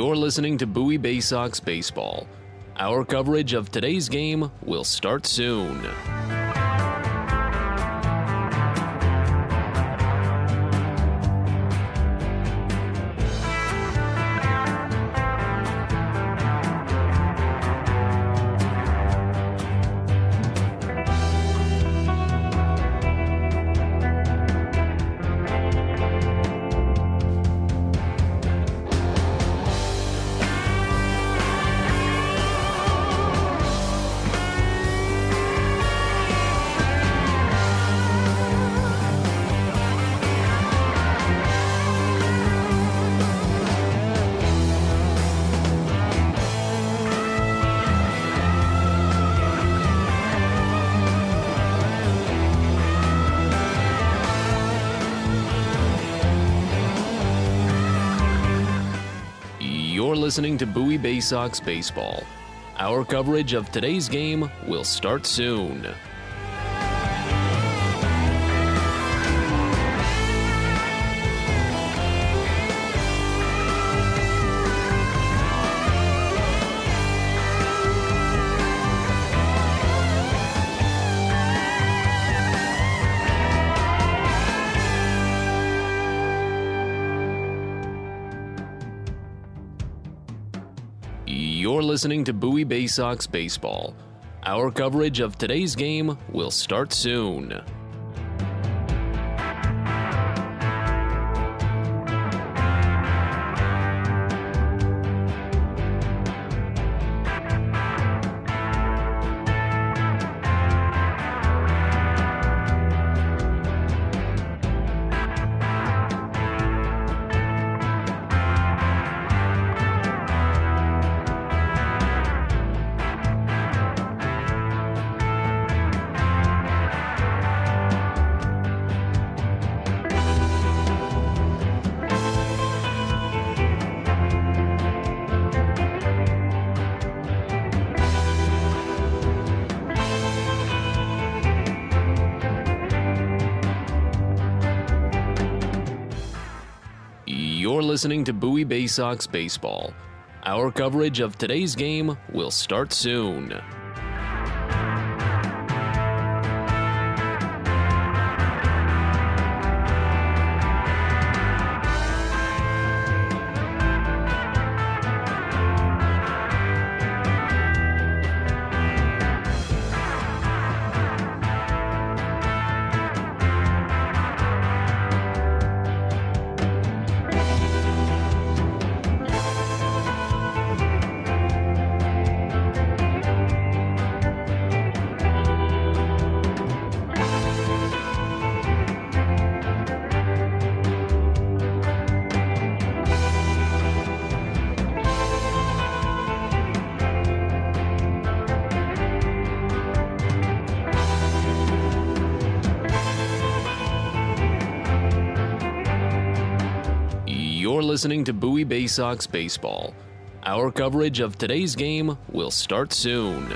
You're listening to Bowie Baysox Baseball. Our coverage of today's game will start soon. You're listening to Bowie Baysox Baseball. Our coverage of today's game will start soon. You're listening to Bowie Baysox Baseball. Our coverage of today's game will start soon. You're listening to Bowie Baysox Baseball. Our coverage of today's game will start soon. You're listening to Bowie Baysox Baseball. Our coverage of today's game will start soon.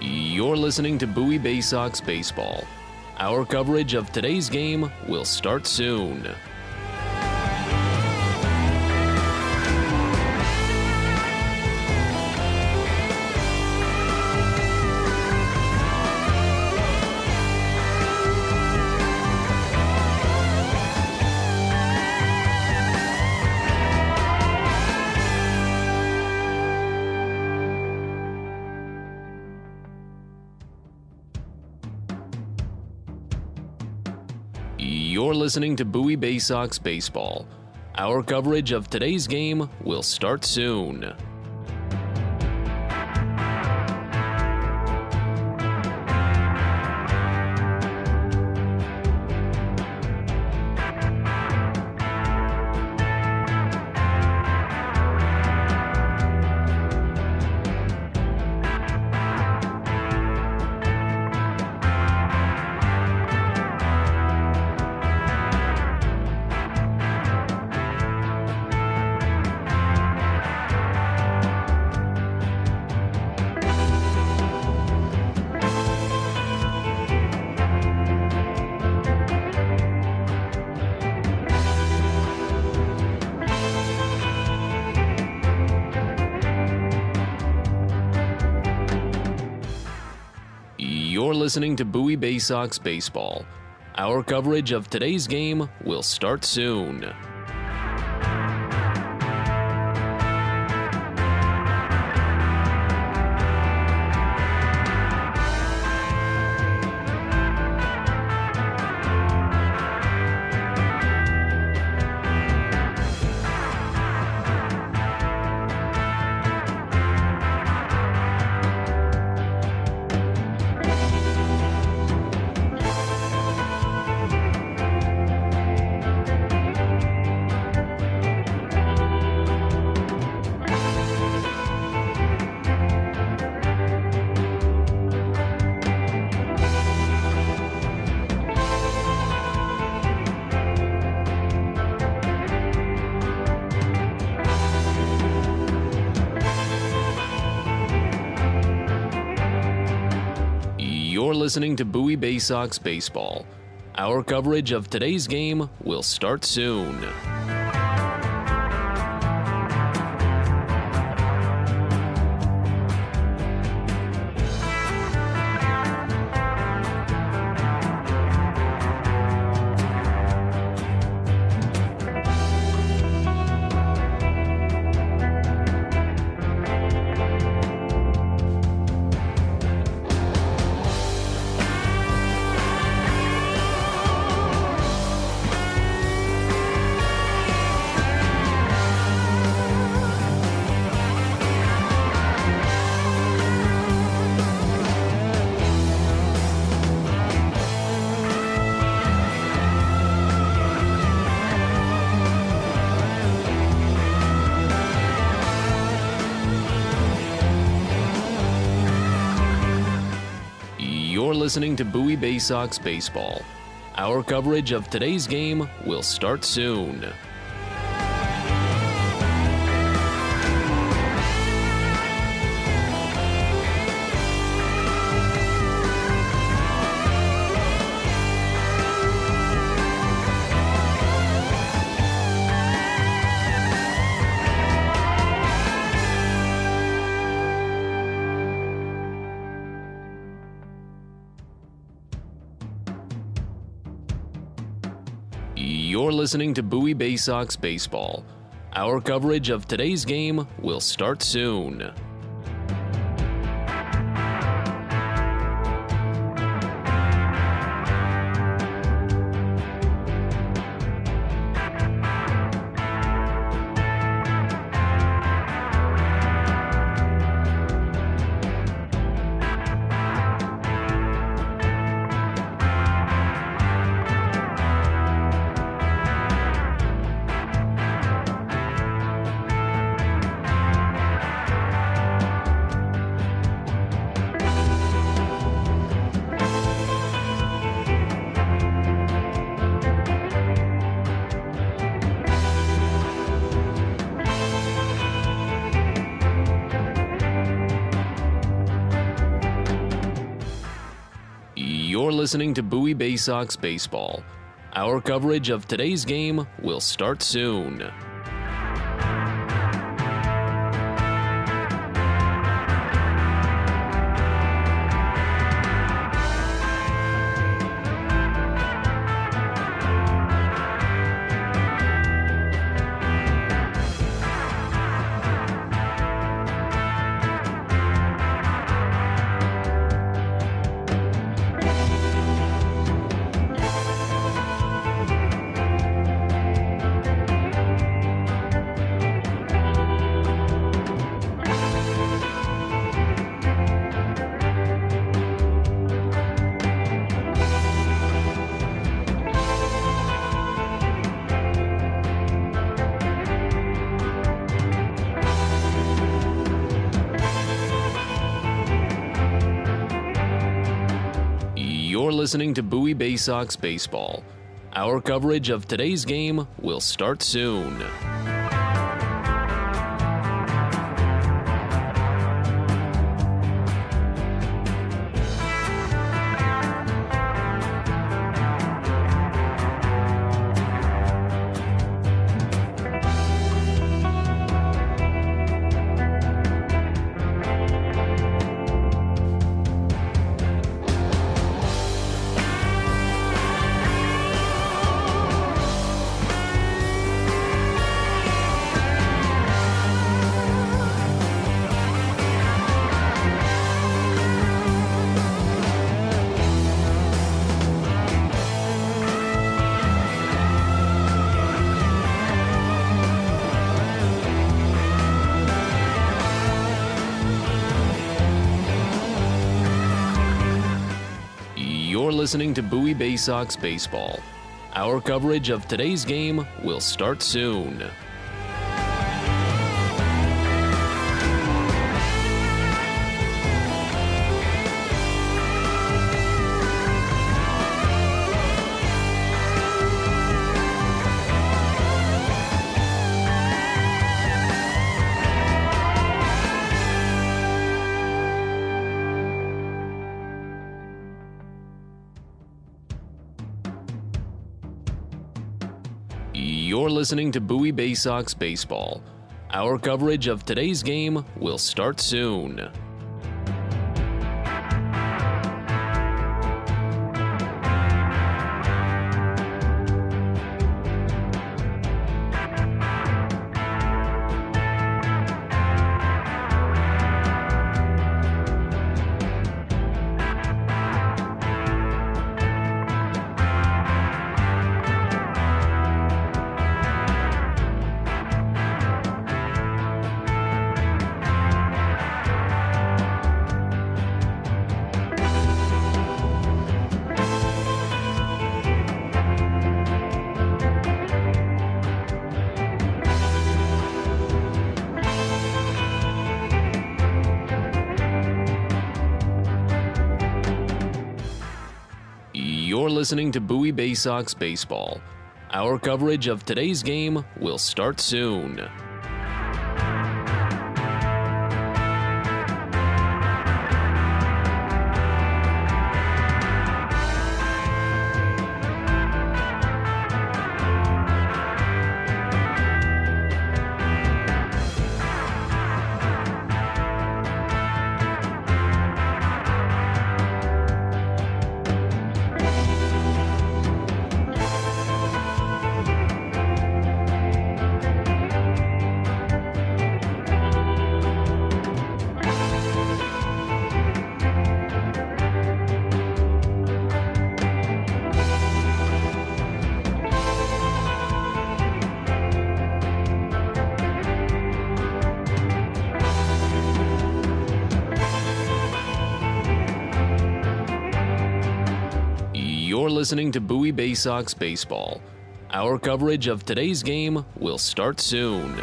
You're listening to Bowie Baysox Baseball. Our coverage of today's game will start soon. You're listening to Bowie Baysox Baseball. Our coverage of today's game will start soon. You're listening to Bowie Baysox Baseball. Our coverage of today's game will start soon. You're listening to Bowie Baysox Baseball. Our coverage of today's game will start soon. You're listening to Bowie Baysox Baseball. Our coverage of today's game will start soon. You're listening to Bowie Baysox Baseball. Our coverage of today's game will start soon. You're listening to Bowie Baysox Baseball. Our coverage of today's game will start soon. You're listening to Bowie Baysox Baseball. Our coverage of today's game will start soon. You're listening to Bowie Baysox Baseball. Our coverage of today's game will start soon. You're listening to Bowie Baysox Baseball. Our coverage of today's game will start soon. You're listening to Bowie Baysox Baseball. Our coverage of today's game will start soon. You're listening to Bowie Baysox Baseball. Our coverage of today's game will start soon.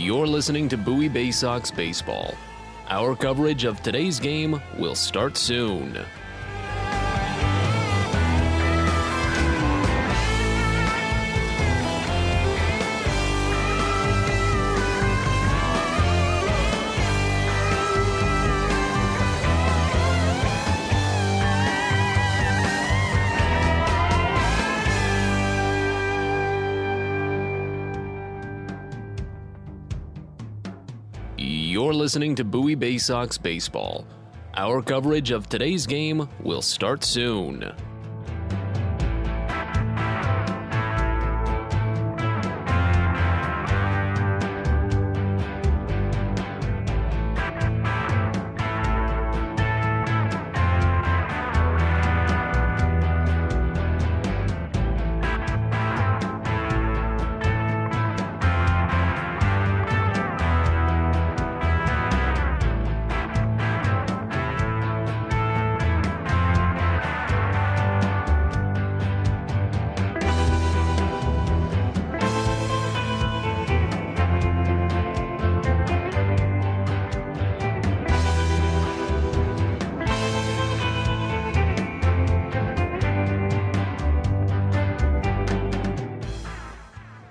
You're listening to Bowie Baysox Baseball. Our coverage of today's game will start soon. You're listening to Bowie Baysox Baseball. Our coverage of today's game will start soon.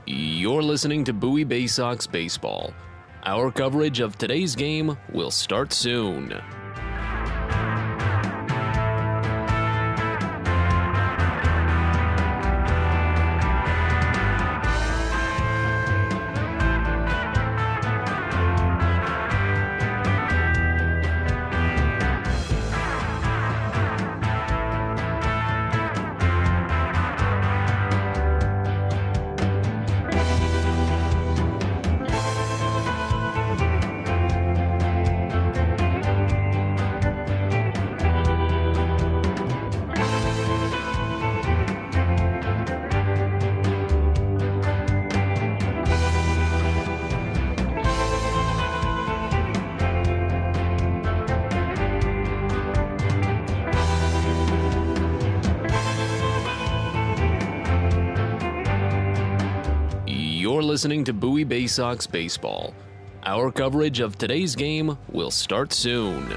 You're listening to Bowie Baysox Baseball. Our coverage of today's game will start soon. You're listening to Bowie Baysox Baseball. Our coverage of today's game will start soon.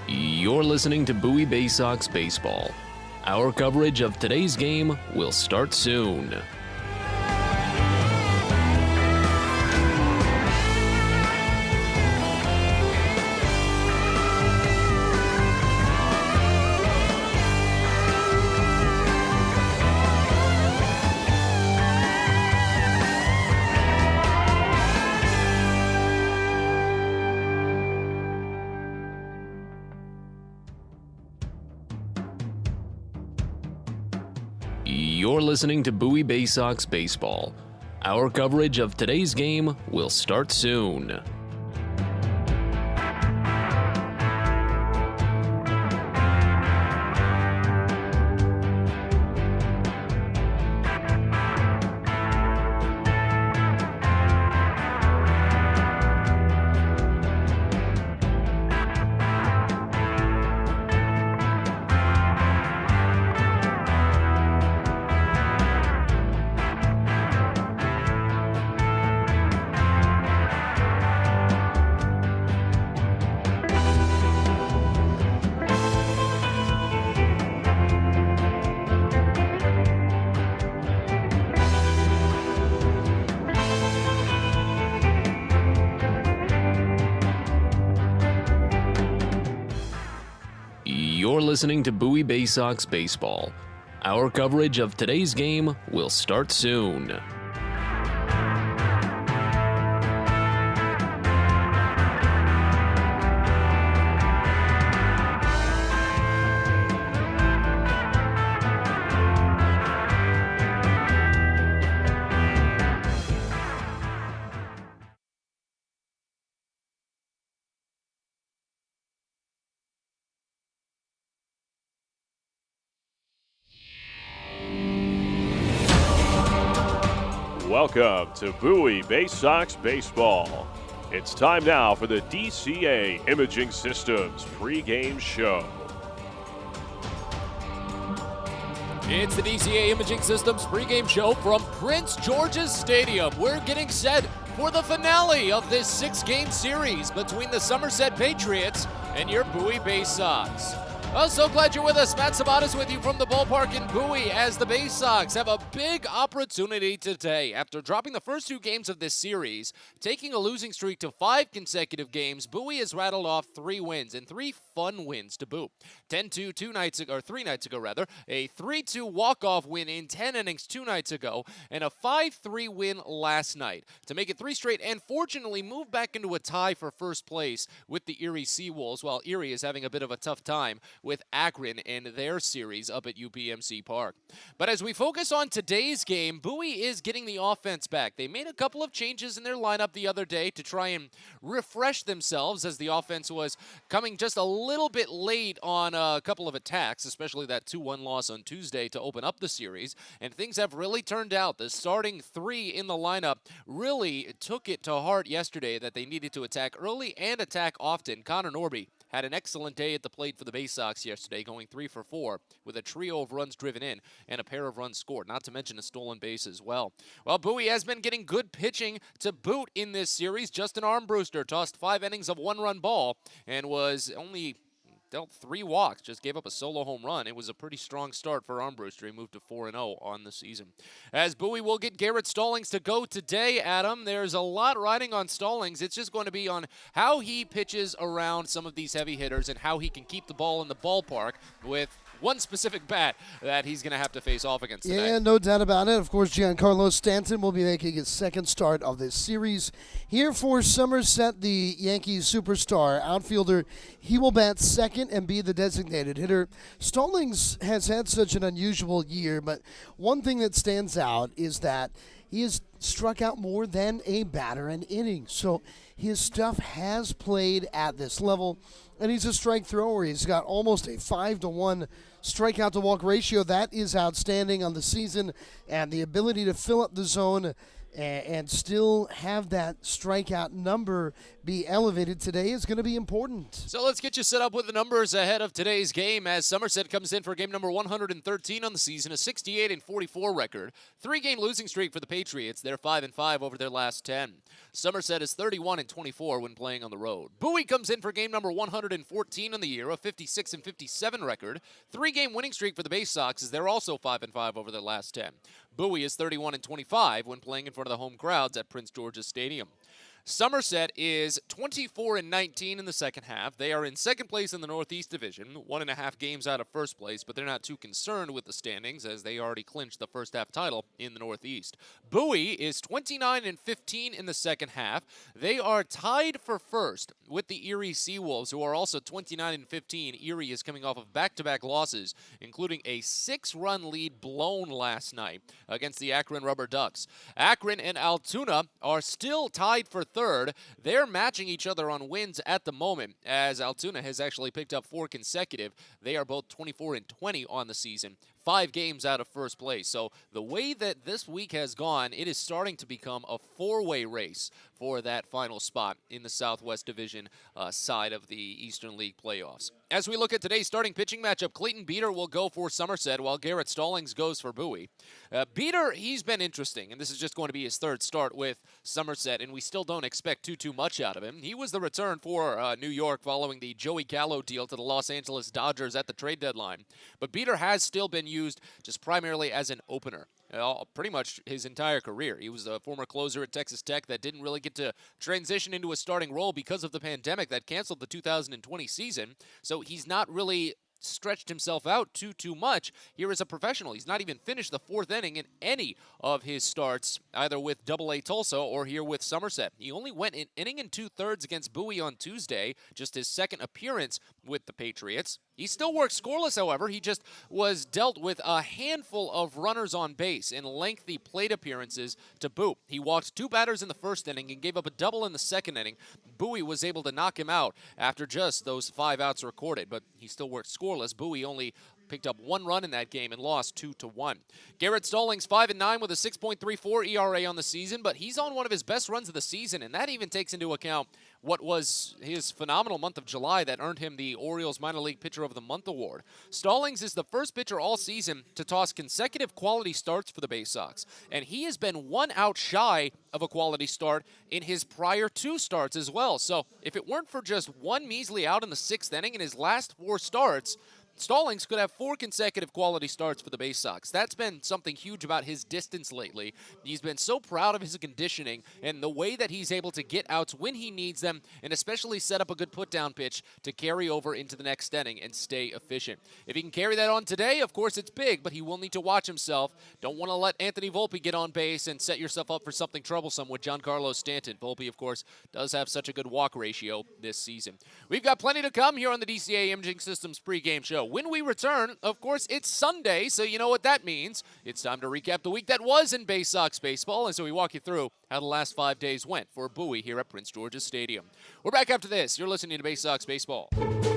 You're listening to Bowie Baysox Baseball. Our coverage of today's game will start soon. You're listening to Bowie Baysox Baseball. Our coverage of today's game will start soon. You're listening to Bowie Baysox Baseball. Our coverage of today's game will start soon. Welcome to Bowie Baysox Baseball. It's time now for the DCA Imaging Systems pregame show. It's the DCA Imaging Systems pregame show from Prince George's Stadium. We're getting set for the finale of this 6-game series between the Somerset Patriots and your Bowie Baysox. Well, so glad you're with us. Matt Sabatas with you from the ballpark in Bowie as the Baysox have a big opportunity today. After dropping the first 2 games of this series, taking a losing streak to 5 consecutive games, Bowie has rattled off 3 wins and 3 fun wins to boot. 10-2 3 nights ago, a 3-2 walk-off win in 10 innings 2 nights ago, and a 5-3 win last night to make it 3 straight and fortunately move back into a tie for first place with the Erie Seawolves, while Erie is having a bit of a tough time with Akron and their series up at UPMC Park. But as we focus on today's game, Bowie is getting the offense back. They made a couple of changes in their lineup the other day to try and refresh themselves as the offense was coming just a little bit late on a couple of attacks, especially that 2-1 loss on Tuesday to open up the series, and things have really turned out. The starting 3 in the lineup really took it to heart yesterday that they needed to attack early and attack often. Connor Norby had an excellent day at the plate for the Baysox yesterday, going 3 for 4 with a trio of runs driven in and a pair of runs scored, not to mention a stolen base as well. Well, Bowie has been getting good pitching to boot in this series. Justin Armbruster tossed 5 innings of 1-run ball and was only dealt 3 walks, just gave up a solo home run. It was a pretty strong start for Armbruster. He moved to 4-0 on the season. As Bowie will get Garrett Stallings to go today, Adam, there's a lot riding on Stallings. It's just going to be on how he pitches around some of these heavy hitters and how he can keep the ball in the ballpark with one specific bat that he's going to have to face off against today. Yeah, no doubt about it. Of course, Giancarlo Stanton will be making his second start of this series. Here for Somerset, the Yankees superstar outfielder, he will bat second and be the designated hitter. Stallings has had such an unusual year, but one thing that stands out is that he has struck out more than a batter an inning. So his stuff has played at this level, and he's a strike thrower. He's got almost a 5-to-1 strikeout to walk ratio. That is outstanding on the season, and the ability to fill up the zone and still have that strikeout number be elevated today is going to be important. So let's get you set up with the numbers ahead of today's game as Somerset comes in for game number 113 on the season, a 68-44 record. 3-game losing streak for the Patriots. They're 5-5 over their last 10. Somerset is 31-24 when playing on the road. Bowie comes in for game number 114 on the year, a 56-57 record. 3-game winning streak for the Baysox as they're also 5-5 over their last 10. Bowie is 31-25 when playing in front of the home crowds at Prince George's Stadium. Somerset is 24-19 in the second half. They are in second place in the Northeast Division, 1.5 games out of first place, but they're not too concerned with the standings as they already clinched the first half title in the Northeast. Bowie is 29-15 in the second half. They are tied for first with the Erie Seawolves, who are also 29-15. Erie is coming off of back-to-back losses, including a 6-run lead blown last night against the Akron Rubber Ducks. Akron and Altoona are still tied for third. They're matching each other on wins at the moment, as Altoona has actually picked up 4 consecutive. They are both 24-20 on the season, 5 games out of first place. So the way that this week has gone, it is starting to become a 4-way race for that final spot in the Southwest Division side of the Eastern League playoffs. As we look at today's starting pitching matchup, Clayton Beater will go for Somerset while Garrett Stallings goes for Bowie. Beater, he's been interesting, and this is just going to be his third start with Somerset, and we still don't expect too much out of him. He was the return for New York following the Joey Gallo deal to the Los Angeles Dodgers at the trade deadline. But Beater has still been used just primarily as an opener. Pretty much his entire career. He was a former closer at Texas Tech that didn't really get to transition into a starting role because of the pandemic that canceled the 2020 season. So he's not really stretched himself out too much here as a professional. He's not even finished the 4th inning in any of his starts, either with AA Tulsa or here with Somerset. He only went an inning and 2/3 against Bowie on Tuesday, just his second appearance with the Patriots. He still works scoreless, however. He just was dealt with a handful of runners on base in lengthy plate appearances to boot. He walked 2 batters in the first inning and gave up a double in the second inning. Bowie was able to knock him out after just those 5 outs recorded, but he still worked scoreless. Bowie only picked up 1 run in that game and lost 2-1. Garrett Stallings 5-9 with a 6.34 ERA on the season, but he's on one of his best runs of the season, and that even takes into account what was his phenomenal month of July that earned him the Orioles Minor League Pitcher of the Month award. Stallings is the first pitcher all season to toss consecutive quality starts for the Baysox, and he has been 1 out shy of a quality start in his prior 2 starts as well. So if it weren't for just 1 measly out in the 6th inning in his last 4 starts, Stallings could have 4 consecutive quality starts for the Baysox. That's been something huge about his distance lately. He's been so proud of his conditioning and the way that he's able to get outs when he needs them, and especially set up a good put-down pitch to carry over into the next inning and stay efficient. If he can carry that on today, of course it's big, but he will need to watch himself. Don't want to let Anthony Volpe get on base and set yourself up for something troublesome with Giancarlo Stanton. Volpe, of course, does have such a good walk ratio this season. We've got plenty to come here on the DCA Imaging Systems pregame show. When we return, of course, it's Sunday, so you know what that means. It's time to recap the week that was in Baysox baseball, and so we walk you through how the last 5 days went for Bowie here at Prince George's Stadium. We're back after this. You're listening to Baysox Baseball.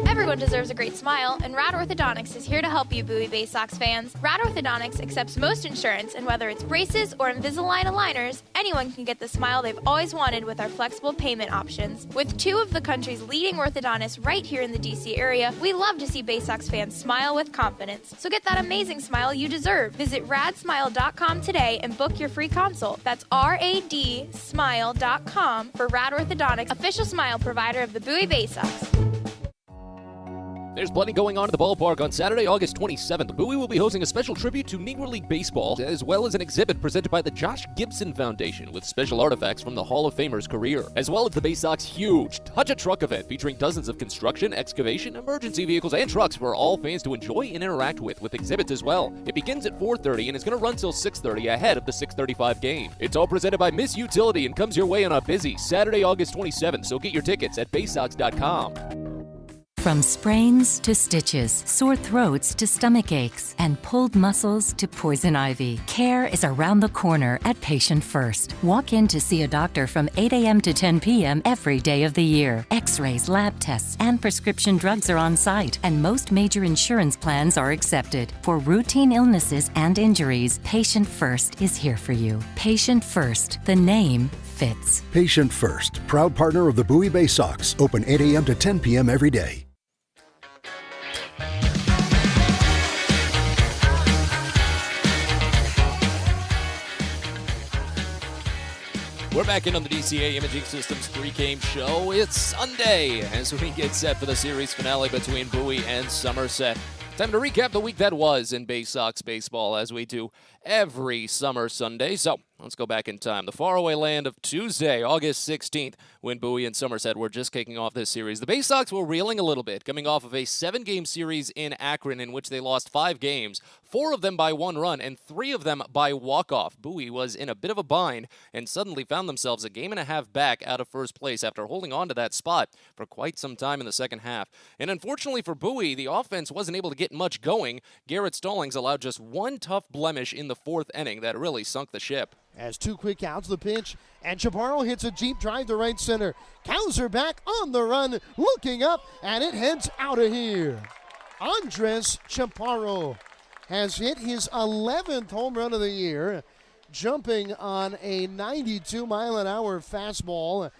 Everyone deserves a great smile, and Rad Orthodontics is here to help you, Bowie Baysox fans. Rad Orthodontics accepts most insurance, and whether it's braces or Invisalign aligners, anyone can get the smile they've always wanted with our flexible payment options. With 2 of the country's leading orthodontists right here in the DC area, we love to see Baysox fans smile with confidence. So get that amazing smile you deserve. Visit radsmile.com today and book your free consult. That's radsmile.com for Rad Orthodontics, official smile provider of the Bowie Baysox. There's plenty going on at the ballpark on Saturday, August 27th. Bowie will be hosting a special tribute to Negro League Baseball, as well as an exhibit presented by the Josh Gibson Foundation with special artifacts from the Hall of Famer's career, as well as the Baysox huge Touch a Truck event featuring dozens of construction, excavation, emergency vehicles, and trucks for all fans to enjoy and interact with exhibits as well. It begins at 4:30 and is going to run till 6:30 ahead of the 6:35 game. It's all presented by Miss Utility and comes your way on a busy Saturday, August 27th, so get your tickets at baysox.com. From sprains to stitches, sore throats to stomach aches, and pulled muscles to poison ivy, care is around the corner at Patient First. Walk in to see a doctor from 8 a.m. to 10 p.m. every day of the year. X-rays, lab tests, and prescription drugs are on site, and most major insurance plans are accepted. For routine illnesses and injuries, Patient First is here for you. Patient First, the name fits. Patient First, proud partner of the Bowie Baysox, open 8 a.m. to 10 p.m. every day. We're back in on the DCA Imaging Systems pregame show. It's Sunday as we get set for the series finale between Bowie and Somerset. Time to recap the week that was in Baysox baseball, as we do every summer Sunday. So let's go back in time. The faraway land of Tuesday, August 16th, when Bowie and Somerset were just kicking off this series. The Baysox were reeling a little bit, coming off of a 7-game series in Akron in which they lost 5 games, 4 of them by 1 run, and 3 of them by walk-off. Bowie was in a bit of a bind and suddenly found themselves a game and a half back out of first place after holding on to that spot for quite some time in the second half. And unfortunately for Bowie, the offense wasn't able to get much going. Garrett Stallings allowed just 1 tough blemish in the 4th inning that really sunk the ship. As 2 quick outs, the pitch, and Chaparro hits a deep drive to right center. Cowser back on the run, looking up, and it heads out of here. Andres Chaparro has hit his 11th home run of the year, jumping on a 92-mile-an-hour fastball.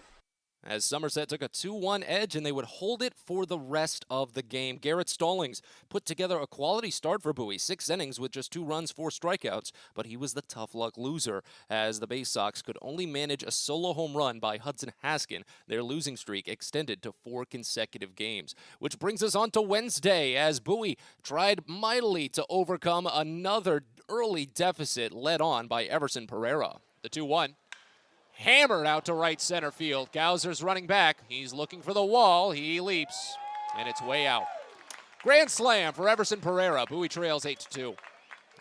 As Somerset took a 2-1 edge, and they would hold it for the rest of the game. Garrett Stallings put together a quality start for Bowie, 6 innings with just 2 runs, 4 strikeouts, but he was the tough luck loser, as the Baysox could only manage a solo home run by Hudson Haskin. Their losing streak extended to 4 consecutive games. Which brings us on to Wednesday, as Bowie tried mightily to overcome another early deficit led on by Everson Pereira. The 2-1. Hammered out to right center field. Gauser's running back. He's looking for the wall. He leaps, and it's way out. Grand slam for Everson Pereira. Bowie trails 8-2.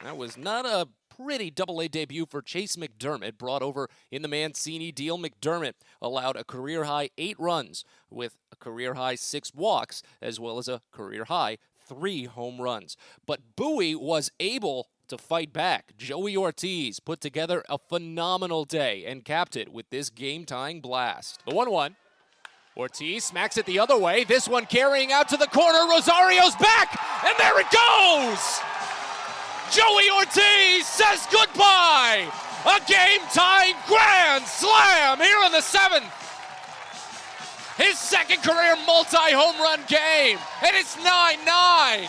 That was not a pretty Double-A debut for Chase McDermott, brought over in the Mancini deal. McDermott allowed a career-high 8 runs with a career-high 6 walks, as well as a career-high 3 home runs. But Bowie was able to fight back. Joey Ortiz put together a phenomenal day and capped it with this game-tying blast. The 1-1. Ortiz smacks it the other way. This one carrying out to the corner. Rosario's back, and there it goes! Joey Ortiz says goodbye! A game-tying grand slam here in the 7th. His second career multi-home run game, and it's 9-9.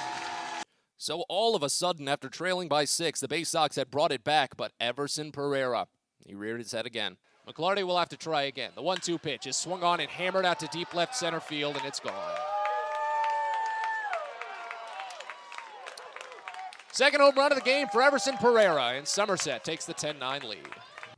So all of a sudden, after trailing by 6, the Baysox had brought it back, but Everson Pereira, he reared his head again. McClarty will have to try again. The 1-2 pitch is swung on and hammered out to deep left center field, and it's gone. Second home run of the game for Everson Pereira, and Somerset takes the 10-9 lead.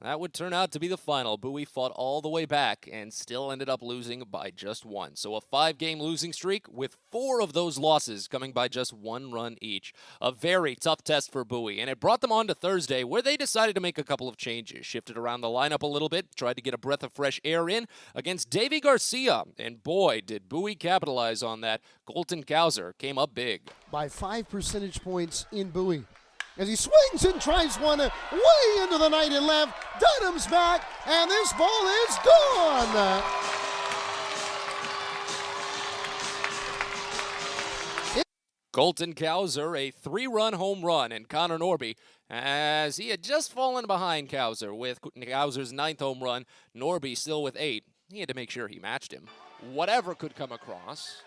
That would turn out to be the final. Bowie fought all the way back and still ended up losing by just 1. So a 5-game losing streak with 4 of those losses coming by just 1 run each. A very tough test for Bowie, and it brought them on to Thursday where they decided to make a couple of changes. Shifted around the lineup a little bit, tried to get a breath of fresh air in against Davy Garcia, and boy, did Bowie capitalize on that. Colton Cowser came up big. By 5 percentage points in Bowie. As he swings and tries one way into the night and left. Dunham's back, and this ball is gone. Colton Cowser, a 3-run home run, and Connor Norby, as he had just fallen behind Cowser with Cowser's 9th home run, Norby still with 8. He had to make sure he matched him. Whatever could come across,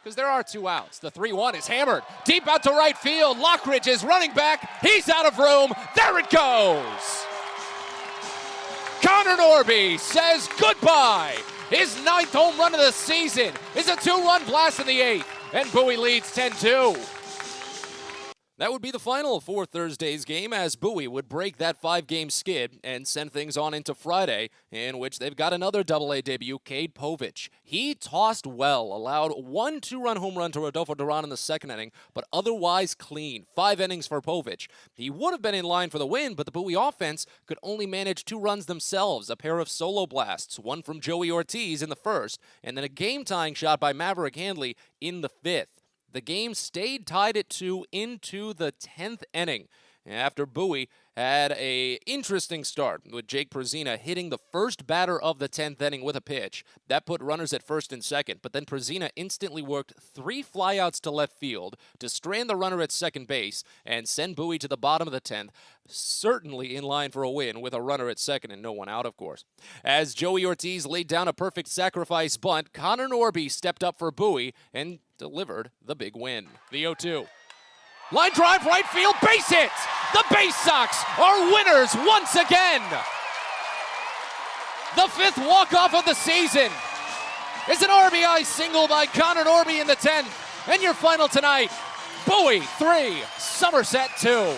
because there are 2 outs. The 3-1 is hammered deep out to right field. Lockridge is running back. He's out of room. There it goes. Connor Norby says goodbye. His 9th home run of the season is a 2-run blast in the 8th, and Bowie leads 10-2. That would be the final for Thursday's game, as Bowie would break that 5-game skid and send things on into Friday, in which they've got another Double-A debut, Cade Povich. He tossed well, allowed 1 2-run home run to Rodolfo Duran in the 2nd inning, but otherwise clean. 5 innings for Povich. He would have been in line for the win, but the Bowie offense could only manage 2 runs themselves, a pair of solo blasts, one from Joey Ortiz in the 1st, and then a game-tying shot by Maverick Handley in the 5th. The game stayed tied at 2 into the 10th inning after Bowie had an interesting start with Jake Prezina hitting the first batter of the 10th inning with a pitch. That put runners at 1st and 2nd, but then Prezina instantly worked 3 flyouts to left field to strand the runner at 2nd base and send Bowie to the bottom of the 10th, certainly in line for a win with a runner at 2nd and no one out, of course. As Joey Ortiz laid down a perfect sacrifice bunt, Connor Norby stepped up for Bowie and delivered the big win. The 0-2. Line drive, right field, base hit! The Baysox are winners once again! The 5th walk-off of the season is an RBI single by Connor Norby in the 10th. And your final tonight, Bowie 3, Somerset 2.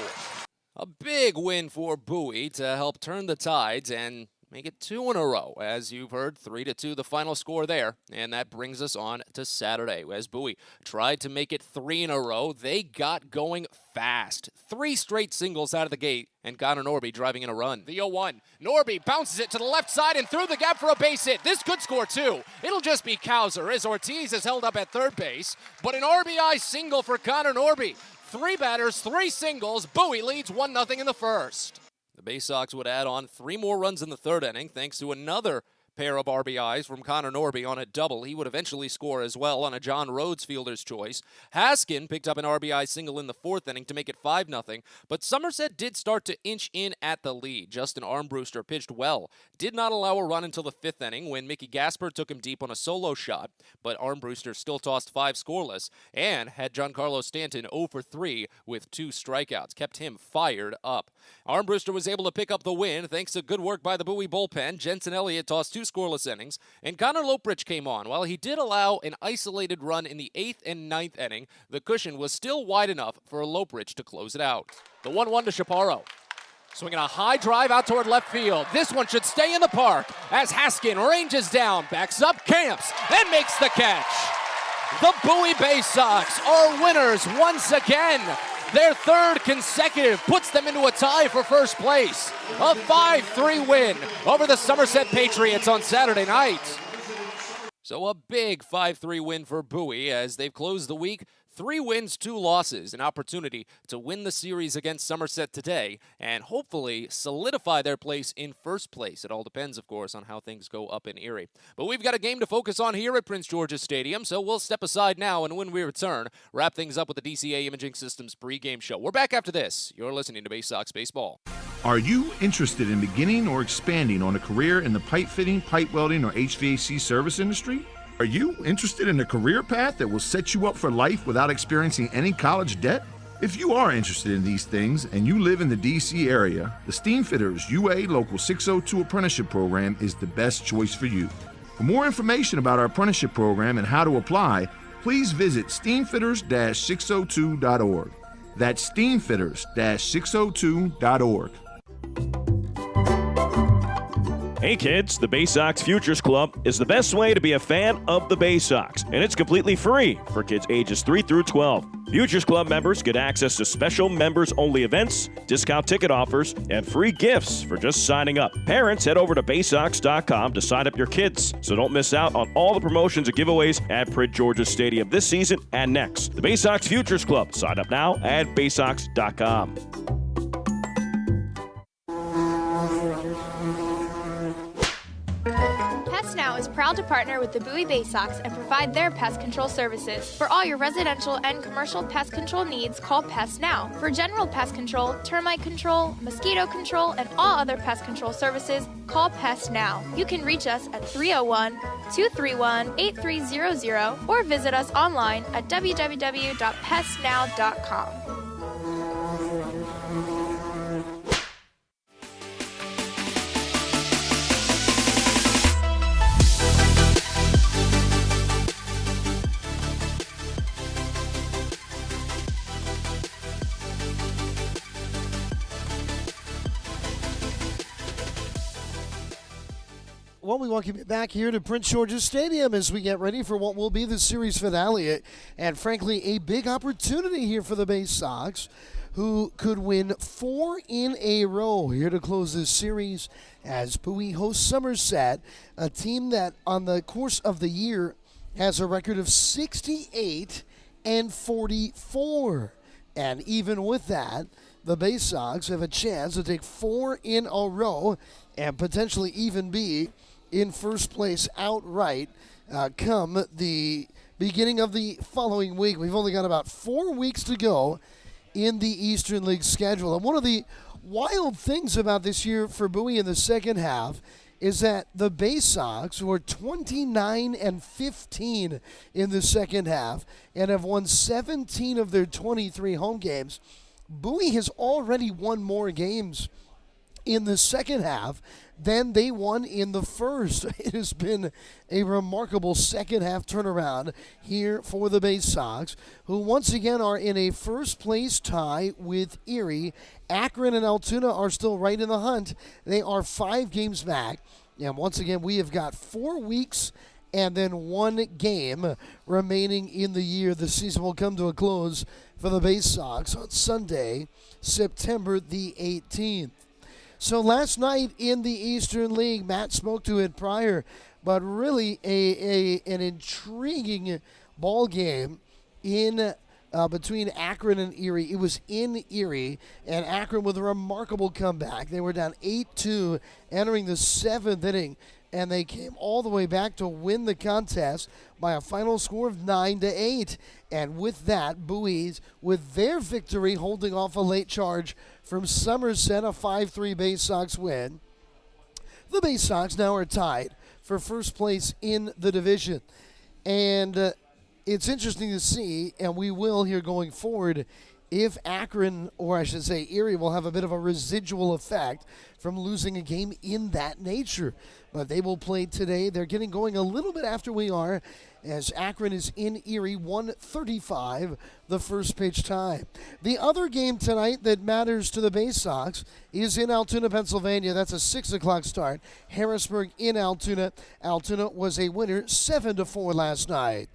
A big win for Bowie to help turn the tides and make it 2 in a row. As you've heard, 3-2 the final score there. And that brings us on to Saturday. As Bowie tried to make it 3 in a row, they got going fast. 3 straight singles out of the gate, and Connor Norby driving in a run. The 0-1. Norby bounces it to the left side and through the gap for a base hit. This could score 2. It'll just be Cowser as Ortiz is held up at 3rd base. But an RBI single for Connor Norby. 3 batters, 3 singles. Bowie leads 1-0 in the 1st. The Baysox would add on 3 more runs in the 3rd inning thanks to another pair of RBIs from Connor Norby on a double. He would eventually score as well on a John Rhodes fielder's choice. Haskin picked up an RBI single in the 4th inning to make it 5-0, but Somerset did start to inch in at the lead. Justin Armbruster pitched well. Did not allow a run until the 5th inning when Mickey Gasper took him deep on a solo shot, but Armbruster still tossed 5 scoreless and had Giancarlo Stanton 0 for 3 with 2 strikeouts. Kept him fired up. Armbruster was able to pick up the win thanks to good work by the Bowie bullpen. Jensen Elliott tossed 2 scoreless innings, and Connor Loprich came on. While he did allow an isolated run in the 8th and 9th inning, the cushion was still wide enough for Loprich to close it out. The 1-1 to Chaparro. Swinging a high drive out toward left field. This one should stay in the park as Haskin ranges down, backs up, camps, and makes the catch. The Bowie Baysox are winners once again. Their 3rd consecutive puts them into a tie for 1st place. A 5-3 win over the Somerset Patriots on Saturday night. So a big 5-3 win for Bowie as they've closed the week 3 wins, 2 losses, an opportunity to win the series against Somerset today and hopefully solidify their place in first place. It all depends, of course, on how things go up in Erie. But we've got a game to focus on here at Prince George's Stadium, so we'll step aside now, and when we return, wrap things up with the DCA Imaging Systems pregame show. We're back after this. You're listening to Baysox Baseball. Are you interested in beginning or expanding on a career in the pipe fitting, pipe welding, or HVAC service industry? Are you interested in a career path that will set you up for life without experiencing any college debt? If you are interested in these things and you live in the DC area, the Steamfitters UA Local 602 Apprenticeship Program is the best choice for you. For more information about our apprenticeship program and how to apply, please visit steamfitters-602.org. That's steamfitters-602.org. Hey kids, the Baysox Futures Club is the best way to be a fan of the Baysox, and it's completely free for kids ages 3 through 12. Futures Club members get access to special members-only events, discount ticket offers, and free gifts for just signing up. Parents, head over to Baysox.com to sign up your kids, so don't miss out on all the promotions and giveaways at Prince George's Stadium this season and next. The Baysox Futures Club. Sign up now at Baysox.com. Pest Now is proud to partner with the Bowie Baysox and provide their pest control services. For all your residential and commercial pest control needs, call Pest Now. For general pest control, termite control, mosquito control, and all other pest control services, call Pest Now. You can reach us at 301-231-8300 or visit us online at www.pestnow.com. Well, we welcome you back here to Prince George's Stadium as we get ready for what will be the series finale. And frankly, a big opportunity here for the Baysox, who could win 4 in a row here to close this series as Bowie hosts Somerset, a team that on the course of the year has a record of 68 and 44. And even with that, the Baysox have a chance to take 4 in a row and potentially even be in first place outright come the beginning of the following week. We've only got about 4 weeks to go in the Eastern League schedule. And one of the wild things about this year for Bowie in the second half is that the Baysox were 29 and 15 in the second half and have won 17 of their 23 home games. Bowie has already won more games in the second half than they won in the first. It has been a remarkable second half turnaround here for the Baysox, who once again are in a first place tie with Erie. Akron and Altoona are still right in the hunt. They are 5 games back. And once again, we have got 4 weeks and then 1 game remaining in the year. The season will come to a close for the Baysox on Sunday, September the 18th. So last night in the Eastern League, Matt spoke to it prior, but really an intriguing ball game in between Akron and Erie. It was in Erie, and Akron with a remarkable comeback. They were down 8-2 entering the 7th inning, and they came all the way back to win the contest by a final score of 9-8. And with that, Bowie's, with their victory, holding off a late charge from Somerset, a 5-3 Baysox win. The Baysox now are tied for first place in the division. And it's interesting to see, and we will here going forward, if Akron, or I should say Erie, will have a bit of a residual effect from losing a game in that nature. But they will play today. They're getting going a little bit after we are, as Akron is in Erie, 1:35, the first pitch time. The other game tonight that matters to the Baysox is in Altoona, Pennsylvania. That's a 6 o'clock start. Harrisburg in Altoona. Altoona was a winner 7-4 last night.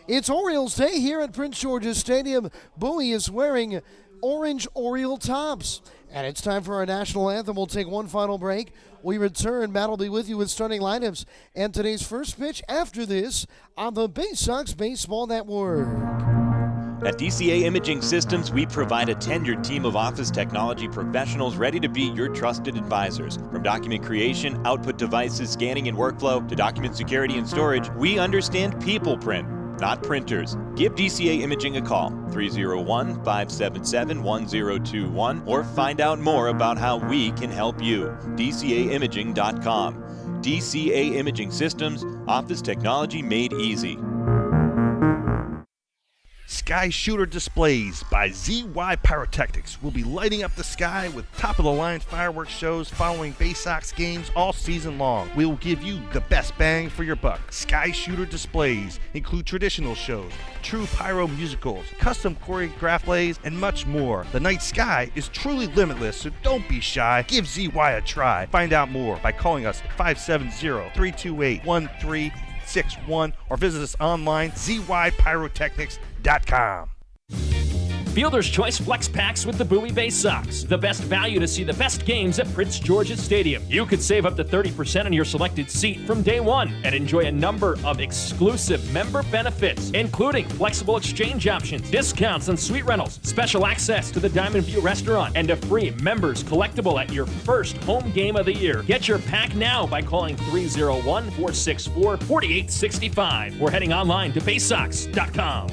It's Orioles Day here at Prince George's Stadium. Bowie is wearing orange Oriole tops. And it's time for our national anthem. We'll take one final break. We return. Matt will be with you with starting lineups and today's first pitch after this on the Baysox Baseball Network. At DCA Imaging Systems, we provide a tenured team of office technology professionals ready to be your trusted advisors. From document creation, output devices, scanning and workflow, to document security and storage, we understand people print, not printers. Give DCA Imaging a call, 301-577-1021, or find out more about how we can help you. DCAimaging.com. DCA Imaging Systems, office technology made easy. Sky Shooter Displays by ZY Pyrotechnics will be lighting up the sky with top-of-the-line fireworks shows following Baysox games all season long. We will give you the best bang for your buck. Sky Shooter Displays include traditional shows, true pyro musicals, custom choreographed plays, and much more. The night sky is truly limitless, so don't be shy. Give ZY a try. Find out more by calling us at 570-328-1361 or visit us online, zypyrotechnics.com. Fielder's Choice Flex Packs with the Bowie Baysox. The best value to see the best games at Prince George's Stadium. You could save up to 30% on your selected seat from day one and enjoy a number of exclusive member benefits, including flexible exchange options, discounts on suite rentals, special access to the Diamond View restaurant, and a free members collectible at your first home game of the year. Get your pack now by calling 301-464-4865 or heading online to baysox.com.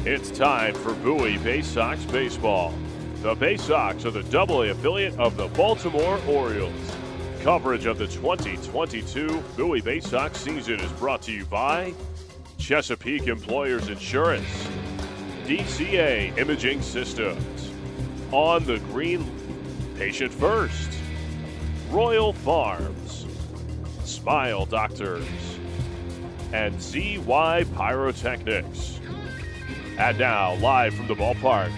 It's time for Bowie Baysox Baseball. The Baysox are the AA affiliate of the Baltimore Orioles. Coverage of the 2022 Bowie Baysox season is brought to you by Chesapeake Employers Insurance, DCA Imaging Systems, On the Green, Patient First, Royal Farms, Smile Doctors, and ZY Pyrotechnics. And now, live from the ballpark,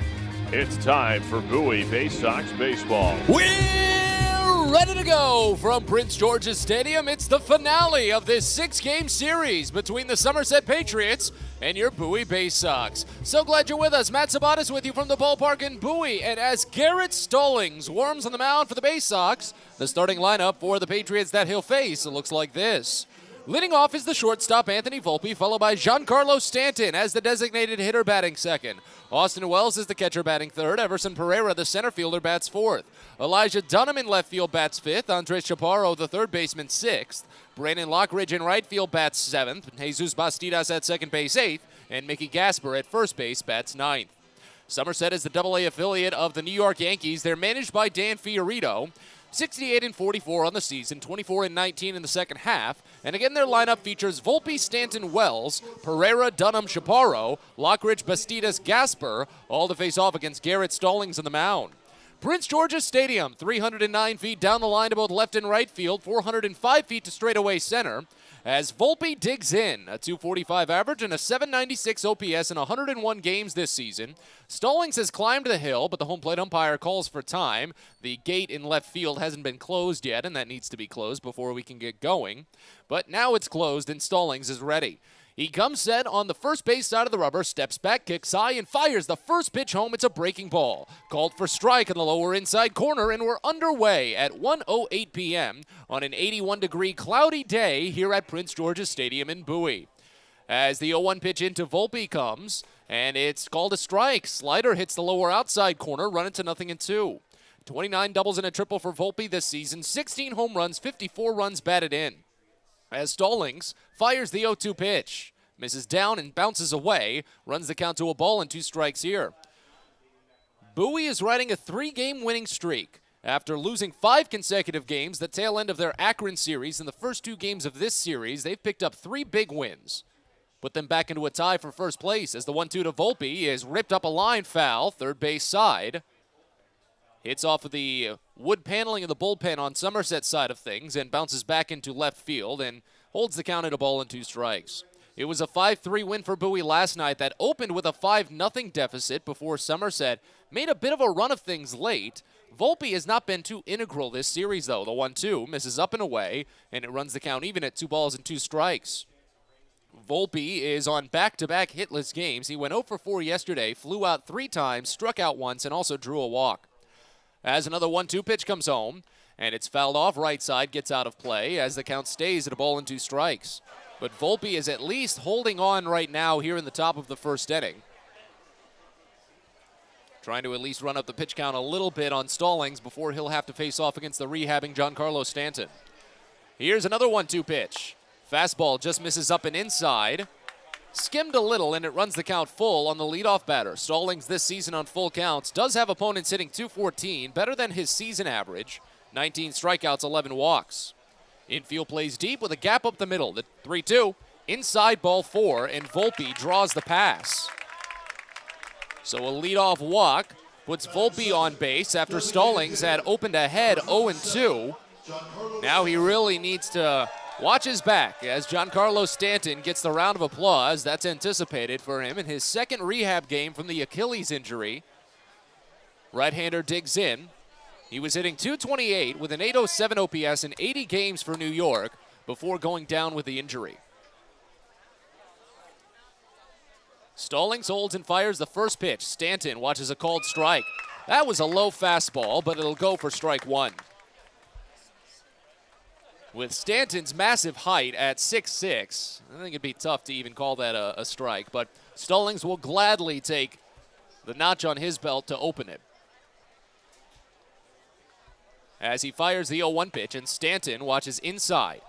it's time for Bowie Baysox Baseball. We're ready to go from Prince George's Stadium. It's the finale of this six-game series between the Somerset Patriots and your Bowie Baysox. So glad you're with us. Matt Sabatis with you from the ballpark in Bowie. And as Garrett Stallings warms on the mound for the Baysox, the starting lineup for the Patriots that he'll face looks like this. Leading off is the shortstop, Anthony Volpe, followed by Giancarlo Stanton as the designated hitter batting second. Austin Wells is the catcher batting third. Everson Pereira, the center fielder, bats fourth. Elijah Dunham in left field bats fifth. Andres Chaparro, the third baseman, sixth. Brandon Lockridge in right field bats seventh. Jesus Bastidas at second base, eighth. And Mickey Gasper at first base bats ninth. Somerset is the AA affiliate of the New York Yankees. They're managed by Dan Fiorito. 68-44 on the season, 24-19 in the second half. And again, their lineup features Volpe, Stanton, Wells, Pereira, Dunham, Chaparro, Lockridge, Bastidas, Gasper, all to face off against Garrett Stallings on the mound. Prince George's Stadium, 309 feet down the line to both left and right field, 405 feet to straightaway center. As Volpe digs in, a 245 average and a 796 OPS in 101 games this season. Stallings has climbed the hill, but the home plate umpire calls for time. The gate in left field hasn't been closed yet, and that needs to be closed before we can get going. But now it's closed, and Stallings is ready. He comes set on the first base side of the rubber, steps back, kicks high, and fires the first pitch home. It's a breaking ball. Called for strike in the lower inside corner, and we're underway at 1:08 p.m. on an 81-degree cloudy day here at Prince George's Stadium in Bowie. As the 0-1 pitch into Volpe comes, and it's called a strike. Slider hits the lower outside corner, running to 0-2. 29 doubles and a triple for Volpe this season, 16 home runs, 54 runs batted in. As Stallings fires the 0-2 pitch, misses down and bounces away, runs the count to a ball and 2 strikes here. Bowie is riding a 3-game winning streak. After losing 5 consecutive games, the tail end of their Akron series, in the first 2 games of this series, they've picked up 3 big wins. Put them back into a tie for first place as the 1-2 to Volpe is ripped up a line foul, third base side. Hits off of the wood paneling of the bullpen on Somerset's side of things and bounces back into left field and holds the count at a ball and 2 strikes. It was a 5-3 win for Bowie last night that opened with a 5-0 deficit before Somerset made a bit of a run of things late. Volpe has not been too integral this series, though. The 1-2 misses up and away, and it runs the count even at 2 balls and 2 strikes. Volpe is on back-to-back hitless games. He went 0 for 4 yesterday, flew out 3 times, struck out once, and also drew a walk. As another 1-2 pitch comes home, and it's fouled off right side, gets out of play as the count stays at a ball and 2 strikes. But Volpe is at least holding on right now here in the top of the first inning. Trying to at least run up the pitch count a little bit on Stallings before he'll have to face off against the rehabbing Giancarlo Stanton. Here's another 1-2 pitch. Fastball just misses up and inside. Skimmed a little, and it runs the count full on the leadoff batter. Stallings this season on full counts does have opponents hitting .214, better than his season average. 19 strikeouts, 11 walks. Infield plays deep with a gap up the middle. The 3-2, inside ball 4, and Volpe draws the pass. So a leadoff walk puts Volpe on base after Stallings had opened ahead 0-2. Now he really needs to watch his back as Giancarlo Stanton gets the round of applause that's anticipated for him in his second rehab game from the Achilles injury. Right-hander digs in. He was hitting .228 with an .807 OPS in 80 games for New York before going down with the injury. Stallings holds and fires the first pitch. Stanton watches a called strike. That was a low fastball, but it'll go for strike 1. With Stanton's massive height at 6'6", I think it'd be tough to even call that a strike, but Stallings will gladly take the notch on his belt to open it. As he fires the 0-1 pitch, and Stanton watches inside.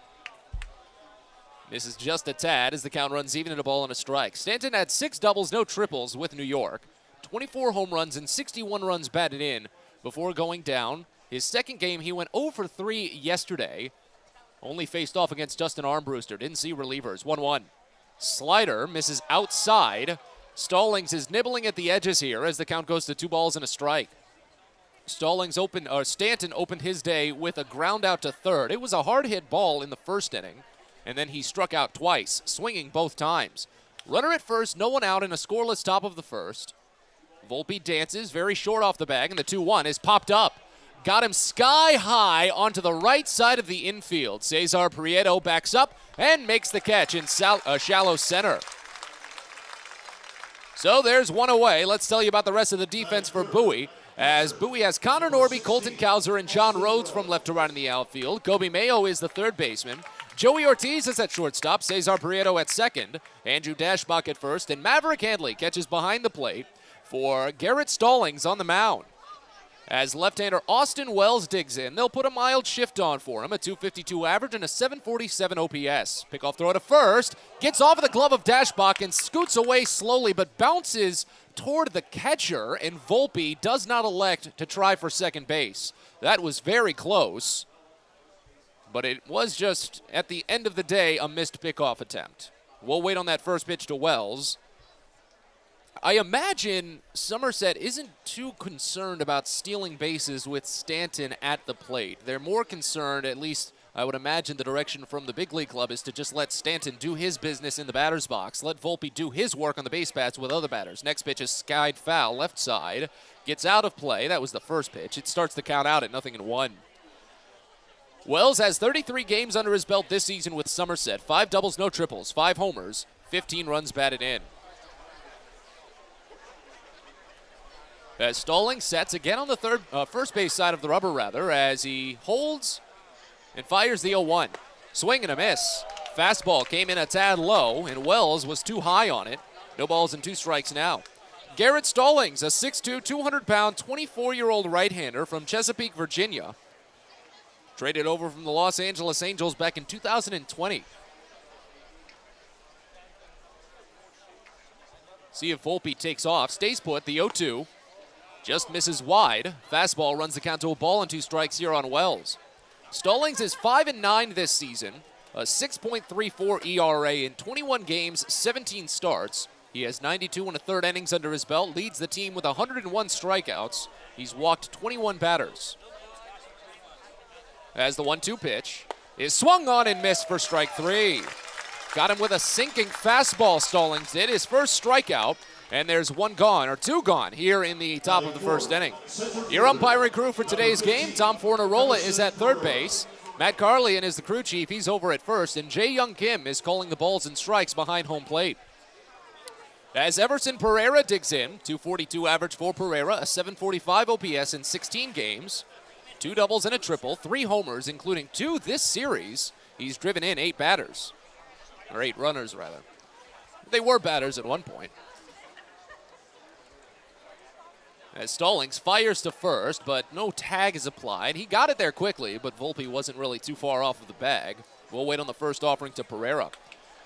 Misses just a tad as the count runs even at a ball and a strike. Stanton had 6 doubles, no triples with New York, 24 home runs and 61 runs batted in before going down. His second game, he went 0 for 3 yesterday. Only faced off against Justin Armbruster. Didn't see relievers. 1-1. Slider misses outside. Stallings is nibbling at the edges here as the count goes to 2 balls and a strike. Stanton opened his day with a ground out to third. It was a hard hit ball in the first inning, and then he struck out twice, swinging both times. Runner at first, no one out in a scoreless top of the first. Volpe dances very short off the bag, and the 2-1 is popped up. Got him sky high onto the right side of the infield. Cesar Prieto backs up and makes the catch in shallow center. So there's one away. Let's tell you about the rest of the defense for Bowie. As Bowie has Connor Norby, Colton Cowser, and John Rhodes from left to right in the outfield. Kobe Mayo is the third baseman. Joey Ortiz is at shortstop. Cesar Prieto at second. Andrew Dashbach at first. And Maverick Handley catches behind the plate for Garrett Stallings on the mound. As left-hander Austin Wells digs in, they'll put a mild shift on for him, a .252 average and a .747 OPS. Pickoff throw to first, gets off of the glove of Dashbach and scoots away slowly, but bounces toward the catcher, and Volpe does not elect to try for second base. That was very close, but it was just, at the end of the day, a missed pickoff attempt. We'll wait on that first pitch to Wells. I imagine Somerset isn't too concerned about stealing bases with Stanton at the plate. They're more concerned, at least I would imagine the direction from the big league club is to just let Stanton do his business in the batter's box. Let Volpe do his work on the base paths with other batters. Next pitch is skied foul, left side. Gets out of play. That was the first pitch. It starts the count out at 0-1. Wells has 33 games under his belt this season with Somerset. 5 doubles, no triples, 5 homers, 15 runs batted in. As Stallings sets again on the first base side of the rubber, as he holds and fires the 0-1. Swing and a miss. Fastball came in a tad low, and Wells was too high on it. No balls and 2 strikes now. Garrett Stallings, a 6'2", 200-pound, 24-year-old right-hander from Chesapeake, Virginia. Traded over from the Los Angeles Angels back in 2020. See if Volpe takes off. Stays put, the 0-2. Just misses wide. Fastball runs the count to a ball and 2 strikes here on Wells. Stallings is 5-9 this season, a 6.34 ERA in 21 games, 17 starts. He has 92 1/3 innings under his belt, leads the team with 101 strikeouts. He's walked 21 batters. As the 1-2 pitch is swung on and missed for strike 3. Got him with a sinking fastball, Stallings did. His first strikeout. And there's 1 gone, or 2 gone, here in the top of the first inning. Your umpiring crew for today's game, Tom Fornarola is at third base. Matt Carlian is the crew chief, he's over at first. And Jae Young Kim is calling the balls and strikes behind home plate. As Everson Pereira digs in, 242 average for Pereira, a 745 OPS in 16 games, 2 doubles and a triple, 3 homers, including 2 this series. He's driven in 8 batters, or 8 runners rather. They were batters at one point. As Stallings fires to first, but no tag is applied. He got it there quickly, but Volpe wasn't really too far off of the bag. We'll wait on the first offering to Pereira.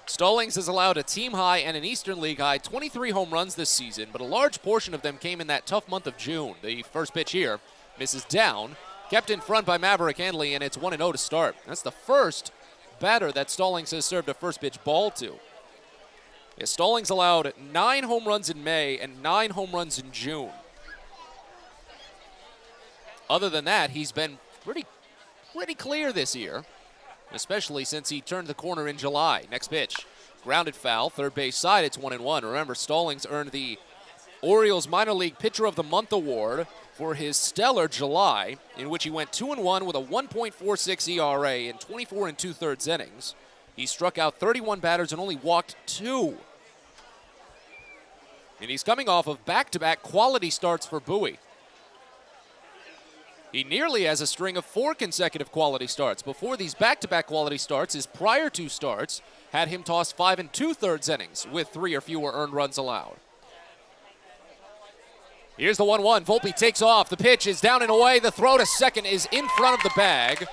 Stallings has allowed a team high and an Eastern League high 23 home runs this season, but a large portion of them came in that tough month of June. The first pitch here misses down, kept in front by Maverick Handley, and it's 1-0 to start. That's the first batter that Stallings has served a first pitch ball to. Yeah, Stallings allowed 9 home runs in May and 9 home runs in June. Other than that, he's been pretty clear this year, especially since he turned the corner in July. Next pitch, grounded foul, third base side, it's 1-1. Remember, Stallings earned the Orioles Minor League Pitcher of the Month award for his stellar July, in which he went 2-1 with a 1.46 ERA in 24 2/3 innings. He struck out 31 batters and only walked 2. And he's coming off of back-to-back quality starts for Bowie. He nearly has a string of 4 consecutive quality starts. Before these back-to-back quality starts, his prior 2 starts had him toss 5 2/3 innings with 3 or fewer earned runs allowed. Here's the 1-1. Volpe takes off. The pitch is down and away. The throw to second is in front of the bag.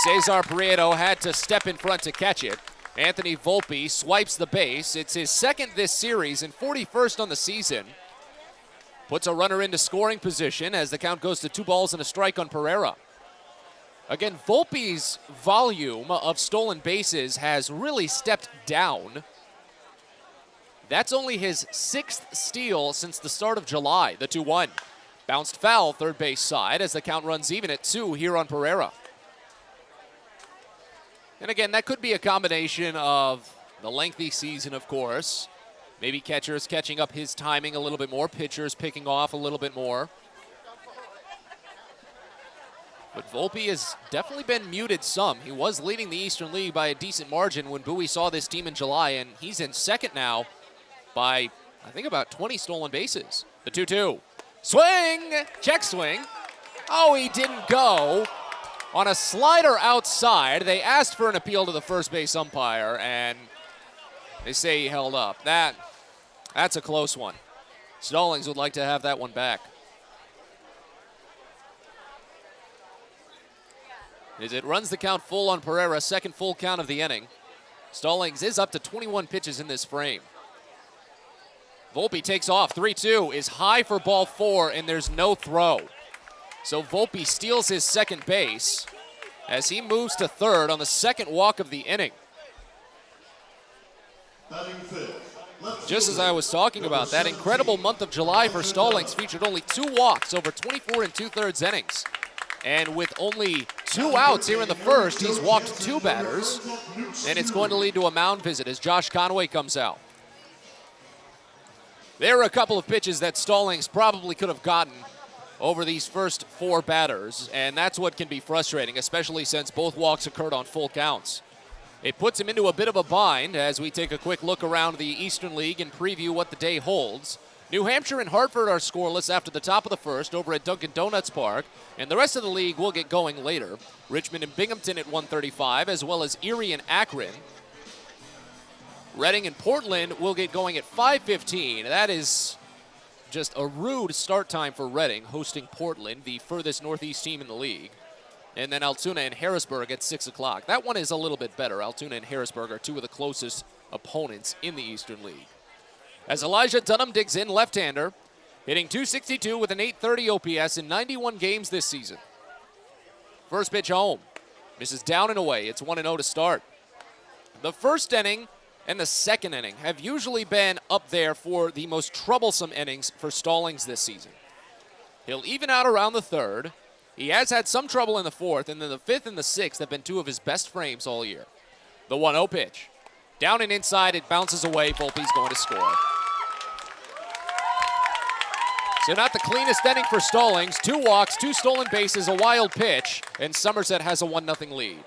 Cesar Prieto had to step in front to catch it. Anthony Volpe swipes the base. It's his second this series and 41st on the season. Puts a runner into scoring position as the count goes to 2 balls and a strike on Pereira. Again, Volpe's volume of stolen bases has really stepped down. That's only his 6th steal since the start of July, the 2-1. Bounced foul, third base side, as the count runs even at 2 here on Pereira. And again, that could be a combination of the lengthy season, of course. Maybe catchers catching up his timing a little bit more, pitchers picking off a little bit more. But Volpe has definitely been muted some. He was leading the Eastern League by a decent margin when Bowie saw this team in July, and he's in second now by, I think, about 20 stolen bases. The 2-2. Swing! Check swing. Oh, he didn't go. On a slider outside, they asked for an appeal to the first base umpire, and they say he held up. That's a close one. Stallings would like to have that one back. As it runs the count full on Pereira, second full count of the inning. Stallings is up to 21 pitches in this frame. Volpe takes off, 3-2, is high for ball 4, and there's no throw. So Volpe steals his second base as he moves to third on the second walk of the inning. Just as I was talking about, that incredible month of July for Stallings featured only 2 walks over 24 2/3 innings. And with only 2 outs here in the first, he's walked 2 batters, and it's going to lead to a mound visit as Josh Conway comes out. There are a couple of pitches that Stallings probably could have gotten over these first 4 batters, and that's what can be frustrating, especially since both walks occurred on full counts. It puts him into a bit of a bind as we take a quick look around the Eastern League and preview what the day holds. New Hampshire and Hartford are scoreless after the top of the first over at Dunkin' Donuts Park, and the rest of the league will get going later. Richmond and Binghamton at 1:35, as well as Erie and Akron. Reading and Portland will get going at 5:15. That is just a rude start time for Reading, hosting Portland, the furthest northeast team in the league. And then Altoona and Harrisburg at 6 o'clock. That one is a little bit better. Altoona and Harrisburg are 2 of the closest opponents in the Eastern League. As Elijah Dunham digs in, left-hander, hitting .262 with an .830 OPS in 91 games this season. First pitch home. Misses down and away. It's 1-0 to start. The first inning and the second inning have usually been up there for the most troublesome innings for Stallings this season. He'll even out around the third. He has had some trouble in the fourth, and then the fifth and the sixth have been 2 of his best frames all year. The 1-0 pitch. Down and inside, it bounces away. Volpe's going to score. So not the cleanest inning for Stallings. 2 walks, 2 stolen bases, a wild pitch, and Somerset has a 1-0 lead.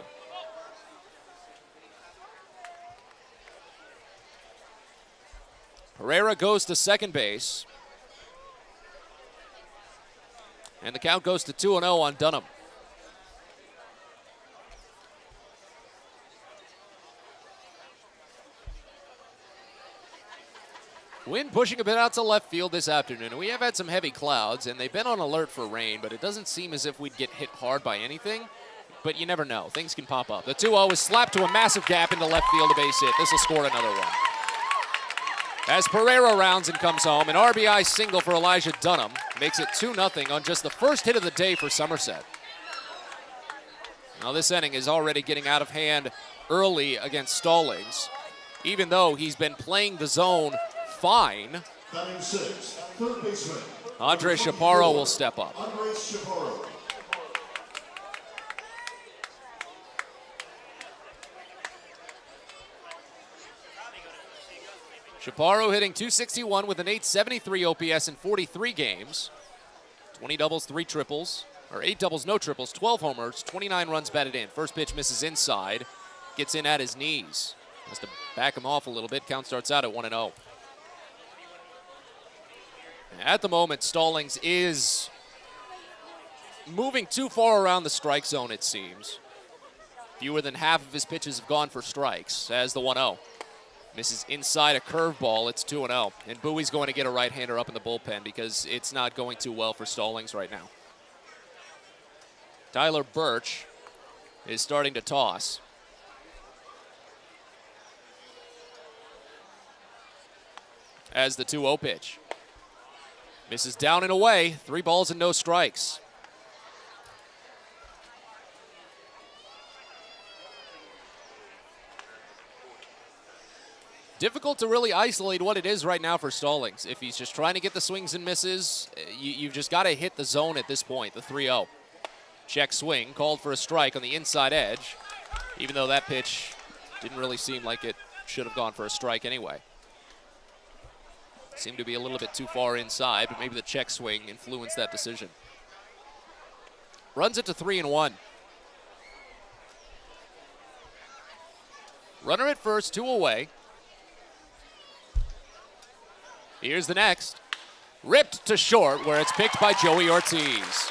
Pereira goes to second base. And the count goes to 2-0 on Dunham. Wind pushing a bit out to left field this afternoon. We have had some heavy clouds, and they've been on alert for rain, but it doesn't seem as if we'd get hit hard by anything. But you never know. Things can pop up. The 2-0 is slapped to a massive gap into left field, a base hit. This will score another one. As Pereira rounds and comes home, an RBI single for Elijah Dunham makes it 2-0 on just the first hit of the day for Somerset. Now this inning is already getting out of hand early against Stallings, even though he's been playing the zone fine. Andre Chaparro will step up. Chaparro hitting .261 with an .873 OPS in 43 games. 20 doubles, 3 triples, or 8 doubles, no triples, 12 homers, 29 runs batted in. First pitch misses inside, gets in at his knees. Has to back him off a little bit. Count starts out at 1-0. At the moment, Stallings is moving too far around the strike zone, it seems. Fewer than half of his pitches have gone for strikes as the 1-0. Misses inside a curveball. It's 2-0. And Bowie's going to get a right-hander up in the bullpen because it's not going too well for Stallings right now. Tyler Birch is starting to toss. As the 2-0 pitch. Misses down and away. 3 balls and no strikes. Difficult to really isolate what it is right now for Stallings. If he's just trying to get the swings and misses, you've just got to hit the zone at this point, the 3-0. Check swing, called for a strike on the inside edge, even though that pitch didn't really seem like it should have gone for a strike anyway. Seemed to be a little bit too far inside, but maybe the check swing influenced that decision. Runs it to 3-1. Runner at first, 2 away. Here's the next. Ripped to short, where it's picked by Joey Ortiz.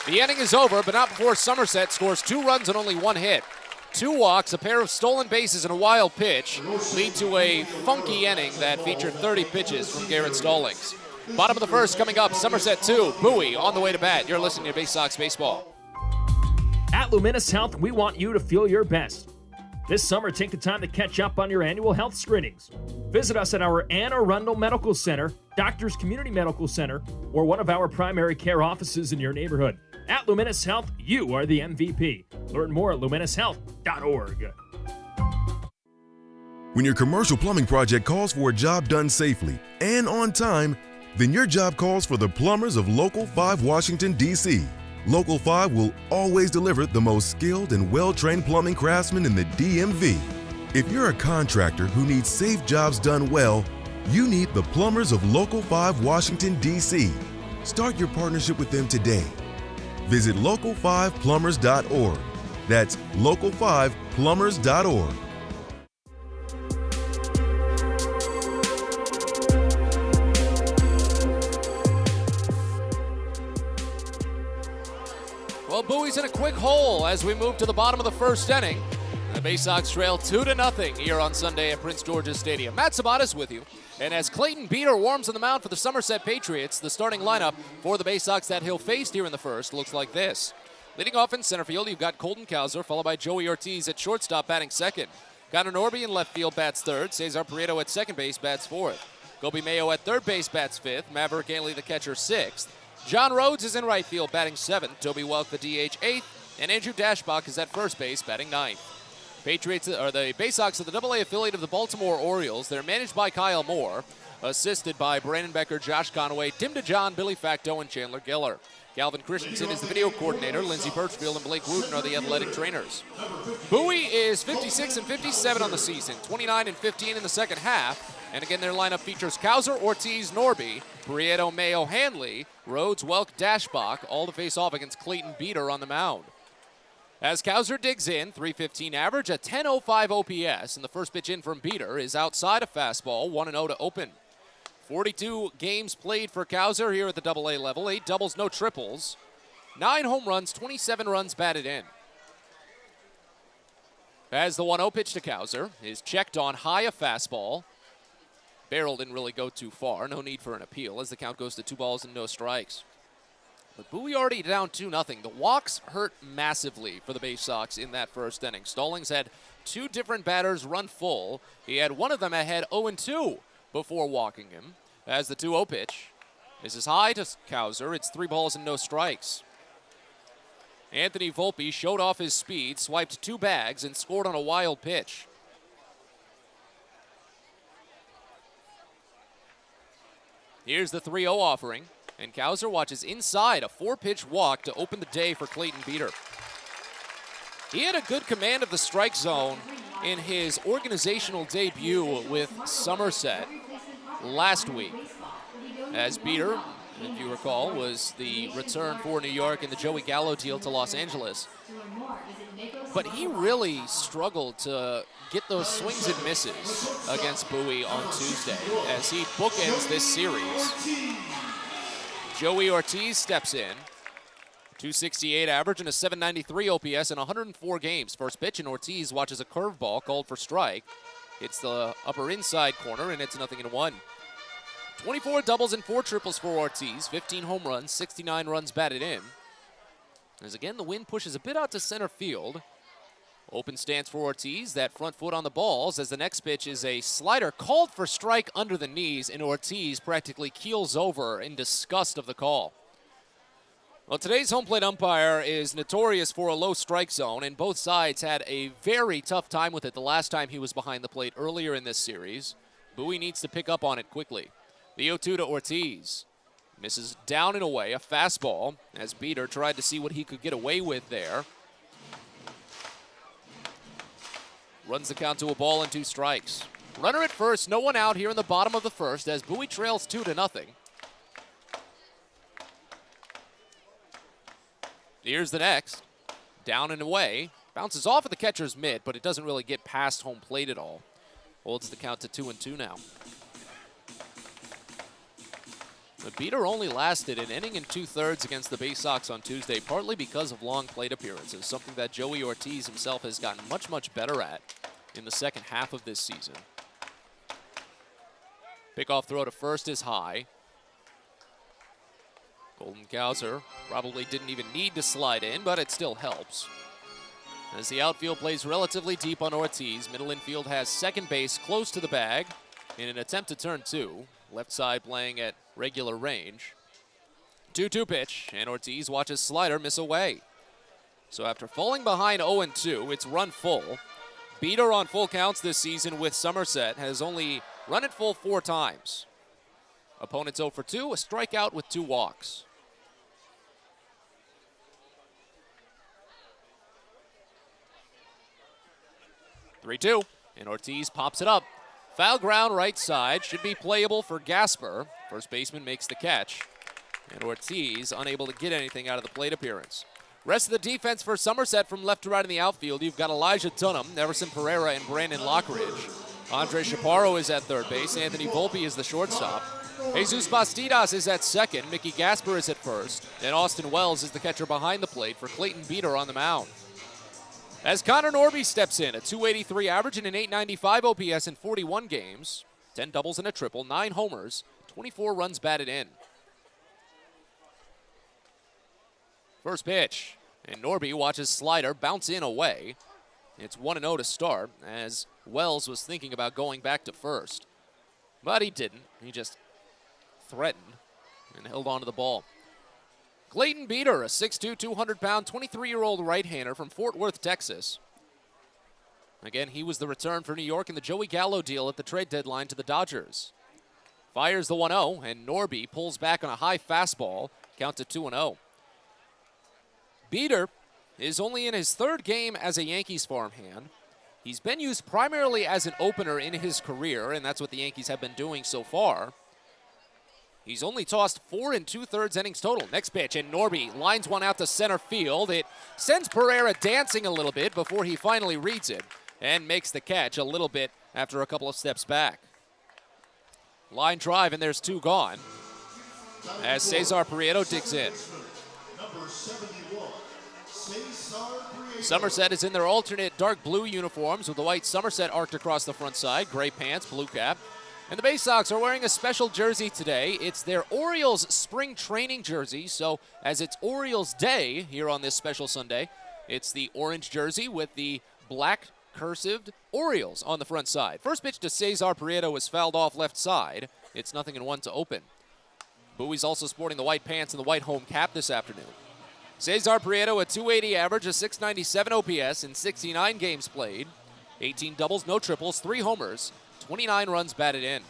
The inning is over, but not before Somerset scores 2 runs and only 1 hit. 2 walks, a pair of stolen bases, and a wild pitch lead to a funky inning that featured 30 pitches from Garrett Stallings. Bottom of the first coming up, Somerset 2, Bowie on the way to bat. You're listening to Baysox Baseball. At Luminous Health, we want you to feel your best. This summer, take the time to catch up on your annual health screenings. Visit us at our Anne Arundel Medical Center, Doctors Community Medical Center, or one of our primary care offices in your neighborhood. At Luminous Health, you are the MVP. Learn more at luminoushealth.org. When your commercial plumbing project calls for a job done safely and on time, then your job calls for the plumbers of Local 5 Washington, D.C. Local 5 will always deliver the most skilled and well-trained plumbing craftsmen in the DMV. If you're a contractor who needs safe jobs done well, you need the plumbers of Local 5 Washington, D.C. Start your partnership with them today. Visit local5plumbers.org. That's local5plumbers.org. Well, Bowie's in a quick hole as we move to the bottom of the first inning. The Baysox trail 2-0 here on Sunday at Prince George's Stadium. Matt Sabatas with you. And as Clayton Beater warms on the mound for the Somerset Patriots, the starting lineup for the Baysox that he'll face here in the first looks like this. Leading off in center field, you've got Colton Cowser, followed by Joey Ortiz at shortstop batting second. Connor Norby in left field bats third. Cesar Prieto at second base bats fourth. Gobi Mayo at third base bats fifth. Maverick Ainley, the catcher, sixth. John Rhodes is in right field batting seventh. Toby Welk, the DH, eighth. And Andrew Dashbach is at first base batting ninth. Patriots are the Baysox of the AA affiliate of the Baltimore Orioles. They're managed by Kyle Moore, assisted by Brandon Becker, Josh Conway, Tim DeJohn, Billy Facto, and Chandler Giller. Galvin Christensen is the video coordinator. Lindsey Birchfield and Blake Wooten are the athletic trainers. Bowie is 56 and 57 on the season, 29 and 15 in the second half. And again, their lineup features Cowser, Ortiz, Norby, Prieto, Mayo, Hanley, Rhodes, Welk, Dashbach, all to face off against Clayton Beater on the mound. As Cowser digs in, .315 average, a .10.05 OPS, and the first pitch in from Beater is outside a fastball, 1-0 to open. 42 games played for Cowser here at the AA level. 8 doubles, no triples. 9 home runs, 27 runs batted in. As the 1-0 pitch to Cowser is checked on high, a fastball. Barrel didn't really go too far. No need for an appeal as the count goes to 2 balls and no strikes. But Bowie already down 2-0. The walks hurt massively for the Baysox in that first inning. Stallings had 2 different batters run full. He had one of them ahead 0-2 before walking him. As the 2-0 pitch, this is high to Cowser. It's 3 balls and no strikes. Anthony Volpe showed off his speed, swiped 2 bags, and scored on a wild pitch. Here's the 3-0 offering, and Cowser watches inside a 4-pitch walk to open the day for Clayton Beater. He had a good command of the strike zone in his organizational debut with Somerset last week, as Beater, if you recall, was the return for New York in the Joey Gallo deal to Los Angeles. But he really struggled to get those swings and misses against Bowie on Tuesday as he bookends this series. Joey Ortiz steps in. 268 average and a 793 OPS in 104 games. First pitch, and Ortiz watches a curveball called for strike. It's the upper inside corner, and it's 0-1. 24 doubles and 4 triples for Ortiz, 15 home runs, 69 runs batted in. As again, the wind pushes a bit out to center field. Open stance for Ortiz, that front foot on the balls, as the next pitch is a slider called for strike under the knees, and Ortiz practically keels over in disgust of the call. Well, today's home plate umpire is notorious for a low strike zone, and both sides had a very tough time with it the last time he was behind the plate earlier in this series. Bowie needs to pick up on it quickly. The 0-2 to Ortiz. Misses down and away, a fastball, as Beater tried to see what he could get away with there. Runs the count to a ball and 2 strikes. Runner at first, no one out here in the bottom of the first as Bowie trails 2-0. Here's the next. Down and away. Bounces off of the catcher's mitt, but it doesn't really get past home plate at all. Holds the count to 2-2 now. The Beater only lasted an inning and 2/3 against the Baysox on Tuesday, partly because of long plate appearances, something that Joey Ortiz himself has gotten much, much better at in the second half of this season. Pickoff throw to first is high. Golden Cowser probably didn't even need to slide in, but it still helps. As the outfield plays relatively deep on Ortiz, middle infield has second base close to the bag in an attempt to turn 2. Left side playing at regular range. 2-2 pitch, and Ortiz watches slider miss away. So after falling behind 0-2, it's run full. Beater on full counts this season with Somerset has only run it full 4 times. Opponents 0 for 2, a strikeout with 2 walks. (3-2), and Ortiz pops it up. Foul ground right side, should be playable for Gasper. First baseman makes the catch, and Ortiz unable to get anything out of the plate appearance. Rest of the defense for Somerset from left to right in the outfield. You've got Elijah Dunham, Everson Pereira, and Brandon Lockridge. Andre Chaparro is at third base. Anthony Volpe is the shortstop. Jesus Bastidas is at second. Mickey Gasper is at first. And Austin Wells is the catcher behind the plate for Clayton Beater on the mound. As Connor Norby steps in, a 283 average and an 895 OPS in 41 games. 10 doubles and a triple, 9 homers, 24 runs batted in. First pitch, and Norby watches slider bounce in away. It's 1-0 to start, as Wells was thinking about going back to first. But he didn't. He just threatened and held on to the ball. Clayton Beater, a 6'2", 200-pound, 23-year-old right-hander from Fort Worth, Texas. Again, he was the return for New York in the Joey Gallo deal at the trade deadline to the Dodgers. Fires the 1-0, and Norby pulls back on a high fastball, count to 2-0. Beater is only in his 3rd game as a Yankees farmhand. He's been used primarily as an opener in his career, and that's what the Yankees have been doing so far. He's only tossed 4 2/3 innings total. Next pitch, and Norby lines one out to center field. It sends Pereira dancing a little bit before he finally reads it and makes the catch a little bit after a couple of steps back. Line drive, and there's 2 gone. As Cesar Prieto digs in. Somerset is in their alternate dark blue uniforms with the white Somerset arced across the front side, gray pants, blue cap. And the Baysox are wearing a special jersey today. It's their Orioles spring training jersey. So as it's Orioles Day here on this special Sunday, it's the orange jersey with the black cursived Orioles on the front side. First pitch to Cesar Prieto is fouled off left side. It's 0-1 to open. Bowie's also sporting the white pants and the white home cap this afternoon. Cesar Prieto, a 280 average, a 697 OPS in 69 games played. 18 doubles, no triples, 3 homers, 29 runs batted in.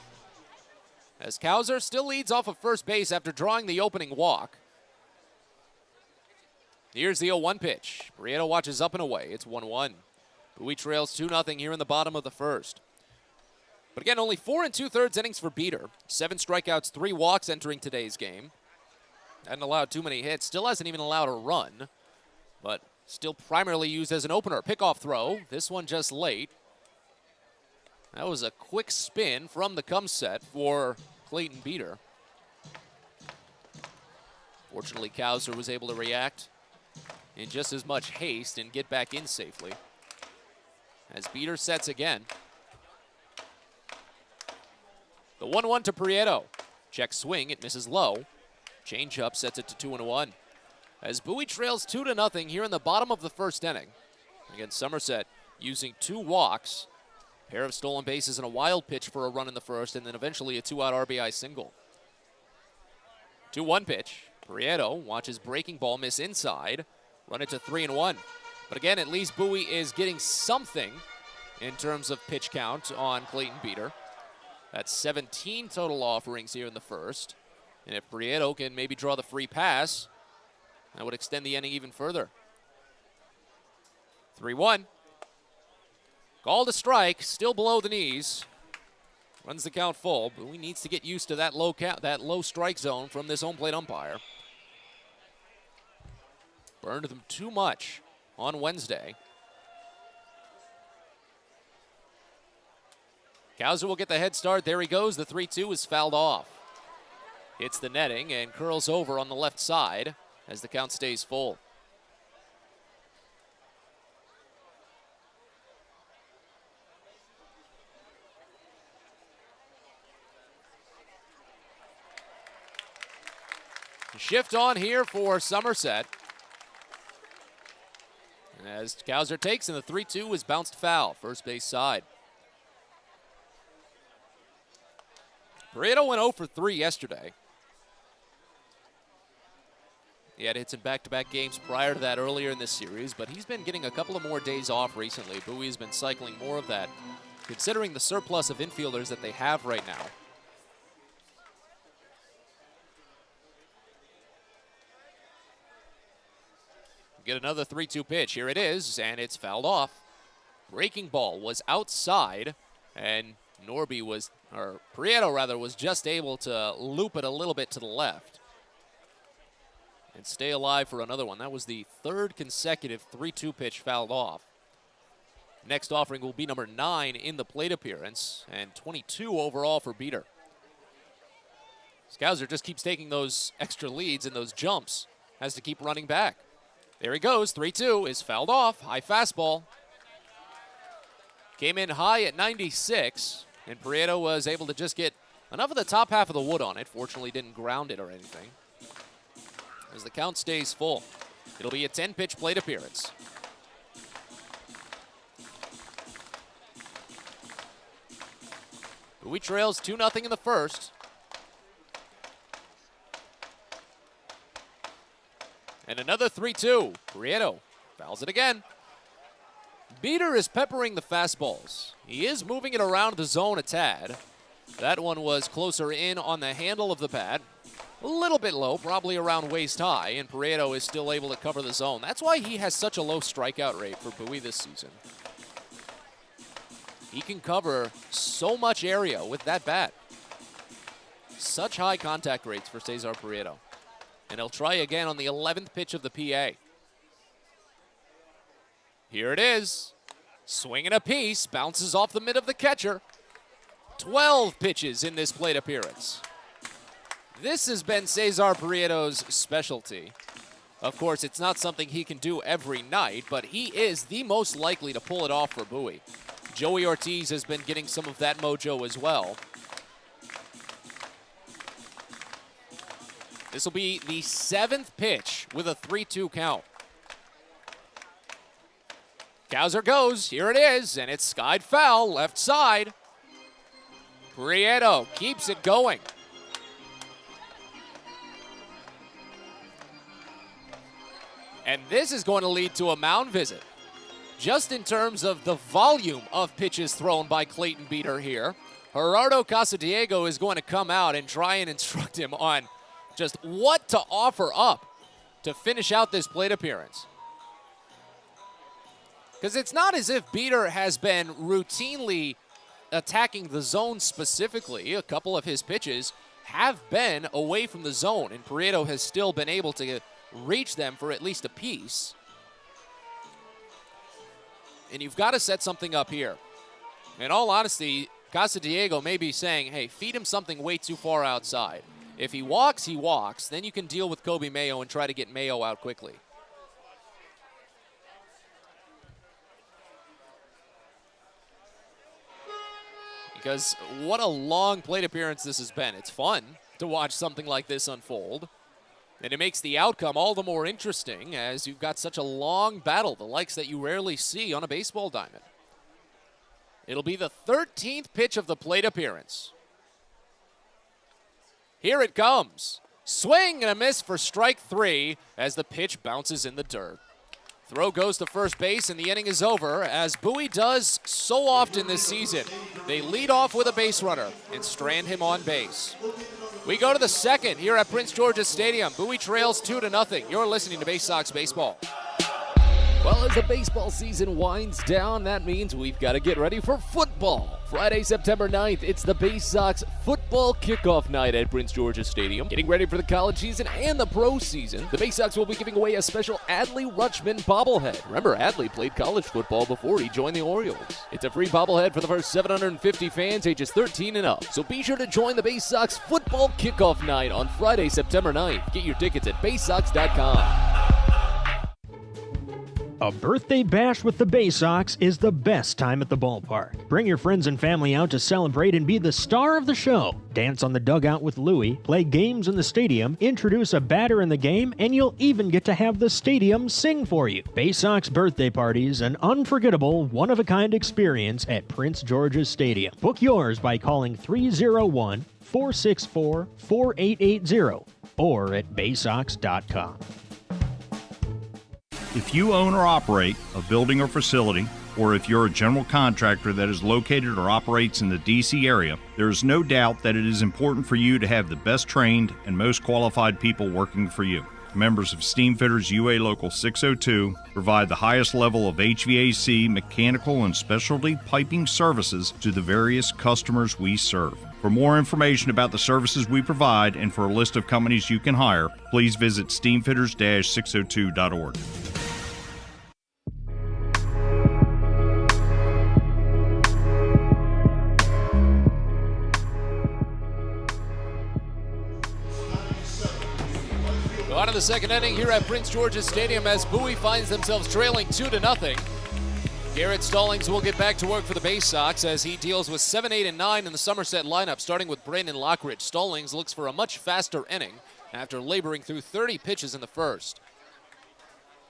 As Cowser still leads off of first base after drawing the opening walk. Here's the 0-1 pitch. Prieto watches up and away. It's 1-1. Bowie trails 2-0 here in the bottom of the first. But again, only 4 2/3 innings for Beater. 7 strikeouts, 3 walks entering today's game. Hadn't allowed too many hits. Still hasn't even allowed a run. But still primarily used as an opener. Pickoff throw. This one just late. That was a quick spin from the come set for Clayton Beater. Fortunately, Cowser was able to react in just as much haste and get back in safely. As Beater sets again. The 1-1 to Prieto. Check swing, it misses low. Changeup sets it to 2-1. As Bowie trails 2-0 here in the bottom of the first inning. Again, Somerset using 2 walks, pair of stolen bases and a wild pitch for a run in the first, and then eventually a 2-out RBI single. 2-1 pitch. Prieto watches breaking ball miss inside, run it to 3-1. But again, at least Bowie is getting something in terms of pitch count on Clayton Beater. That's 17 total offerings here in the first. And if Prieto can maybe draw the free pass, that would extend the inning even further. 3-1. Called a strike, still below the knees. Runs the count full. Bowie needs to get used to that low count, that low strike zone from this home plate umpire. Burned them too much on Wednesday. Cowser will get the head start. There he goes. The 3-2 is fouled off. Hits the netting and curls over on the left side as the count stays full. Shift on here for Somerset. As Cowser takes, and the 3-2 is bounced foul, first base side. Prieto went 0 for 3 yesterday. He had hits in back-to-back games prior to that earlier in this series, but he's been getting a couple of more days off recently. Bowie's been cycling more of that, considering the surplus of infielders that they have right now. Get another 3-2 pitch. Here it is, and it's fouled off. Breaking ball was outside, and Prieto rather, was just able to loop it a little bit to the left and stay alive for another one. That was the 3rd consecutive 3-2 pitch fouled off. Next offering will be number 9 in the plate appearance, and 22 overall for Beater. Cowser just keeps taking those extra leads and those jumps. Has to keep running back. There he goes. 3-2 is fouled off. High fastball. Came in high at 96, and Prieto was able to just get enough of the top half of the wood on it. Fortunately, didn't ground it or anything. As the count stays full, it'll be a 10-pitch plate appearance. Bowie trails 2-0 in the first. And another 3-2. Prieto fouls it again. Beater is peppering the fastballs. He is moving it around the zone a tad. That one was closer in on the handle of the bat. A little bit low, probably around waist high, and Prieto is still able to cover the zone. That's why he has such a low strikeout rate for Bowie this season. He can cover so much area with that bat. Such high contact rates for Cesar Prieto. And he'll try again on the 11th pitch of the PA. Here it is. Swing and a piece. Bounces off the mid of the catcher. 12 pitches in this plate appearance. This has been Cesar Prieto's specialty. Of course, it's not something he can do every night, but he is the most likely to pull it off for Bowie. Joey Ortiz has been getting some of that mojo as well. This will be the 7th pitch with a 3-2 count. Cowser goes, here it is, and it's skied foul, left side. Prieto keeps it going. And this is going to lead to a mound visit. Just in terms of the volume of pitches thrown by Clayton Beater here, Gerardo Casadiego is going to come out and try and instruct him on just what to offer up to finish out this plate appearance. Because it's not as if Beater has been routinely attacking the zone specifically. A couple of his pitches have been away from the zone, and Prieto has still been able to reach them for at least a piece. And you've got to set something up here. In all honesty, Casadiego may be saying, hey, feed him something way too far outside. If he walks, he walks. Then you can deal with Kobe Mayo and try to get Mayo out quickly. Because what a long plate appearance this has been. It's fun to watch something like this unfold. And it makes the outcome all the more interesting as you've got such a long battle, the likes that you rarely see on a baseball diamond. It'll be the 13th pitch of the plate appearance. Here it comes. Swing and a miss for strike 3 as the pitch bounces in the dirt. Throw goes to first base, and the inning is over, as Bowie does so often this season. They lead off with a base runner and strand him on base. We go to the second here at Prince George's Stadium. Bowie trails 2-0. You're listening to Baysox Baseball. Well, as the baseball season winds down, that means we've got to get ready for football. Friday, September 9th, it's the Baysox football kickoff night at Prince George's Stadium. Getting ready for the college season and the pro season, the Baysox will be giving away a special Adley Rutschman bobblehead. Remember, Adley played college football before he joined the Orioles. It's a free bobblehead for the first 750 fans ages 13 and up. So be sure to join the Baysox football kickoff night on Friday, September 9th. Get your tickets at baysox.com. A birthday bash with the Baysox is the best time at the ballpark. Bring your friends and family out to celebrate and be the star of the show. Dance on the dugout with Louie, play games in the stadium, introduce a batter in the game, and you'll even get to have the stadium sing for you. Baysox birthday parties, an unforgettable, one-of-a-kind experience at Prince George's Stadium. Book yours by calling 301-464-4880 or at baysox.com. If you own or operate a building or facility, or if you're a general contractor that is located or operates in the D.C. area, there is no doubt that it is important for you to have the best trained and most qualified people working for you. Members of Steamfitters UA Local 602 provide the highest level of HVAC, mechanical, and specialty piping services to the various customers we serve. For more information about the services we provide and for a list of companies you can hire, please visit steamfitters-602.org. On to the second inning here at Prince George's Stadium as Bowie finds themselves trailing 2-0. Garrett Stallings will get back to work for the Baysox as he deals with 7, 8, and 9 in the Somerset lineup, starting with Brandon Lockridge. Stallings looks for a much faster inning after laboring through 30 pitches in the first.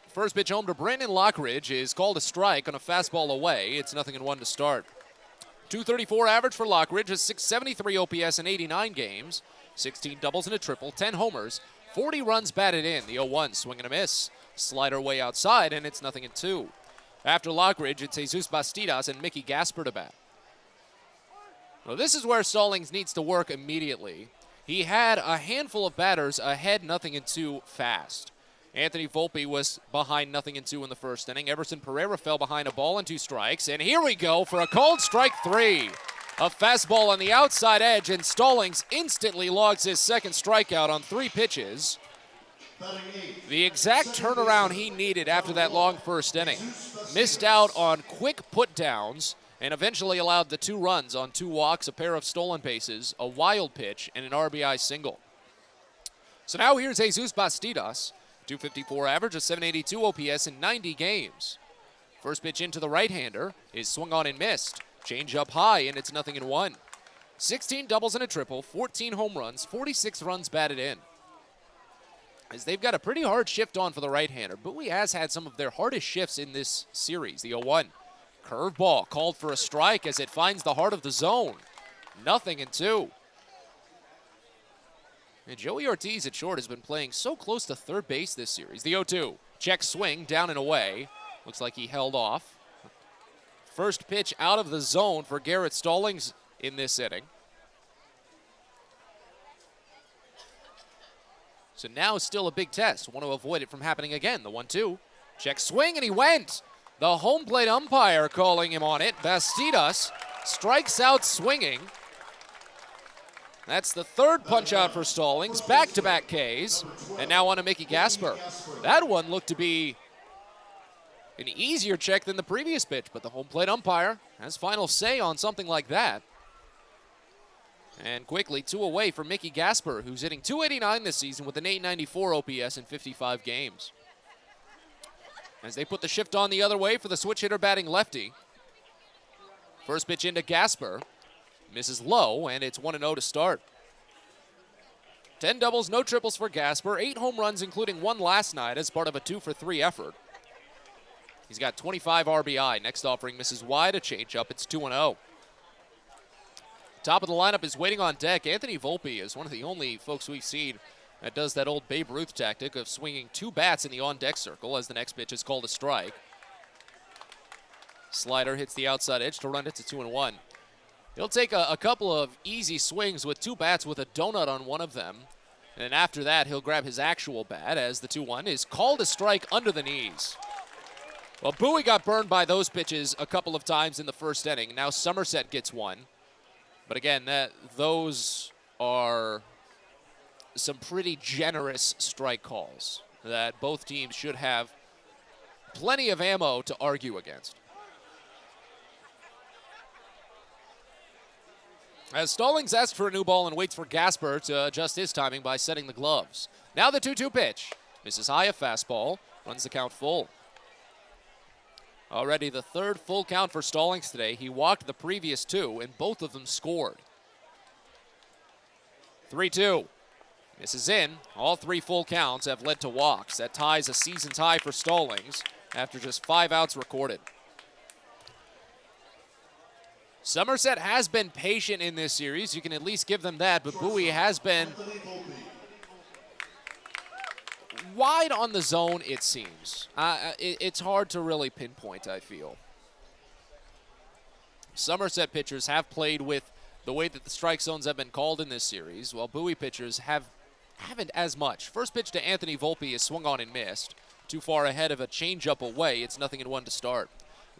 First pitch home to Brandon Lockridge is called a strike on a fastball away. It's 0-1 to start. 234 average for Lockridge, a 673 OPS in 89 games, 16 doubles and a triple, 10 homers, 40 runs batted in. The 0-1 swing and a miss. Slider way outside, and it's 0-2. After Lockridge, it's Jesus Bastidas and Mickey Gasper to bat. Well, this is where Stallings needs to work immediately. He had a handful of batters ahead 0-2 fast. Anthony Volpe was behind 0-2 in the first inning. Everson Pereira fell behind a ball and 2 strikes. And here we go for a called strike 3. A fastball on the outside edge, and Stallings instantly logs his second strikeout on 3 pitches. The exact turnaround he needed after that long first inning. Missed out on quick put-downs and eventually allowed the 2 runs on 2 walks, a pair of stolen bases, a wild pitch, and an RBI single. So now here's Jesus Bastidas, 254 average, a 782 OPS in 90 games. First pitch into the right-hander is swung on and missed. Change up high, and it's 0-1. 16 doubles and a triple, 14 home runs, 46 runs batted in. As they've got a pretty hard shift on for the right-hander. Bowie has had some of their hardest shifts in this series. The 0-1. Curveball called for a strike as it finds the heart of the zone. 0-2. And Joey Ortiz at short has been playing so close to third base this series. The 0-2. Check swing, down and away. Looks like he held off. First pitch out of the zone for Garrett Stallings in this inning. So now still a big test. Want to avoid it from happening again. The 1-2. Check swing, and he went. The home plate umpire calling him on it. Bastidas strikes out swinging. That's the 3rd punch out for Stallings. Back-to-back Ks. And now on to Mickey Gasper. That one looked to be an easier check than the previous pitch, but the home plate umpire has final say on something like that. And quickly, 2 away for Mickey Gasper, who's hitting .289 this season with an .894 OPS in 55 games. As they put the shift on the other way for the switch hitter batting lefty. First pitch into Gasper. Misses low, and it's 1-0 to start. 10 doubles, no triples for Gasper. 8 home runs, including 1 last night as part of a 2-for-3 effort. He's got 25 RBI. Next offering misses wide, a changeup. It's 2-0. Top of the lineup is waiting on deck. Anthony Volpe is one of the only folks we've seen that does that old Babe Ruth tactic of swinging 2 bats in the on-deck circle as the next pitch is called a strike. Slider hits the outside edge to run it to 2-1. He'll take a couple of easy swings with 2 bats with a donut on one of them. And then after that, he'll grab his actual bat as the 2-1 is called a strike under the knees. Well, Bowie got burned by those pitches a couple of times in the first inning. Now Somerset gets one. But again, those are some pretty generous strike calls that both teams should have plenty of ammo to argue against. As Stallings asks for a new ball and waits for Gasper to adjust his timing by setting the gloves. Now the 2-2 pitch. Misses high, a fastball. Runs the count full. Already the 3rd full count for Stallings today. He walked the previous 2, and both of them scored. 3-2. Misses in. All 3 full counts have led to walks. That ties a season tie for Stallings after just 5 outs recorded. Somerset has been patient in this series. You can at least give them that, but Bowie has been wide on the zone, it seems. It's hard to really pinpoint, I feel. Somerset pitchers have played with the way that the strike zones have been called in this series, while Bowie pitchers haven't as much. First pitch to Anthony Volpe is swung on and missed. Too far ahead of a changeup away. It's 0-1 to start.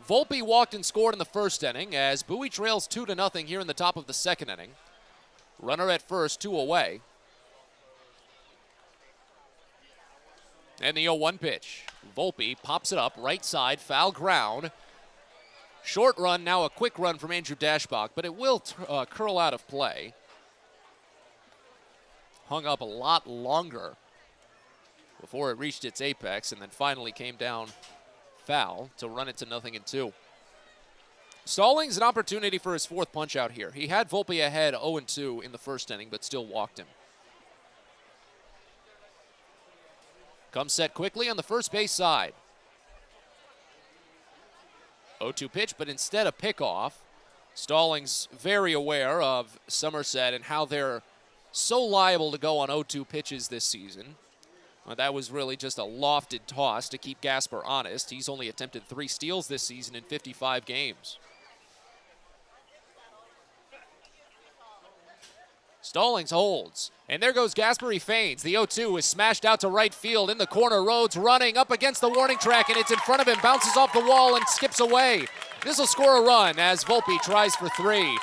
Volpe walked and scored in the first inning as Bowie trails 2-0 here in the top of the second inning. Runner at first, 2 away. And the 0-1 pitch. Volpe pops it up, right side, foul ground. Short run, now a quick run from Andrew Dashbach, but it will curl out of play. Hung up a lot longer before it reached its apex and then finally came down foul to run it to 0-2. Stallings an opportunity for his 4th punch out here. He had Volpe ahead 0-2 in the first inning, but still walked him. Comes set quickly on the first base side. 0-2 pitch, but instead a pickoff. Stallings very aware of Somerset and how they're so liable to go on 0-2 pitches this season. Well, that was really just a lofted toss to keep Gasper honest. He's only attempted 3 steals this season in 55 games. Stallings holds. And there goes Gasper, he feigns. The 0-2 is smashed out to right field in the corner. Rhodes running up against the warning track, and it's in front of him. Bounces off the wall and skips away. This will score a run as Volpe tries for 3.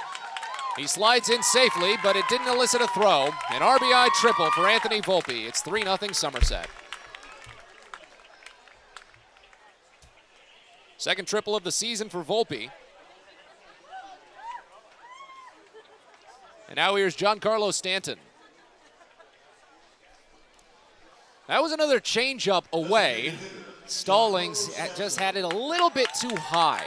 He slides in safely, but it didn't elicit a throw. An RBI triple for Anthony Volpe. It's 3-0 Somerset. Second triple of the season for Volpe. And now here's Giancarlo Stanton. That was another changeup away. Stallings just had it a little bit too high.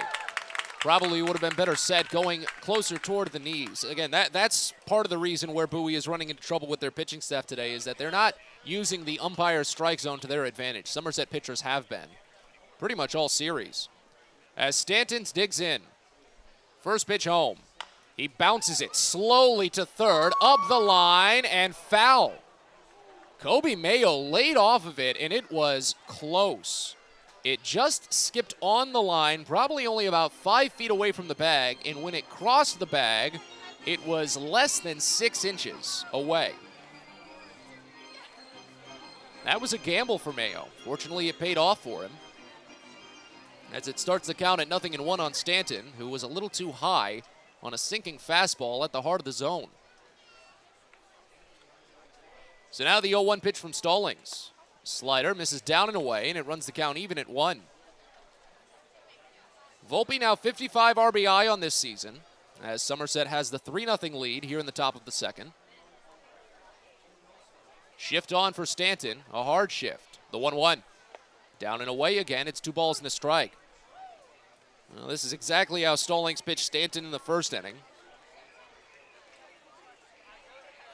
Probably would have been better set going closer toward the knees. Again, that's part of the reason where Bowie is running into trouble with their pitching staff today is that they're not using the umpire's strike zone to their advantage. Somerset pitchers have been pretty much all series. As Stanton digs in. First pitch home. He bounces it slowly to third, up the line, and foul. Kobe Mayo laid off of it, and it was close. It just skipped on the line, probably only about 5 feet away from the bag, and when it crossed the bag, it was less than 6 inches away. That was a gamble for Mayo. Fortunately, it paid off for him. As it starts the count at 0-1 on Stanton, who was a little too high on a sinking fastball at the heart of the zone. So now the 0-1 pitch from Stallings. Slider misses down and away, and it runs the count even at 1. Volpe now 55 RBI on this season, as Somerset has the 3-0 lead here in the top of the second. Shift on for Stanton, a hard shift. The 1-1. Down and away again, it's 2 balls and a strike. Well, this is exactly how Stallings pitched Stanton in the first inning.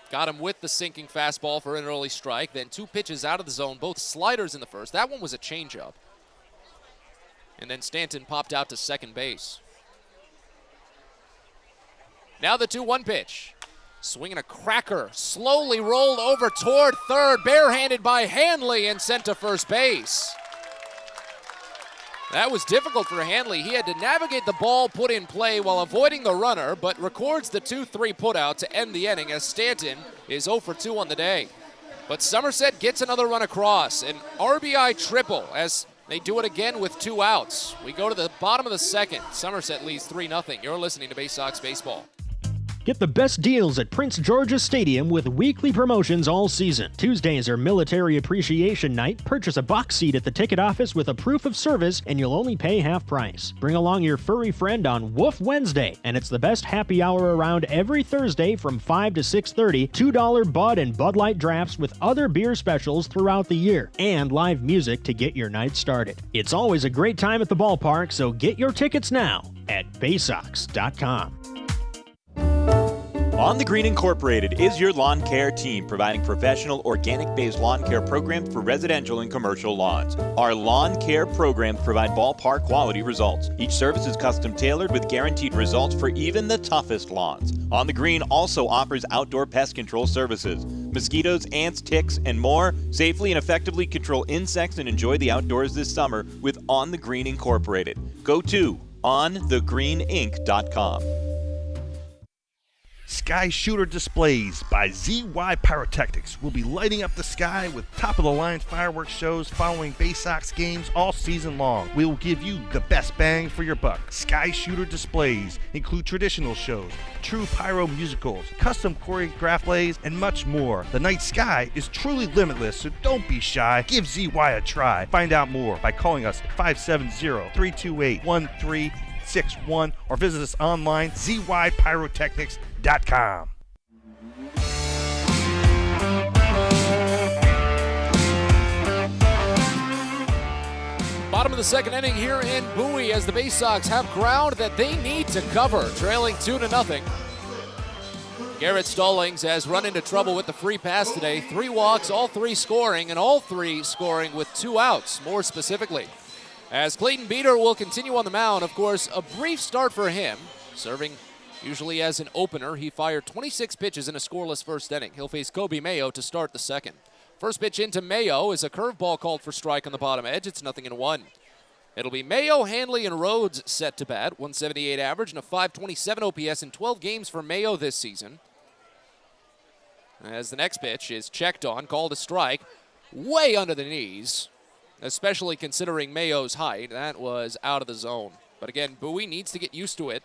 Got him with the sinking fastball for an early strike. Then 2 pitches out of the zone, both sliders in the first. That one was a changeup. And then Stanton popped out to second base. Now the 2-1 pitch. Swinging a cracker, slowly rolled over toward third, barehanded by Hanley and sent to first base. That was difficult for Hanley. He had to navigate the ball put in play while avoiding the runner, but records the 2-3 putout to end the inning as Stanton is 0 for 2 on the day. But Somerset gets another run across, an RBI triple as they do it again with 2 outs. We go to the bottom of the second. Somerset leads 3-0. You're listening to Baysox Baseball. Get the best deals at Prince George's Stadium with weekly promotions all season. Tuesdays are Military Appreciation Night. Purchase a box seat at the ticket office with a proof of service and you'll only pay half price. Bring along your furry friend on Woof Wednesday, and it's the best happy hour around every Thursday from 5 to 6:30. $2 Bud and Bud Light drafts with other beer specials throughout the year, and live music to get your night started. It's always a great time at the ballpark, so get your tickets now at Baysox.com. On the Green Incorporated is your lawn care team, providing professional organic-based lawn care programs for residential and commercial lawns. Our lawn care programs provide ballpark quality results. Each service is custom tailored with guaranteed results for even the toughest lawns. On the Green also offers outdoor pest control services. Mosquitoes, ants, ticks, and more. Safely and effectively control insects and enjoy the outdoors this summer with On the Green Incorporated. Go to onthegreeninc.com. Sky Shooter Displays by ZY Pyrotechnics will be lighting up the sky with top-of-the-line fireworks shows following Baysox games all season long. We will give you the best bang for your buck. Sky Shooter Displays include traditional shows, true pyro musicals, custom choreographed plays, and much more. The night sky is truly limitless, so don't be shy. Give ZY a try. Find out more by calling us at 570-328-1361 or visit us online, zypyrotechnics.com. Bottom of the second inning here in Bowie as the Baysox have ground that they need to cover, trailing 2-0. Garrett Stallings has run into trouble with the free pass today. 3 walks, all 3 scoring, and all 3 scoring with 2 outs, more specifically. As Clayton Beater will continue on the mound, of course, a brief start for him, serving usually as an opener. He fired 26 pitches in a scoreless first inning. He'll face Kobe Mayo to start the second. First pitch into Mayo is a curveball called for strike on the bottom edge. It's 0-1. It'll be Mayo, Hanley, and Rhodes set to bat. 178 average and a 527 OPS in 12 games for Mayo this season. As the next pitch is checked on, called a strike, way under the knees, especially considering Mayo's height. That was out of the zone. But again, Bowie needs to get used to it.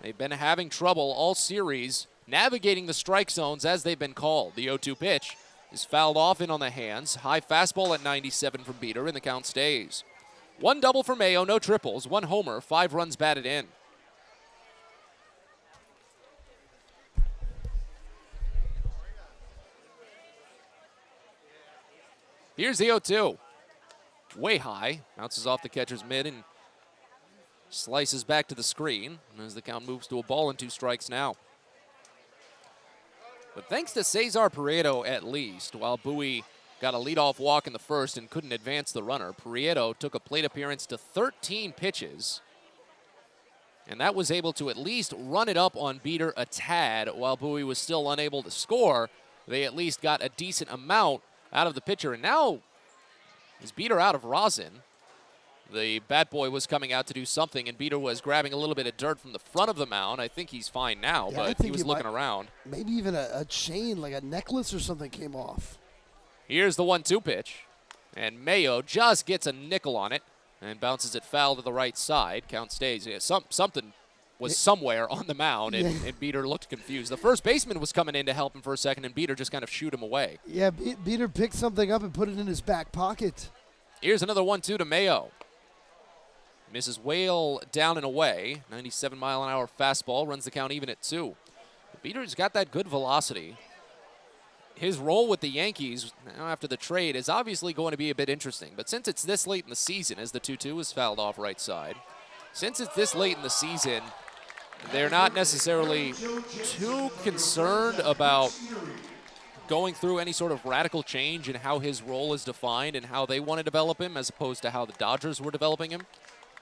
They've been having trouble all series navigating the strike zones as they've been called. The 0-2 pitch is fouled off in on the hands. High fastball at 97 from Beater, and the count stays. 1 double for Mayo, no triples, 1 homer, 5 runs batted in. Here's the 0-2. Way high. Bounces off the catcher's mitt and slices back to the screen as the count moves to a ball and 2 strikes now. But thanks to Cesar Prieto at least, while Bowie got a leadoff walk in the first and couldn't advance the runner, Prieto took a plate appearance to 13 pitches. And that was able to at least run it up on Beater a tad while Bowie was still unable to score. They at least got a decent amount out of the pitcher. And now is Beater out of rosin. The bat boy was coming out to do something, and Beater was grabbing a little bit of dirt from the front of the mound. I think he's fine now, but he was looking around. Maybe even a chain, like a necklace or something came off. Here's the 1-2 pitch, and Mayo just gets a nickel on it and bounces it foul to the right side. Count stays. Yeah, something was somewhere on the mound, and Beater looked confused. The first baseman was coming in to help him for a second, and Beater just kind of shooed him away. Yeah, Beater picked something up and put it in his back pocket. Here's another 1-2 to Mayo. Misses Whale down and away. 97-mile-an-hour fastball runs the count even at 2. Beater's got that good velocity. His role with the Yankees now after the trade is obviously going to be a bit interesting. But since it's this late in the season, as the 2-2 is fouled off right side, since it's this late in the season, they're not necessarily too concerned about going through any sort of radical change in how his role is defined and how they want to develop him as opposed to how the Dodgers were developing him.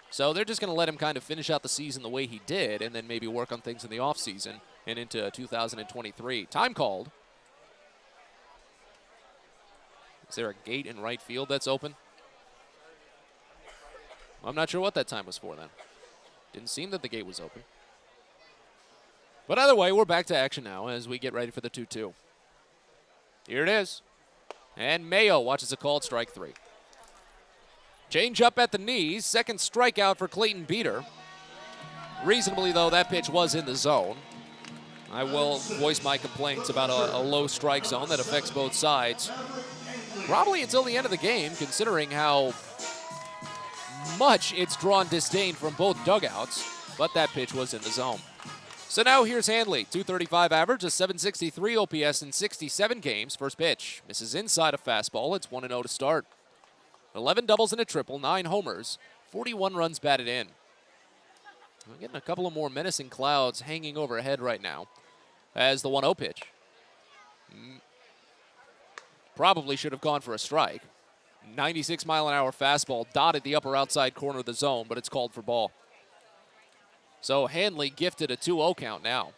So they're just going to let him kind of finish out the season the way he did and then maybe work on things in the offseason and into 2023. Time called. Is there a gate in right field that's open? I'm not sure what that time was for then. Didn't seem that the gate was open. But either way, we're back to action now as we get ready for the 2-2. Here it is. And Mayo watches a called strike 3. Change up at the knees. Second strikeout for Clayton Beater. Reasonably, though, that pitch was in the zone. I will voice my complaints about a low strike zone that affects both sides. Probably until the end of the game, considering how much it's drawn disdain from both dugouts. But that pitch was in the zone. So now here's Hanley. 235 average, a 763 OPS in 67 games. First pitch. Misses inside a fastball. It's 1-0 to start. 11 doubles and a triple, 9 homers, 41 runs batted in. We're getting a couple of more menacing clouds hanging overhead right now as the 1-0 pitch. Probably should have gone for a strike. 96-mile-an-hour fastball dotted the upper outside corner of the zone, but it's called for ball. So Hanley gifted a 2-0 count now.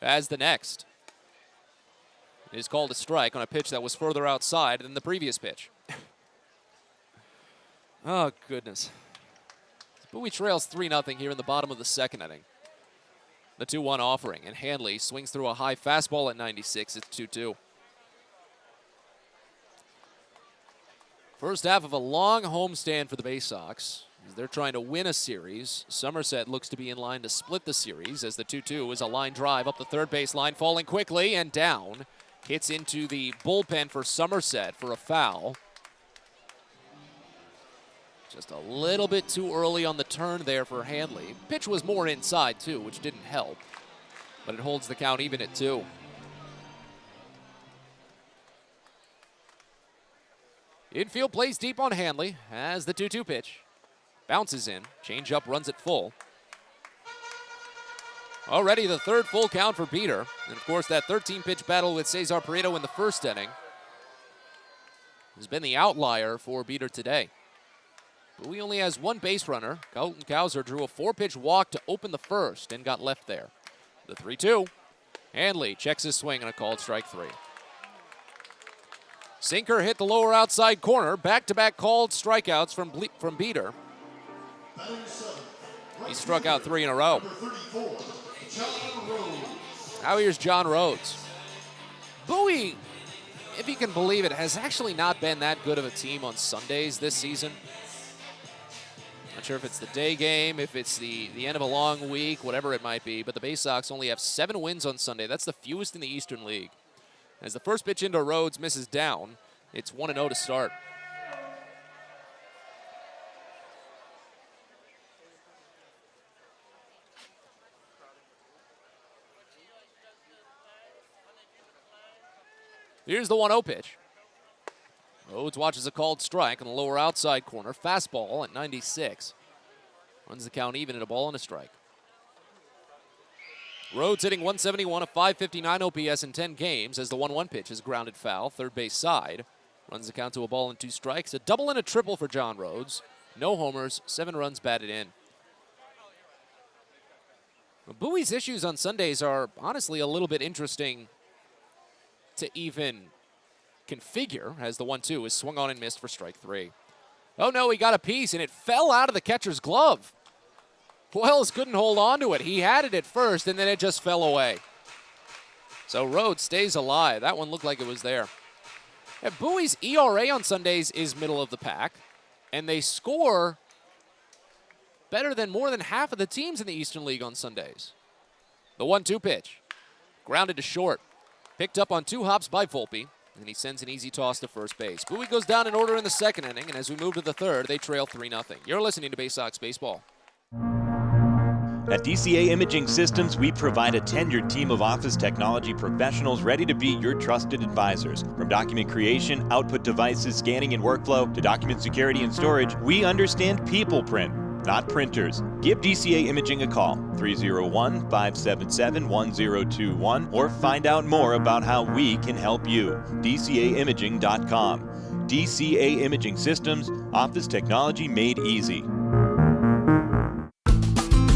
As the next is called a strike on a pitch that was further outside than the previous pitch. Oh, goodness. Bowie trails 3-0 here in the bottom of the second inning. The 2-1 offering, and Hanley swings through a high fastball at 96. It's 2-2. First half of a long homestand for the Baysox. They're trying to win a series. Somerset looks to be in line to split the series as the 2-2 is a line drive up the third base line, falling quickly and down. Hits into the bullpen for Somerset for a foul. Just a little bit too early on the turn there for Hanley. Pitch was more inside, too, which didn't help. But it holds the count even at 2. Infield plays deep on Hanley as the 2-2 pitch. Bounces in. Change up, runs it full. Already the third full count for Beater. And, of course, that 13-pitch battle with Cesar Prieto in the first inning has been the outlier for Beater today. Bowie only has one base runner. Colton Cowser drew a 4-pitch walk to open the first and got left there. The 3-2. Hanley checks his swing on a called strike 3. Sinker hit the lower outside corner. Back-to-back called strikeouts from Beater. He struck out 3 in a row. Now here's John Rhodes. Bowie, if you can believe it, has actually not been that good of a team on Sundays this season. Not sure if it's the day game, if it's the end of a long week, whatever it might be, but the Baysox only have 7 wins on Sunday. That's the fewest in the Eastern League. As the first pitch into Rhodes misses down, it's 1-0 to start. Here's the 1-0 pitch. Rhodes watches a called strike on the lower outside corner. Fastball at 96. Runs the count even at a ball and a strike. Rhodes hitting 171, a 559 OPS in 10 games as the 1-1 pitch is grounded foul, third base side. Runs the count to a ball and 2 strikes. A double and a triple for John Rhodes. No homers, 7 runs batted in. Bowie's issues on Sundays are honestly a little bit interesting to even configure as the 1-2 is swung on and missed for strike 3. Oh no, he got a piece and it fell out of the catcher's glove. Wells couldn't hold on to it. He had it at first and then it just fell away. So Rhodes stays alive. That one looked like it was there. And Bowie's ERA on Sundays is middle of the pack, and they score better than more than half of the teams in the Eastern League on Sundays. The 1-2 pitch, grounded to short, picked up on 2 hops by Volpe, and he sends an easy toss to first base. Bowie goes down in order in the second inning, and as we move to the third, they trail 3-0. You're listening to Baysox Baseball. At DCA Imaging Systems, we provide a tenured team of office technology professionals ready to be your trusted advisors. From document creation, output devices, scanning and workflow, to document security and storage, we understand people print, not printers. Give DCA Imaging a call, 301-577-1021, or find out more about how we can help you. DCAimaging.com. DCA Imaging Systems, office technology made easy.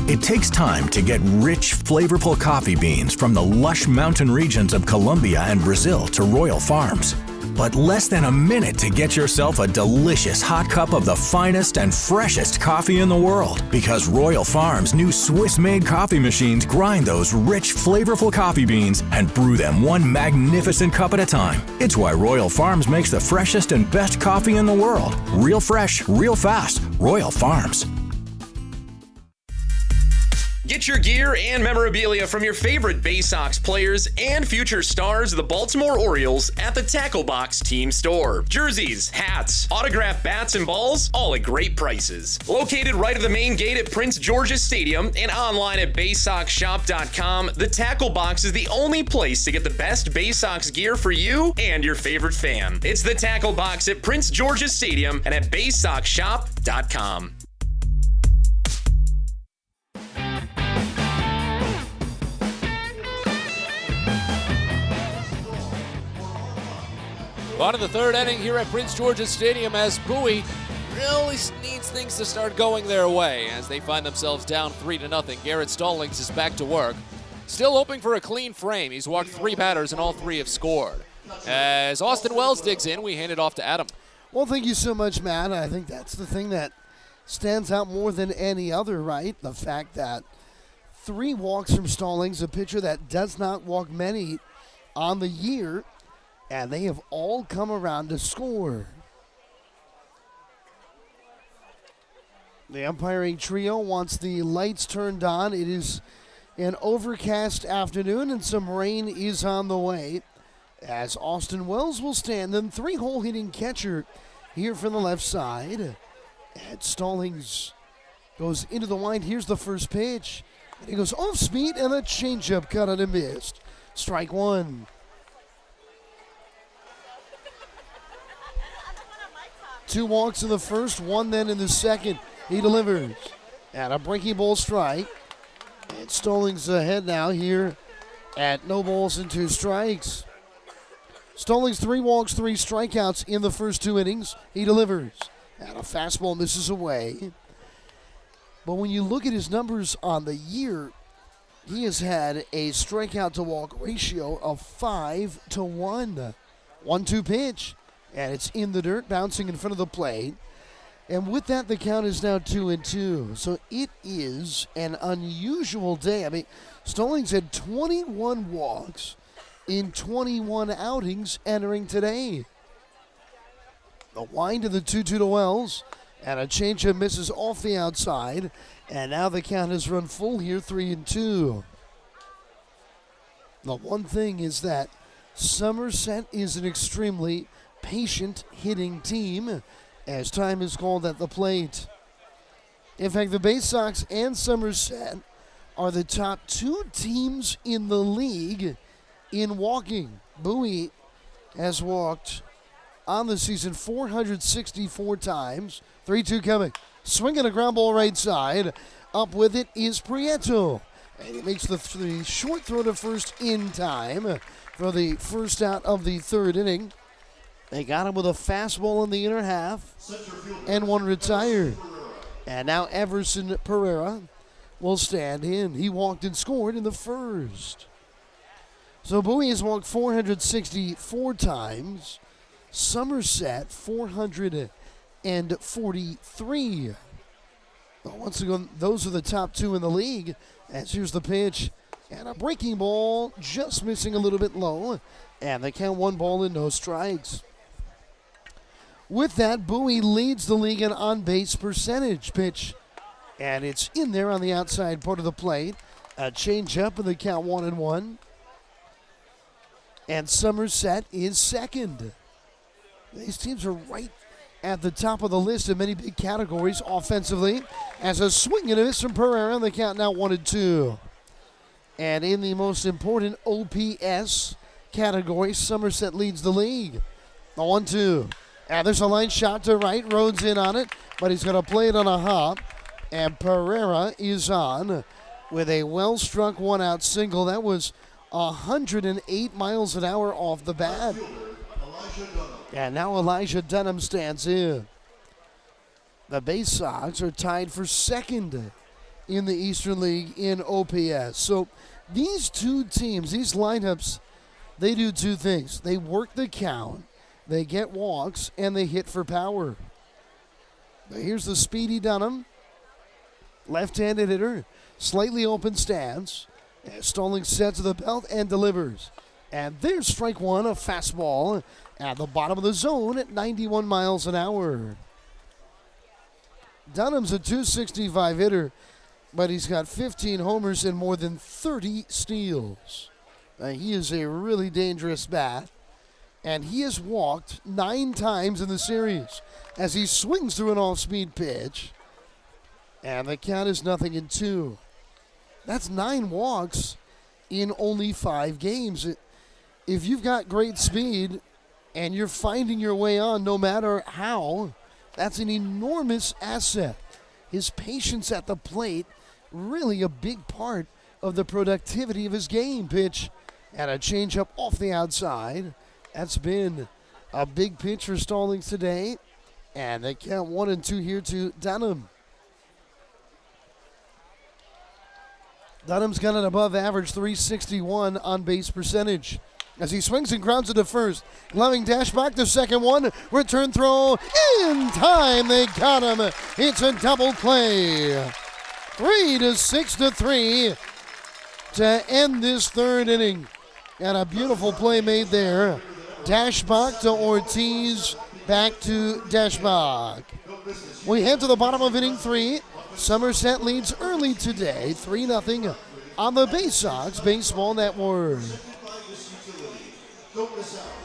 It takes time to get rich, flavorful coffee beans from the lush mountain regions of Colombia and Brazil to Royal Farms. But less than a minute to get yourself a delicious hot cup of the finest and freshest coffee in the world. Because Royal Farms' new Swiss-made coffee machines grind those rich, flavorful coffee beans and brew them one magnificent cup at a time. It's why Royal Farms makes the freshest and best coffee in the world. Real fresh, real fast. Royal Farms. Get your gear and memorabilia from your favorite Baysox players and future stars of the Baltimore Orioles at the Tackle Box Team Store. Jerseys, hats, autographed bats and balls, all at great prices. Located right at the main gate at Prince George's Stadium and online at BaysoxShop.com, the Tackle Box is the only place to get the best Baysox gear for you and your favorite fan. It's the Tackle Box at Prince George's Stadium and at BaysoxShop.com. On to the third inning here at Prince George's Stadium as Bowie really needs things to start going their way as they find themselves down 3-0. Garrett Stallings is back to work. Still hoping for a clean frame. He's walked 3 batters and all 3 have scored. As Austin Wells digs in, we hand it off to Adam. Well, thank you so much, Matt. I think that's the thing that stands out more than any other, right? The fact that 3 walks from Stallings, a pitcher that does not walk many on the year, and they have all come around to score. The umpiring trio wants the lights turned on. It is an overcast afternoon and some rain is on the way as Austin Wells will stand in 3-hole hitting catcher here from the left side. And Stallings goes into the wind. Here's the first pitch. And he goes off speed and a changeup cut on and missed. Strike 1. 2 walks in the first, 1 then in the second. He delivers. And a breaking ball strike. And Stallings ahead now here at no balls and 2 strikes. Stallings 3 walks, 3 strikeouts in the first 2 innings. He delivers. And a fastball misses away. But when you look at his numbers on the year, he has had a strikeout to walk ratio of 5-1. 1-2 pitch. And it's in the dirt, bouncing in front of the plate. And with that, the count is now 2-2. So it is an unusual day. I mean, Stallings had 21 walks in 21 outings entering today. The wind of the 2-2 to Wells. And a changeup misses off the outside. And now the count has run full here, 3-2. The one thing is that Somerset is an extremely patient hitting team as time is called at the plate. In fact, the Baysox and Somerset are the top 2 teams in the league in walking. Bowie has walked on the season, 464 times. 3-2 coming. Swinging a ground ball right side. Up with it is Prieto. And he makes the short throw to first in time for the first out of the third inning. They got him with a fastball in the inner half. And one retired. And now Everson Pereira will stand in. He walked and scored in the first. So Bowie has walked 464 times. Somerset 443. Well, once again, those are the top two in the league. As here's the pitch. And a breaking ball just missing a little bit low. And they count 1 ball and no strikes. With that, Bowie leads the league in on-base percentage. Pitch. And it's in there on the outside part of the plate. A change-up in the count 1-1. And Somerset is second. These teams are right at the top of the list in many big categories offensively. As a swing and a miss from Pereira, the count now 1-2. And in the most important OPS category, Somerset leads the league. The 1-2. And there's a line shot to right. Rhodes in on it, but he's going to play it on a hop. And Pereira is on with a well-struck one-out single. That was 108 miles an hour off the bat. And now Elijah Dunham stands in. The Baysox are tied for second in the Eastern League in OPS. So these two teams, these lineups, they do two things. They work the count, they get walks, and they hit for power. Now here's the speedy Dunham. Left-handed hitter, slightly open stance. Stallings sets to the belt and delivers. And there's strike one, a fastball at the bottom of the zone at 91 miles an hour. Dunham's a .265 hitter, but he's got 15 homers and more than 30 steals. He is a really dangerous bat, and he has walked 9 times in the series as he swings through an off-speed pitch. And the count is 0-2. That's 9 walks in only 5 games. If you've got great speed and you're finding your way on no matter how, that's an enormous asset. His patience at the plate, really a big part of the productivity of his game. Pitch and a changeup off the outside. That's been a big pitch for Stallings today. And they count 1-2 here to Dunham. Dunham's got an above-average .361 on-base percentage. As he swings and grounds it to first. Gloving dash back to second one. Return throw in time. They got him. It's a double play. 3-6-3 to end this third inning. And a beautiful play made there. Dashbach to Ortiz. Back to Dashbach. We head to the bottom of inning 3. Somerset leads early today, 3-0 on the Baysox Baseball Network.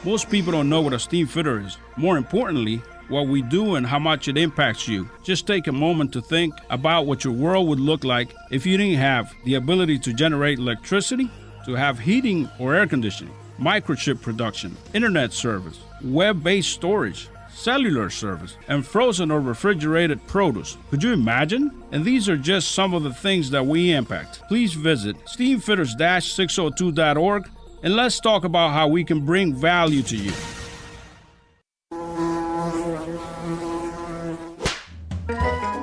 Most people don't know what a steam fitter is. More importantly, what we do and how much it impacts you. Just take a moment to think about what your world would look like if you didn't have the ability to generate electricity, to have heating or air conditioning, microchip production, internet service, web-based storage, cellular service, and frozen or refrigerated produce. Could you imagine? And these are just some of the things that we impact. Please visit steamfitters-602.org and let's talk about how we can bring value to you.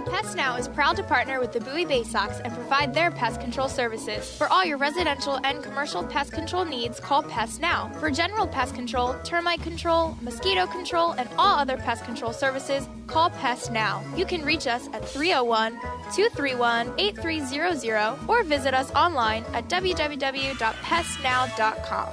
Pest Now is proud to partner with the Bowie Baysox and provide their pest control services. For all your residential and commercial pest control needs, call Pest Now. For general pest control, termite control, mosquito control, and all other pest control services, call Pest Now. You can reach us at 301-231-8300 or visit us online at www.pestnow.com.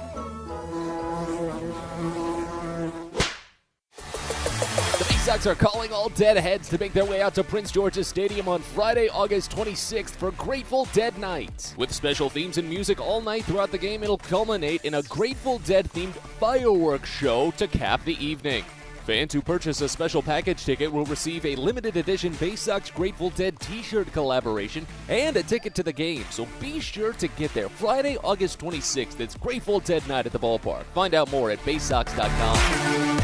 The Baysox are calling all deadheads to make their way out to Prince George's Stadium on Friday, August 26th for Grateful Dead Night. With special themes and music all night throughout the game, it'll culminate in a Grateful Dead-themed fireworks show to cap the evening. Fans who purchase a special package ticket will receive a limited edition Baysox Grateful Dead t-shirt collaboration and a ticket to the game, so be sure to get there Friday, August 26th. It's Grateful Dead Night at the ballpark. Find out more at baysox.com.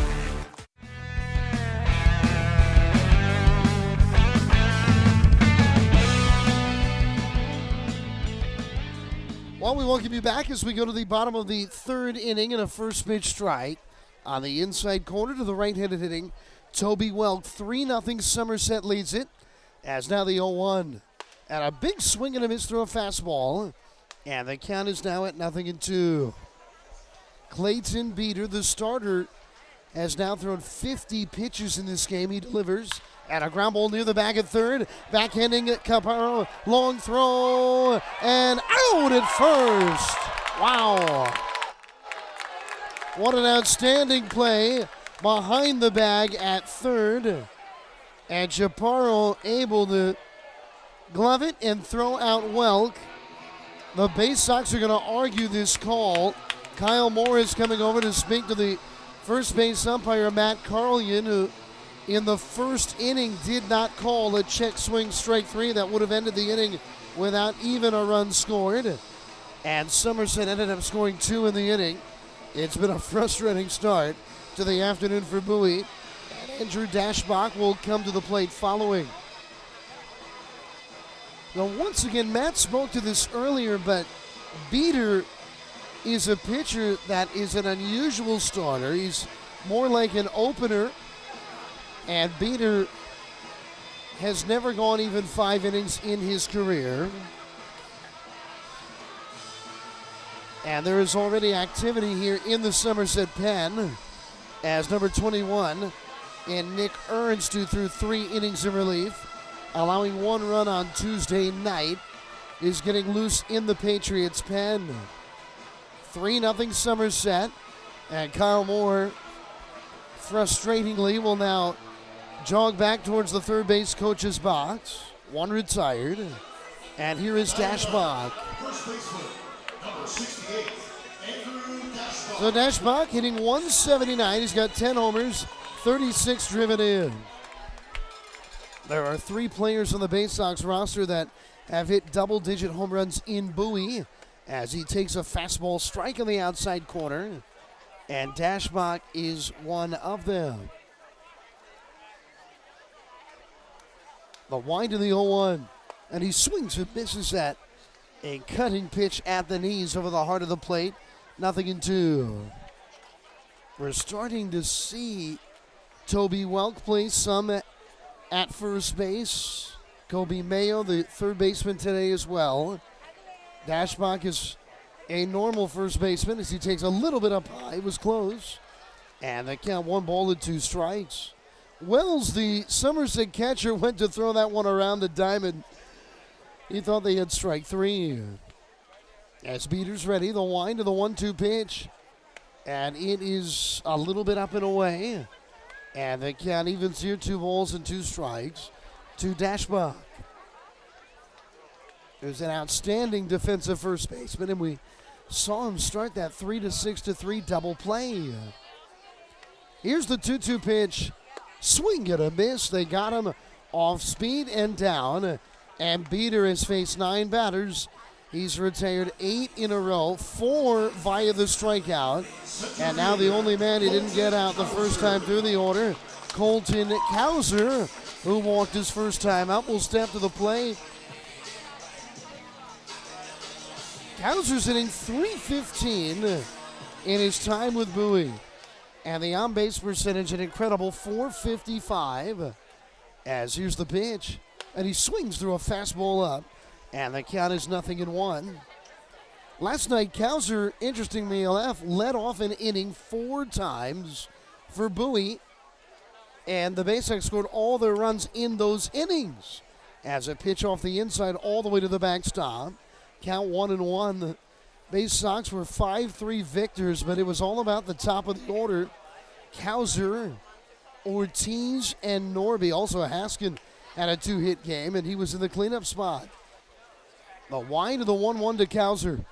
Well, we welcome you back as we go to the bottom of the third inning in a first pitch strike. On the inside corner to the right-handed hitting, Toby Welk. 3-0 Somerset leads it. As now the 0-1. And a big swing and a miss through a fastball. And the count is now at 0-2. Clayton Beater, the starter, has now thrown 50 pitches in this game. He delivers. And a ground ball near the bag at third. Backhanding Caparo. Long throw. And out at first. Wow. What an outstanding play behind the bag at third. And Chaparro able to glove it and throw out Welk. The Baysox are going to argue this call. Kyle Moore is coming over to speak to the first base umpire, Matt Carlian, who in the first inning did not call a check swing strike three that would have ended the inning without even a run scored. And Somerset ended up scoring 2 in the inning. It's been a frustrating start to the afternoon for Bowie. And Andrew Dashbach will come to the plate following. Now, once again, Matt spoke to this earlier, but Beater is a pitcher that is an unusual starter. He's more like an opener, and Beater has never gone even 5 innings in his career. And there is already activity here in the Somerset pen as number 21 and Nick Ernst, who threw 3 innings of relief, allowing 1 run on Tuesday night, is getting loose in the Patriots pen. 3-0 Somerset, and Kyle Moore frustratingly will now jog back towards the third base coach's box. 1 retired, and here is Dashbach. So Dashbach hitting 179. He's got 10 homers, 36 driven in. There are 3 players on the Baysox roster that have hit double-digit home runs in Bowie as he takes a fastball strike on the outside corner, and Dashbach is one of them. The wind to the 0-1, and he swings and misses at a cutting pitch at the knees over the heart of the plate. 0-2. We're starting to see Toby Welk play some at first base. Kobe Mayo, the third baseman today as well. Dashbach is a normal first baseman as he takes a little bit up high. It was close. And the count 1-2 strikes. Wells, the Somerset catcher, went to throw that one around the diamond. He thought they had strike 3. As Beater's ready, the wind to the 1-2 pitch. And it is a little bit up and away. And the count evens here, 2-2 strikes to Dashbach. There's an outstanding defensive first baseman, and we saw him start that 3-6-3 double play. Here's the 2-2 pitch. Swing and a miss. They got him off speed and down. And Beater has faced 9 batters. He's retired 8 in a row, 4 via the strikeout. And now the only man he didn't get out the first time through the order, Colton Kauser, who walked his first time up, will step to the plate. Kauser's hitting .315 in his time with Bowie. And the on-base percentage, an incredible .455. As here's the pitch. And he swings through a fastball up. And the count is 0-1. Last night, Kauser, interestingly enough, led off an inning 4 times for Bowie. And the Baysox scored all their runs in those innings. As a pitch off the inside all the way to the backstop. Count 1-1. The Baysox were 5-3 victors, but it was all about the top of the order. Kauser, Ortiz, and Norby. Also, Haskin had a 2-hit game, and he was in the cleanup spot. The wind of the 1-1 to Kauser.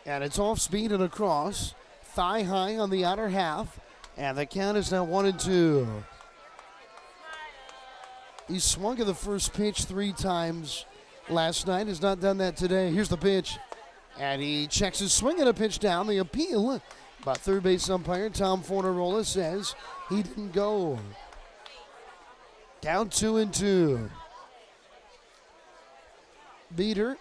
And it's off speed and across. Thigh high on the outer half. And the count is now 1-2. He swung at the first pitch 3 times last night. Has not done that today. Here's the pitch. And he checks his swing and a pitch down. The appeal. But third base umpire Tom Fornarola says he didn't go. Down 2-2. Beater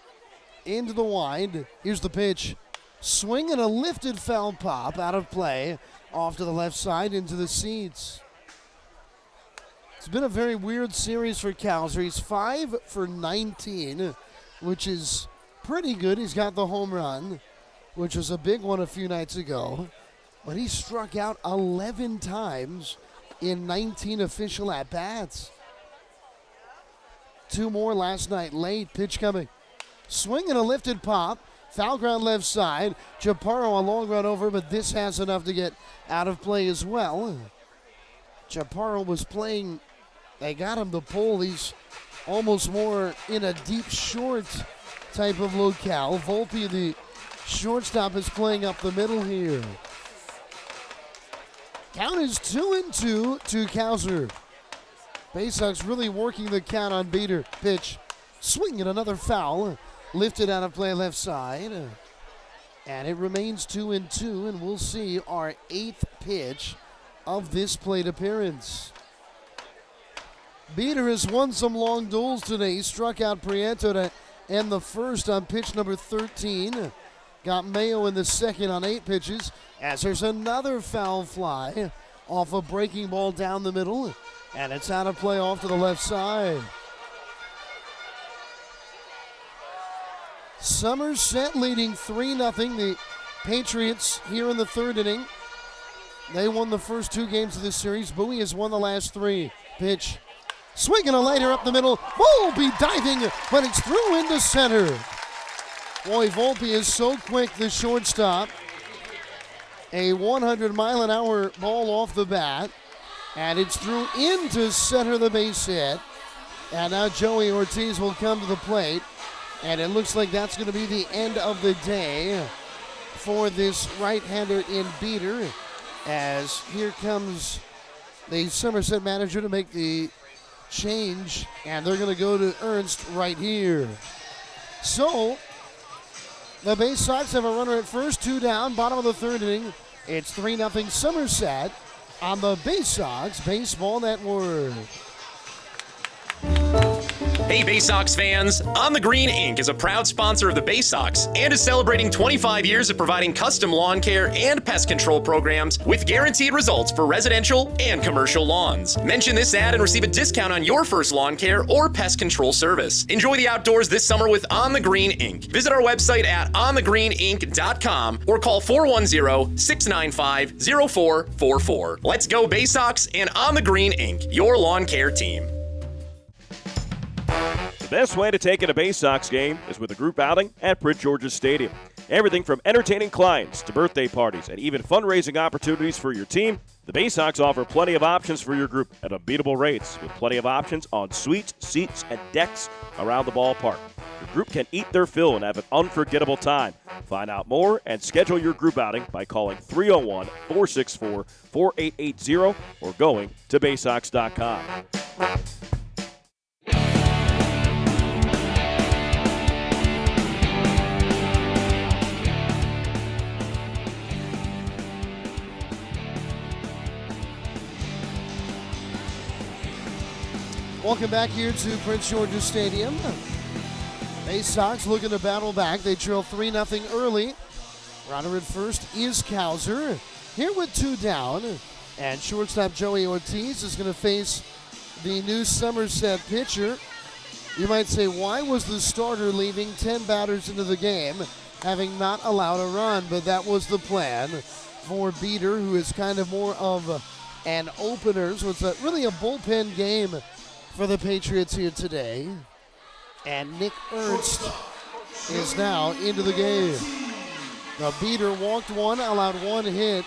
into the wind. Here's the pitch. Swing and a lifted foul pop out of play. Off to the left side into the seats. It's been a very weird series for Cowser. He's 5 for 19, which is pretty good. He's got the home run, which was a big one a few nights ago. But he struck out 11 times in 19 official at-bats. 2 more last night late. Pitch coming. Swing and a lifted pop. Foul ground left side. Chaparro a long run over, but this has enough to get out of play as well. Chaparro was playing. They got him to pull. He's almost more in a deep short type of locale. Volpe, the shortstop, is playing up the middle here. Count is 2-2 to Cowser. Baysox really working the count on Beater. Pitch. Swing and another foul. Lifted out of play left side. And it remains 2-2, and we'll see our 8th pitch of this plate appearance. Beater has won some long duels today. He struck out Prieto to end the first on pitch number 13. Got Mayo in the second on 8 pitches, as there's another foul fly off a breaking ball down the middle, and it's out of play off to the left side. Somerset leading 3-0. The Patriots here in the 3rd inning. They won the first 2 games of this series. Bowie has won the last 3. Pitch. Swinging a liner up the middle. Volpe diving, but it's through into center. Boy, Volpe is so quick, the shortstop. A 100-mile-an-hour ball off the bat, and it's through into center the base hit. And now Joey Ortiz will come to the plate, and it looks like that's going to be the end of the day for this right-hander in Beater, as here comes the Somerset manager to make the change, and they're going to go to Ernst right here. So the Baysox have a runner at first, 2 down, bottom of the 3rd inning. It's 3-0 Somerset on the Baysox Baseball Network. Hey Baysox fans, On the Green Inc. is a proud sponsor of the Baysox and is celebrating 25 years of providing custom lawn care and pest control programs with guaranteed results for residential and commercial lawns. Mention this ad and receive a discount on your first lawn care or pest control service. Enjoy the outdoors this summer with On the Green Inc. Visit our website at onthegreeninc.com or call 410-695-0444. Let's go Baysox and On the Green Inc., your lawn care team. The best way to take in a Baysox game is with a group outing at Prince George's Stadium. Everything from entertaining clients to birthday parties and even fundraising opportunities for your team, the Baysox offer plenty of options for your group at unbeatable rates, with plenty of options on suites, seats, and decks around the ballpark. Your group can eat their fill and have an unforgettable time. Find out more and schedule your group outing by calling 301-464-4880 or going to Baysox.com. Welcome back here to Prince George's Stadium. Baysox looking to battle back. They trail 3-0 early. Runner at first is Cowser. Here with 2 down. And shortstop Joey Ortiz is going to face the new Somerset pitcher. You might say, why was the starter leaving 10 batters into the game, having not allowed a run? But that was the plan for Beater, who is kind of more of an opener. So it's really a bullpen game for the Patriots here today. And Nick Ernst is now into the game. The Beater walked 1, allowed 1 hit,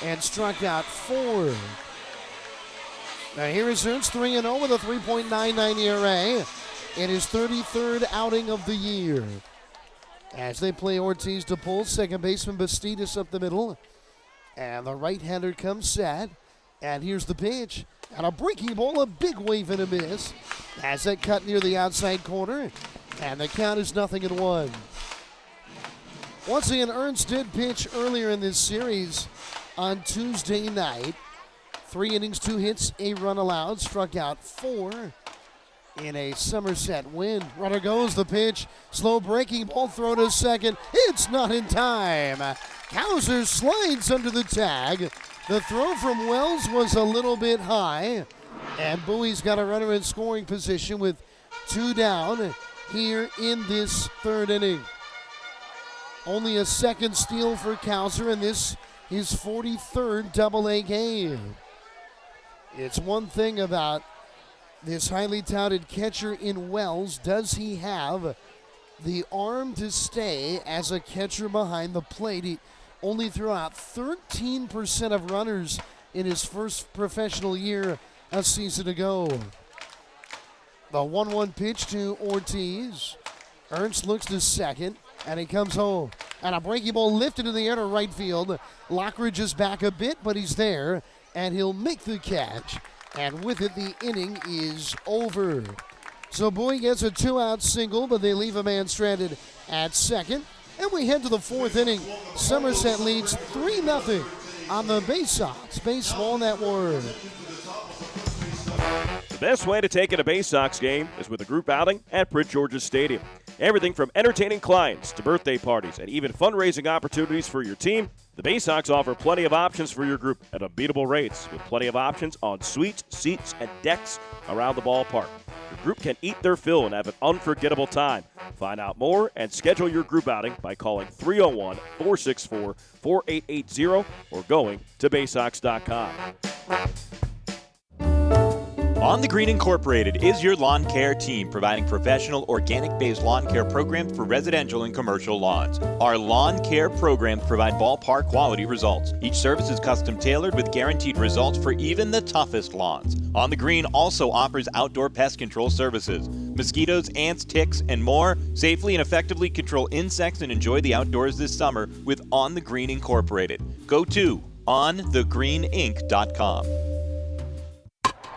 and struck out 4. Now here is Ernst, 3-0 with a 3.99 ERA in his 33rd outing of the year. As they play Ortiz to pull, second baseman Bastidas up the middle. And the right-hander comes set. And here's the pitch. And a breaking ball, a big wave and a miss. As that cut near the outside corner. And the count is 0-1. Once again, Ernst did pitch earlier in this series on Tuesday night. 3 innings, 2 hits, a run allowed, struck out 4. in a Somerset win. Runner goes, the pitch, slow breaking ball throw to second. It's not in time. Kauser slides under the tag. The throw from Wells was a little bit high, and Bowie's got a runner in scoring position with 2 down here in this 3rd inning. Only a second steal for Kauser, and this his 43rd Double-A game. It's one thing about this highly touted catcher in Wells. Does he have the arm to stay as a catcher behind the plate? He only threw out 13% of runners in his first professional year a season ago. The 1-1 pitch to Ortiz. Ernst looks to second, and he comes home. And a breaking ball lifted in the air to right field. Lockridge is back a bit, but he's there, and he'll make the catch. And with it, the inning is over. So Bowie gets a 2-out single, but they leave a man stranded at second. And we head to the 4th inning. Somerset leads 3-0 on the Baysox Baseball Network. The best way to take in a Baysox game is with a group outing at Prince George's Stadium. Everything from entertaining clients to birthday parties and even fundraising opportunities for your team, the Baysox offer plenty of options for your group at unbeatable rates, with plenty of options on suites, seats, and decks around the ballpark. Your group can eat their fill and have an unforgettable time. Find out more and schedule your group outing by calling 301-464-4880 or going to baysox.com. On the Green Incorporated is your lawn care team, providing professional organic-based lawn care programs for residential and commercial lawns. Our lawn care programs provide ballpark quality results. Each service is custom tailored with guaranteed results for even the toughest lawns. On the Green also offers outdoor pest control services. Mosquitoes, ants, ticks, and more. Safely and effectively control insects and enjoy the outdoors this summer with On the Green Incorporated. Go to onthegreeninc.com.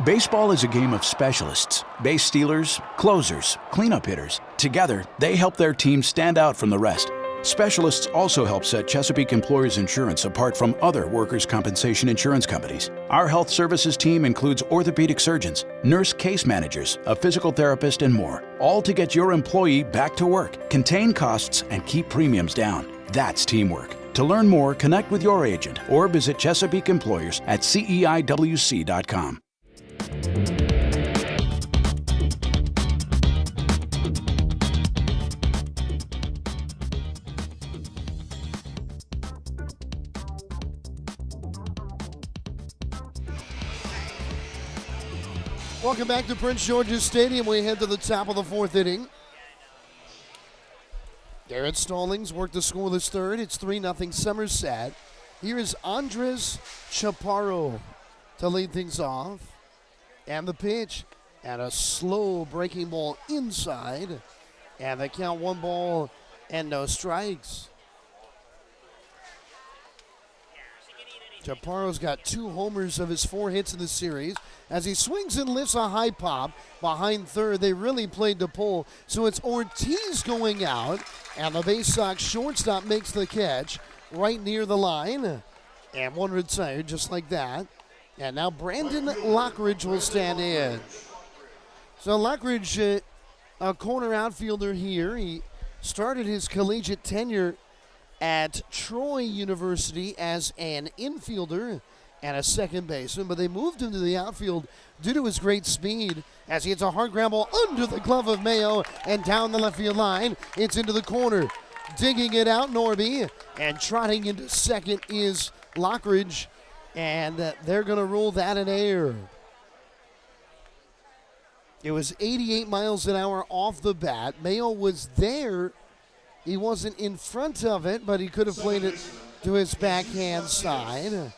Baseball is a game of specialists. Base stealers, closers, cleanup hitters. Together, they help their team stand out from the rest. Specialists also help set Chesapeake Employers Insurance apart from other workers' compensation insurance companies. Our health services team includes orthopedic surgeons, nurse case managers, a physical therapist, and more, all to get your employee back to work, contain costs, and keep premiums down. That's teamwork. To learn more, connect with your agent or visit Chesapeake Employers at CEIWC.com. Welcome back to Prince George's Stadium. We head to the top of the 4th inning. Garrett Stallings worked the scoreless 3rd. It's 3-0 Somerset. Here is Andres Chaparro to lead things off. And the pitch. And a slow breaking ball inside. And they count 1 ball and no strikes. Chaparro's got 2 homers of his 4 hits in the series. As he swings and lifts a high pop behind third, they really played to pull. So it's Ortiz going out, and the Baysox shortstop makes the catch right near the line. And 1 retired just like that. And now Brandon Lockridge will stand in. So Lockridge, a corner outfielder here. He started his collegiate tenure at Troy University as an infielder and a second baseman, but they moved him to the outfield due to his great speed as he hits a hard ground ball under the glove of Mayo and down the left field line. It's into the corner. Digging it out, Norby, and trotting into second is Lockridge, and they're going to rule that an error. It was 88 miles an hour off the bat. Mayo was there. He wasn't in front of it, but he could have played it to his backhand side.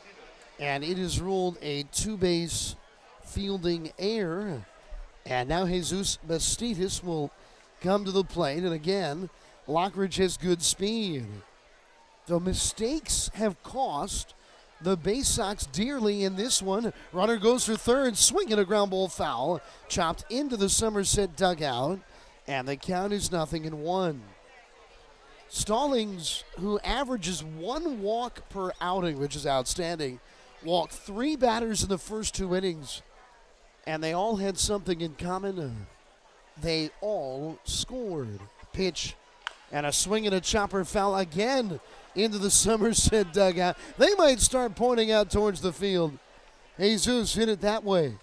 And it is ruled a 2-base fielding error. And now Jesus Bastidas will come to the plate. And again, Lockridge has good speed. The mistakes have cost the Baysox dearly in this one. Runner goes for third, swinging a ground ball foul. Chopped into the Somerset dugout. And the count is 0-1. Stallings, who averages 1 walk per outing, which is outstanding, walked 3 batters in the first 2 innings, and they all had something in common. they all scored. Pitch and a swing and a chopper foul again into the Somerset dugout. They might start pointing out towards the field. Jesus hit it that way.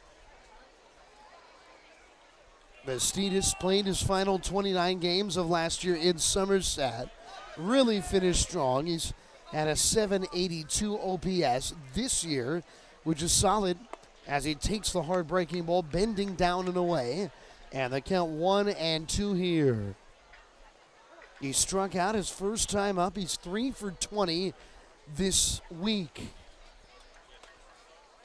Bastidas played his final 29 games of last year in Somerset. Really finished strong. He's had a 782 OPS this year, which is solid as he takes the hard breaking ball, bending down and away. And the count 1-2 here. He struck out his first time up. He's 3 for 20 this week.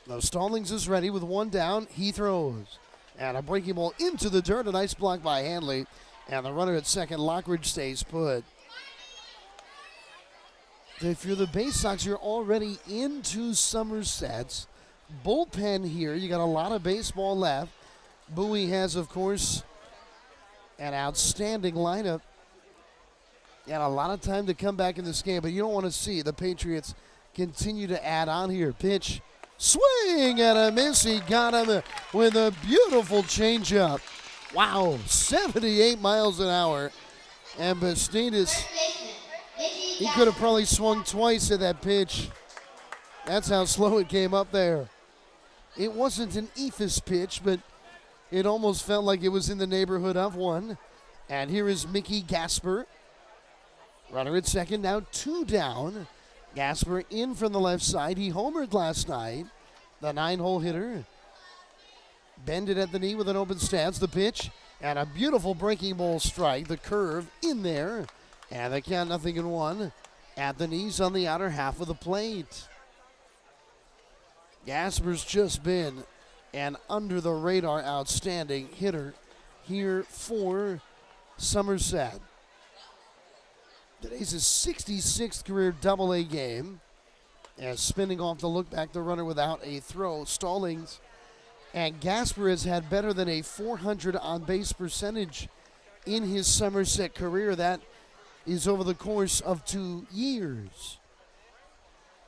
Now Stallings is ready with one down. He throws. And a breaking ball into the dirt. A nice block by Hanley. And the runner at second, Lockridge, stays put. If you're the Baysox, you're already into Somerset's bullpen here. You got a lot of baseball left. Bowie has, of course, an outstanding lineup. And a lot of time to come back in this game, but you don't want to see the Patriots continue to add on here. Pitch, swing and a miss. He got him with a beautiful changeup. Wow, 78 miles an hour. And Bastidas, he could have probably swung twice at that pitch. That's how slow it came up there. It wasn't an eephus pitch, but it almost felt like it was in the neighborhood of one. And here is Mickey Gasper. Runner at second, now 2 down. Gasper in from the left side. He homered last night. The 9-hole hitter. Bended at the knee with an open stance. The pitch and a beautiful breaking ball strike. The curve in there. And the count 0-1 at the knees on the outer half of the plate. Gasper's just been an under-the-radar outstanding hitter here for Somerset. Today's his 66th career Double-A game. And spinning off the look back, the runner without a throw. Stallings and Gasper has had better than a 400 on-base percentage in his Somerset career. That is over the course of 2 years.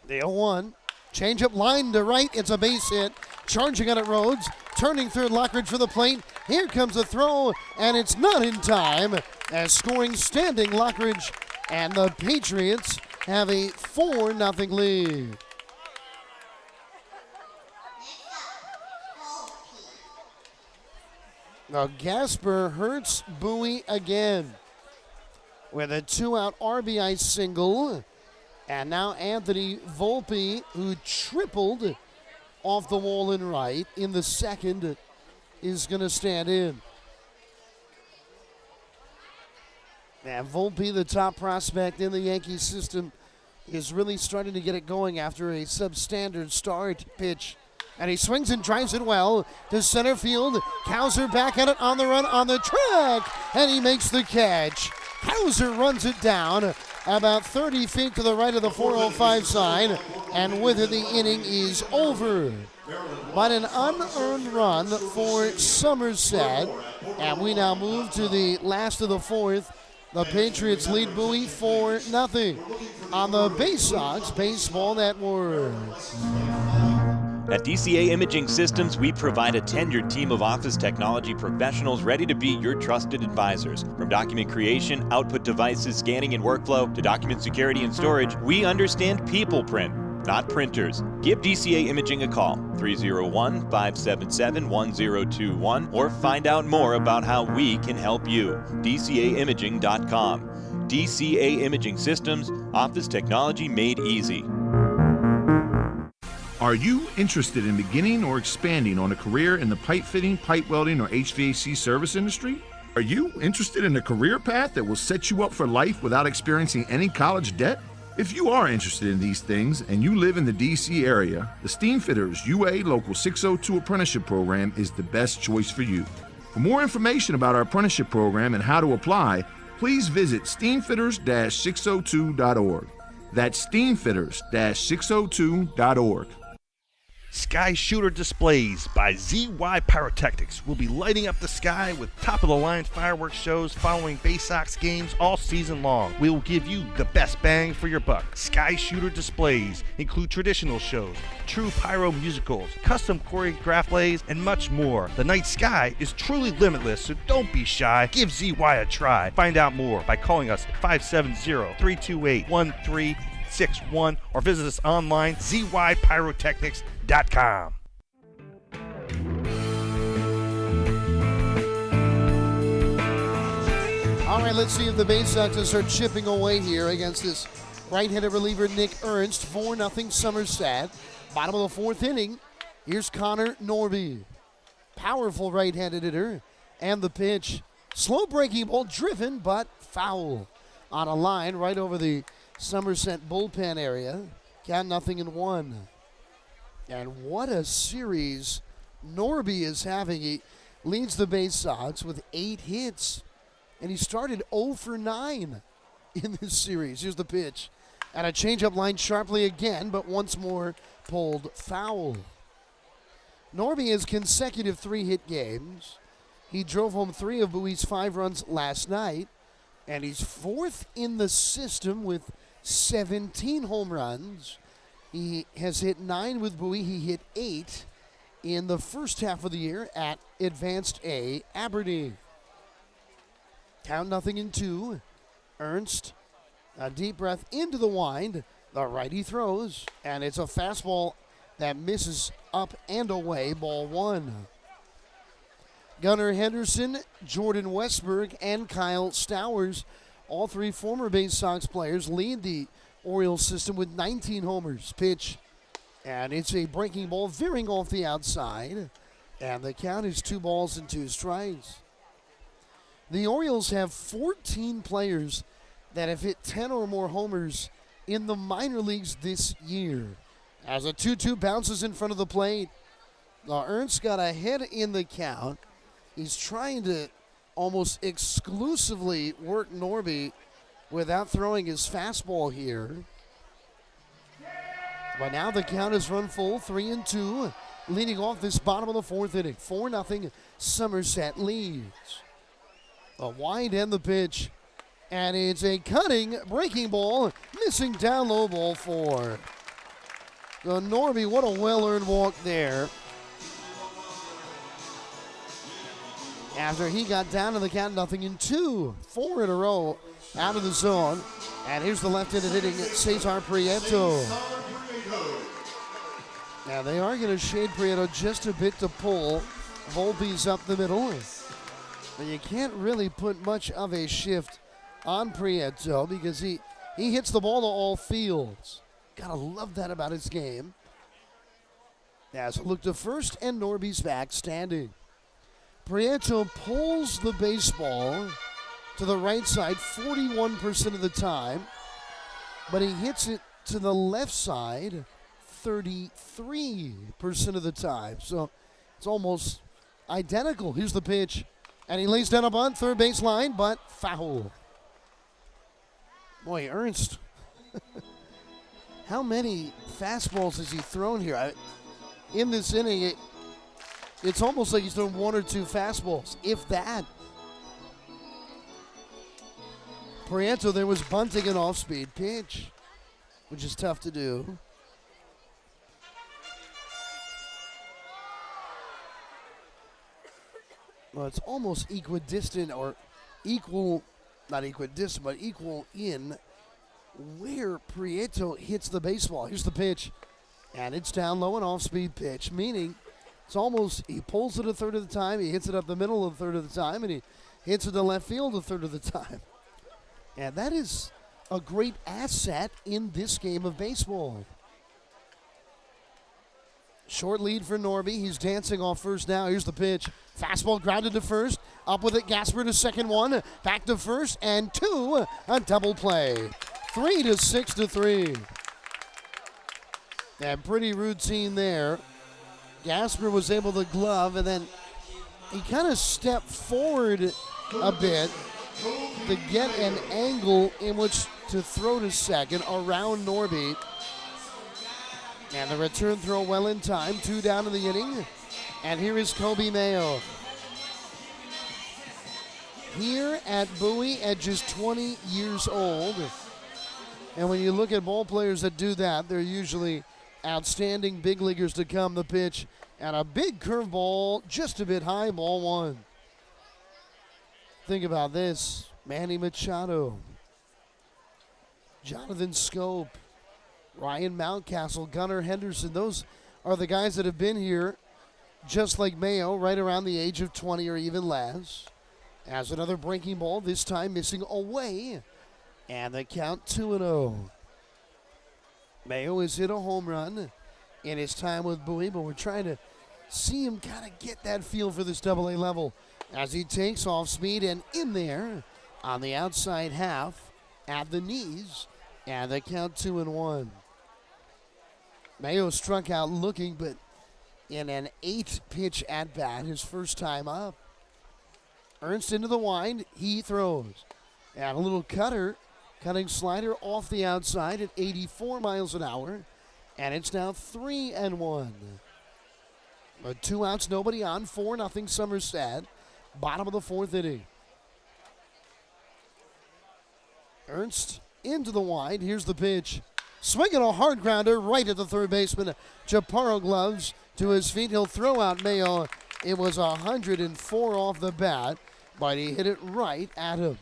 The 0-1. Changeup line to right. It's a base hit. Charging on it, Rhodes. Turning third, Lockridge for the plate. Here comes the throw, and it's not in time. As scoring standing, Lockridge, and the Patriots have a 4-0 lead. Now Gasper hurts Bowie again with a 2-out RBI single. And now Anthony Volpe, who tripled off the wall in right in the second, is going to stand in. And Volpe, the top prospect in the Yankees system, is really starting to get it going after a substandard start. Pitch. And he swings and drives it well to center field. Hauser back at it on the run on the track. And he makes the catch. Hauser runs it down about 30 feet to the right of the 405 sign. And with it, the inning is over. But an unearned run for Somerset. And we now move to the last of the fourth. The Patriots lead Bowie 4-0 on the Baysox Baseball Network. At DCA Imaging Systems, we provide a tenured team of office technology professionals ready to be your trusted advisors. From document creation, output devices, scanning and workflow, to document security and storage, we understand people print, not printers. Give DCA Imaging a call, 301-577-1021, or find out more about how we can help you. DCAimaging.com. DCA Imaging Systems, office technology made easy. Are you interested in beginning or expanding on a career in the pipe fitting, pipe welding, or HVAC service industry? Are you interested in a career path that will set you up for life without experiencing any college debt? If you are interested in these things and you live in the DC area, the Steamfitters UA Local 602 Apprenticeship Program is the best choice for you. For more information about our apprenticeship program and how to apply, please visit steamfitters-602.org. That's steamfitters-602.org. Sky Shooter Displays by ZY Pyrotechnics will be lighting up the sky with top-of-the-line fireworks shows following Baysox games all season long. We will give you the best bang for your buck. Sky Shooter Displays include traditional shows, true pyro musicals, custom choreographed plays, and much more. The night sky is truly limitless, so don't be shy. Give ZY a try. Find out more by calling us at 570-328-1361 or visit us online, zypyrotechnics.com. All right, let's see if the Baysox start chipping away here against this right-handed reliever Nick Ernst. 4-0 Somerset. Bottom of the fourth inning. Here's Connor Norby. Powerful right-handed hitter. And the pitch. Slow breaking ball, driven, but foul. On a line right over the Somerset bullpen area. Count 0-1. And what a series Norby is having. He leads the Baysox with 8 hits. And he started 0 for 9 in this series. Here's the pitch. And a changeup line sharply again, but once more pulled foul. Norby has consecutive 3-hit games. He drove home 3 of Bowie's 5 runs last night. And he's 4th in the system with 17 home runs. He has hit 9 with Bowie. He hit 8 in the first half of the year at Advanced A Aberdeen. Count 0-2. Ernst, a deep breath into the wind. The righty throws, and it's a fastball that misses up and away. Ball 1. Gunnar Henderson, Jordan Westberg, and Kyle Stowers, all 3 former Baysox players, lead the Orioles system with 19 homers. Pitch, and it's a breaking ball veering off the outside, and the count is 2 balls and 2 strikes. The Orioles have 14 players that have hit 10 or more homers in the minor leagues this year. As a 2-2 bounces in front of the plate, Ernst got ahead in the count. He's trying to almost exclusively work Norby without throwing his fastball here. But now the count is run full, 3-2, leading off this bottom of the fourth inning. 4-0 Somerset leads. A wide end the pitch, and it's a cutting breaking ball, missing down low, ball 4. So Norby, what a well-earned walk there. After he got down to the count 0-2, 4 in a row out of the zone. And here's the left-handed hitting Cesar Prieto. Now they are going to shade Prieto just a bit to pull Volpe's up the middle. But you can't really put much of a shift on Prieto because he hits the ball to all fields. Gotta love that about his game. As a look to first, and Norby's back standing. Prieto pulls the baseball to the right side 41% of the time, but he hits it to the left side 33% of the time. So it's almost identical. Here's the pitch. And he lays down a bunt, third base line, but foul. Boy, Ernst, how many fastballs has he thrown here? In this inning, it's almost like he's thrown 1 or 2 fastballs, if that. Prieto there was bunting an off-speed pitch, which is tough to do. Well, it's almost equidistant or equal, not equidistant, but equal in where Prieto hits the baseball. Here's the pitch, and it's down low, an off-speed pitch, meaning it's almost, he pulls it a third of the time, he hits it up the middle a third of the time, and he hits it to left field a third of the time. And that is a great asset in this game of baseball. Short lead for Norby. He's dancing off first now. Here's the pitch. Fastball grounded to first. Up with it, Gasper to second one. Back to first, and 2, a double play. 3-6-3. And pretty routine there. Gasper was able to glove, and then he kind of stepped forward a bit to get an angle in which to throw to second around Norby. And the return throw well in time. 2 down in the inning. And here is Kobe Mayo. Here at Bowie at just 20 years old. And when you look at ball players that do that, they're usually outstanding big leaguers to come. The pitch and a big curveball, just a bit high, ball 1. Think about this. Manny Machado, Jonathan Scope, Ryan Mountcastle, Gunnar Henderson. Those are the guys that have been here, just like Mayo, right around the age of 20 or even less. As another breaking ball, this time missing away. And the count 2-0. Mayo has hit a home run in his time with Bowie, but we're trying to see him kind of get that feel for this AA level as he takes off speed and in there on the outside half at the knees. And the count 2-1. Mayo struck out looking, but in an 8-pitch at-bat, his first time up. Ernst into the wind, he throws. And a little cutting slider off the outside at 84 miles an hour. And it's now 3-1. But 2 outs, nobody on, 4-0 Somerset. Bottom of the 4th inning. Ernst into the wind, here's the pitch. Swinging a hard grounder right at the third baseman. Chaparro gloves to his feet, he'll throw out Mayo. It was 104 off the bat, but he hit it right at him.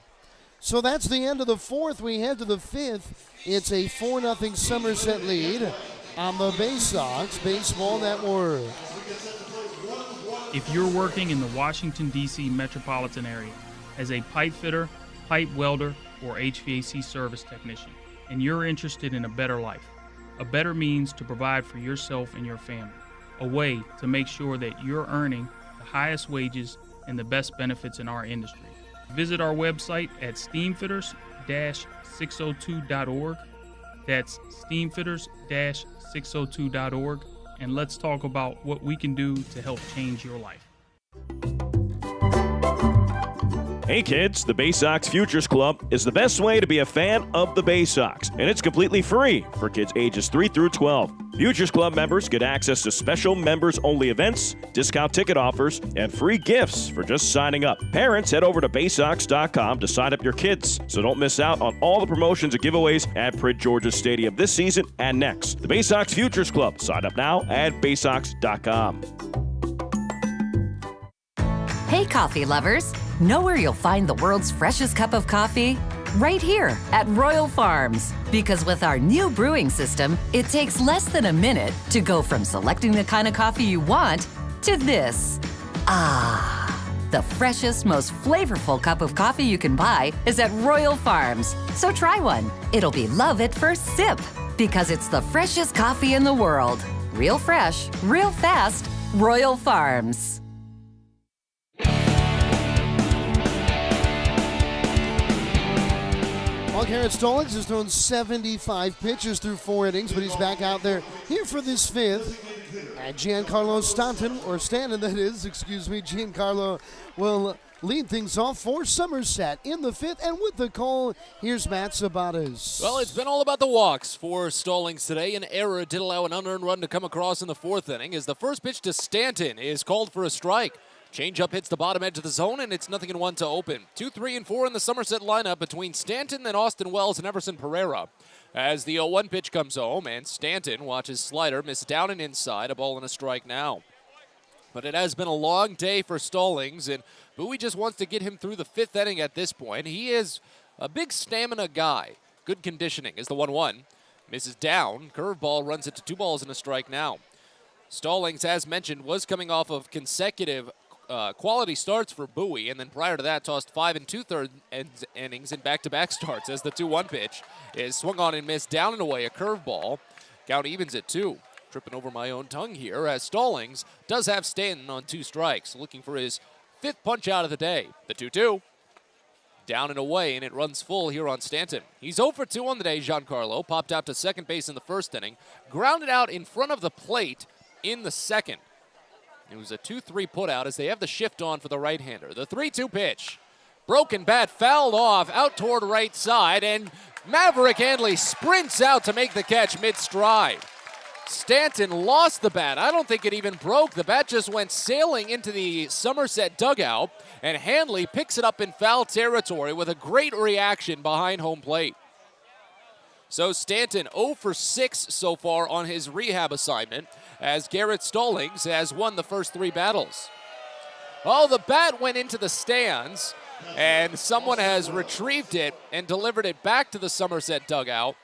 So that's the end of the 4th. We head to the 5th. It's a 4-0 Somerset lead on the Baysox Baseball Network. If you're working in the Washington, D.C. metropolitan area as a pipe fitter, pipe welder, or HVAC service technician, and you're interested in a better life, a better means to provide for yourself and your family, a way to make sure that you're earning the highest wages and the best benefits in our industry. Visit our website at steamfitters-602.org. That's steamfitters-602.org. And let's talk about what we can do to help change your life. Hey kids, the Baysox Futures Club is the best way to be a fan of the Baysox, and it's completely free for kids ages 3 through 12. Futures Club members get access to special members-only events, discount ticket offers, and free gifts for just signing up. Parents, head over to Baysox.com to sign up your kids, so don't miss out on all the promotions and giveaways at Prince George's Stadium this season and next. The Baysox Futures Club. Sign up now at Baysox.com. Hey, coffee lovers. Know where you'll find the world's freshest cup of coffee? Right here at Royal Farms. Because with our new brewing system, it takes less than a minute to go from selecting the kind of coffee you want to this. The freshest, most flavorful cup of coffee you can buy is at Royal Farms. So try one. It'll be love at first sip. Because it's the freshest coffee in the world. Real fresh, real fast, Royal Farms. Garrett Stallings has thrown 75 pitches through 4 innings, but he's back out there here for this 5th. And Giancarlo Stanton, Giancarlo will lead things off for Somerset in the 5th. And with the call, here's Matt Sabates. Well, it's been all about the walks for Stallings today. An error did allow an unearned run to come across in the 4th inning as the first pitch to Stanton is called for a strike. Changeup hits the bottom edge of the zone, and it's 0-1 to open. 2, 3, and 4 in the Somerset lineup between Stanton, then Austin Wells, and Everson Pereira. As the 0-1 pitch comes home, and Stanton watches slider miss down and inside, a ball and a strike now. But it has been a long day for Stallings, and Bowie just wants to get him through the 5th inning at this point. He is a big stamina guy. Good conditioning is the 1-1. Misses down. Curveball runs it to 2 balls and a strike now. Stallings, as mentioned, was coming off of consecutive quality starts for Bowie, and then prior to that tossed 5 2/3 innings in back-to-back starts as the 2-1 pitch is swung on and missed down and away, a curveball. Count evens at 2. Tripping over my own tongue here as Stallings does have Stanton on 2 strikes, looking for his 5th punch out of the day. The 2-2. Down and away, and it runs full here on Stanton. He's 0 for 2 on the day, Giancarlo. Popped out to second base in the 1st inning. Grounded out in front of the plate in the 2nd. It was a 2-3 putout as they have the shift on for the right-hander. The 3-2 pitch. Broken bat fouled off out toward right side, and Maverick Handley sprints out to make the catch mid-stride. Stanton lost the bat. I don't think it even broke. The bat just went sailing into the Somerset dugout, and Hanley picks it up in foul territory with a great reaction behind home plate. So Stanton 0 for 6 so far on his rehab assignment, as Garrett Stallings has won the first 3 battles. Oh, the bat went into the stands, and someone has retrieved it and delivered it back to the Somerset dugout.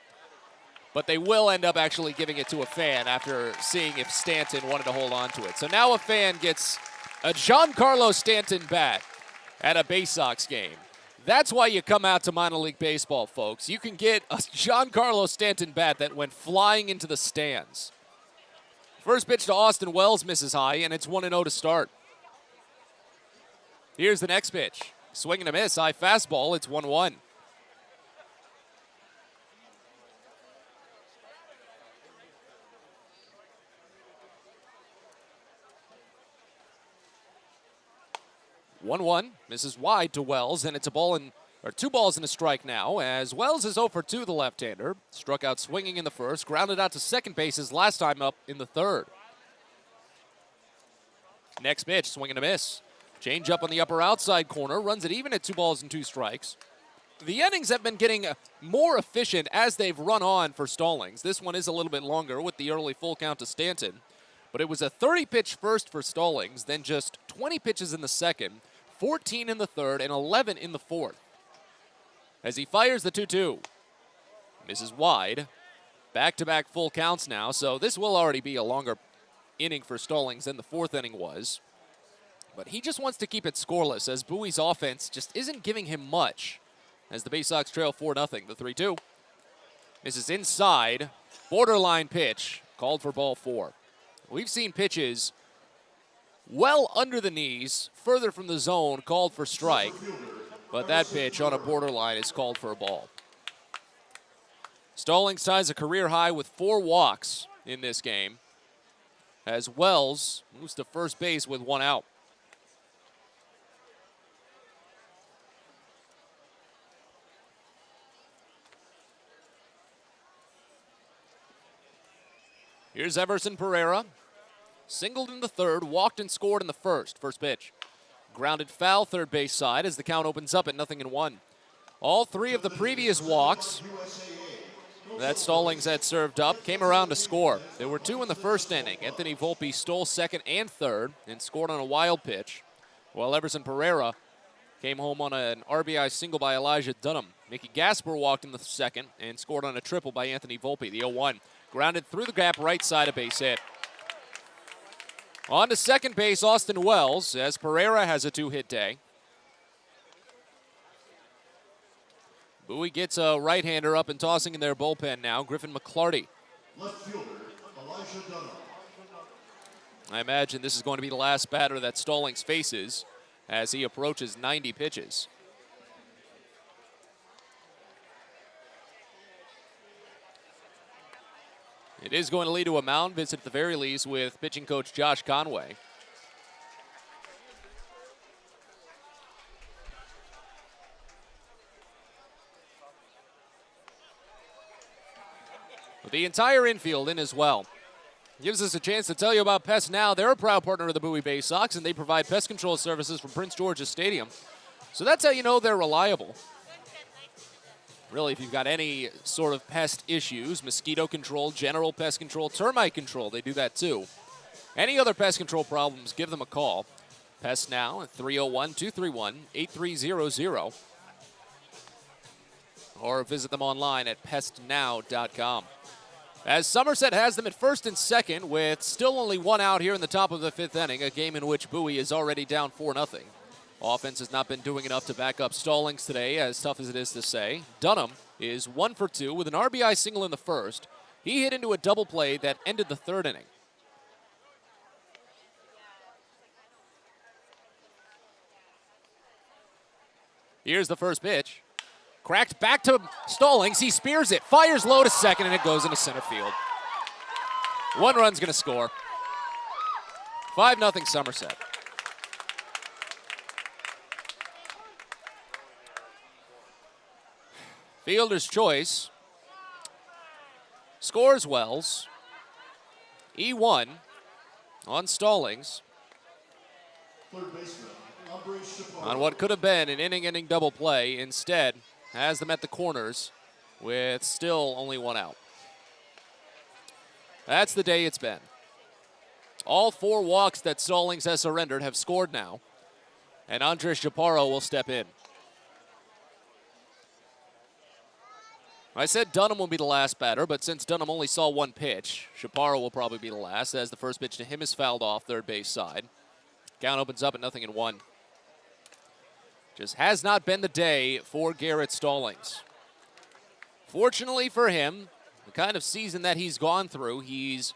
But they will end up actually giving it to a fan after seeing if Stanton wanted to hold on to it. So now a fan gets a Giancarlo Stanton bat at a Baysox game. That's why you come out to minor league baseball, folks. You can get a Giancarlo Stanton bat that went flying into the stands. First pitch to Austin Wells misses high, and it's 1-0 to start. Here's the next pitch. Swing and a miss, high fastball, it's 1-1. Misses wide to Wells, and it's 2 balls and a strike now, as Wells is 0 for 2, the left-hander. Struck out swinging in the first, grounded out to second base his last time up in the third. Next pitch, swing and a miss. Change up on the upper outside corner, runs it even at 2 balls and 2 strikes. The innings have been getting more efficient as they've run on for Stallings. This one is a little bit longer with the early full count to Stanton, but it was a 30-pitch first for Stallings, then just 20 pitches in the second, 14 in the third, and 11 in the fourth. As he fires the 2-2. Misses wide. Back-to-back full counts now, so this will already be a longer inning for Stallings than the fourth inning was. But he just wants to keep it scoreless, as Bowie's offense just isn't giving him much, as the Baysox trail 4-0. The 3-2. Misses inside. Borderline pitch. Called for ball 4. We've seen pitches well under the knees, further from the zone, called for strike. But that pitch on a borderline is called for a ball. Stallings ties a career high with 4 walks in this game, as Wells moves to first base with 1 out. Here's Everson Pereira. Singled in the third, walked and scored in the first. First pitch. Grounded foul third base side as the count opens up at 0-1. All 3 of the previous walks that Stallings had served up came around to score. There were 2 in the first inning. Anthony Volpe stole second and third and scored on a wild pitch, while Everson Pereira came home on an RBI single by Elijah Dunham. Mickey Gasper walked in the second and scored on a triple by Anthony Volpe. The 0-1. Grounded through the gap right side, a base hit. On to second base, Austin Wells, as Pereira has a 2-hit day. Bowie gets a right-hander up and tossing in their bullpen now, Griffin McClarty. Left fielder, Elijah Dunham. I imagine this is going to be the last batter that Stallings faces as he approaches 90 pitches. It is going to lead to a mound visit at the very least with pitching coach Josh Conway. With the entire infield in as well. Gives us a chance to tell you about Pest Now. They're a proud partner of the Bowie Baysox, and they provide pest control services from Prince George's Stadium. So that's how you know they're reliable. Really, if you've got any sort of pest issues, mosquito control, general pest control, termite control, they do that too. Any other pest control problems, give them a call. Pest Now at 301-231-8300. Or visit them online at pestnow.com. As Somerset has them at first and second with still only 1 out here in the top of the 5th inning, a game in which Bowie is already down 4-0. Offense has not been doing enough to back up Stallings today, as tough as it is to say. Dunham is 1 for 2 with an RBI single in the first. He hit into a double play that ended the 3rd inning. Here's the first pitch. Cracked back to Stallings. He spears it, fires low to second, and it goes into center field. 1 run's going to score. 5-0 Somerset. Fielder's choice. Scores Wells. E1 on Stallings. On what could have been an inning-ending double play, instead has them at the corners with still only one out. That's the day it's been. All 4 walks that Stallings has surrendered have scored now, and Andres Chaparro will step in. I said Dunham will be the last batter, but since Dunham only saw 1 pitch, Chaparro will probably be the last, as the first pitch to him is fouled off third base side. Count opens up at 0-1. Just has not been the day for Garrett Stallings. Fortunately for him, the kind of season that he's gone through, he's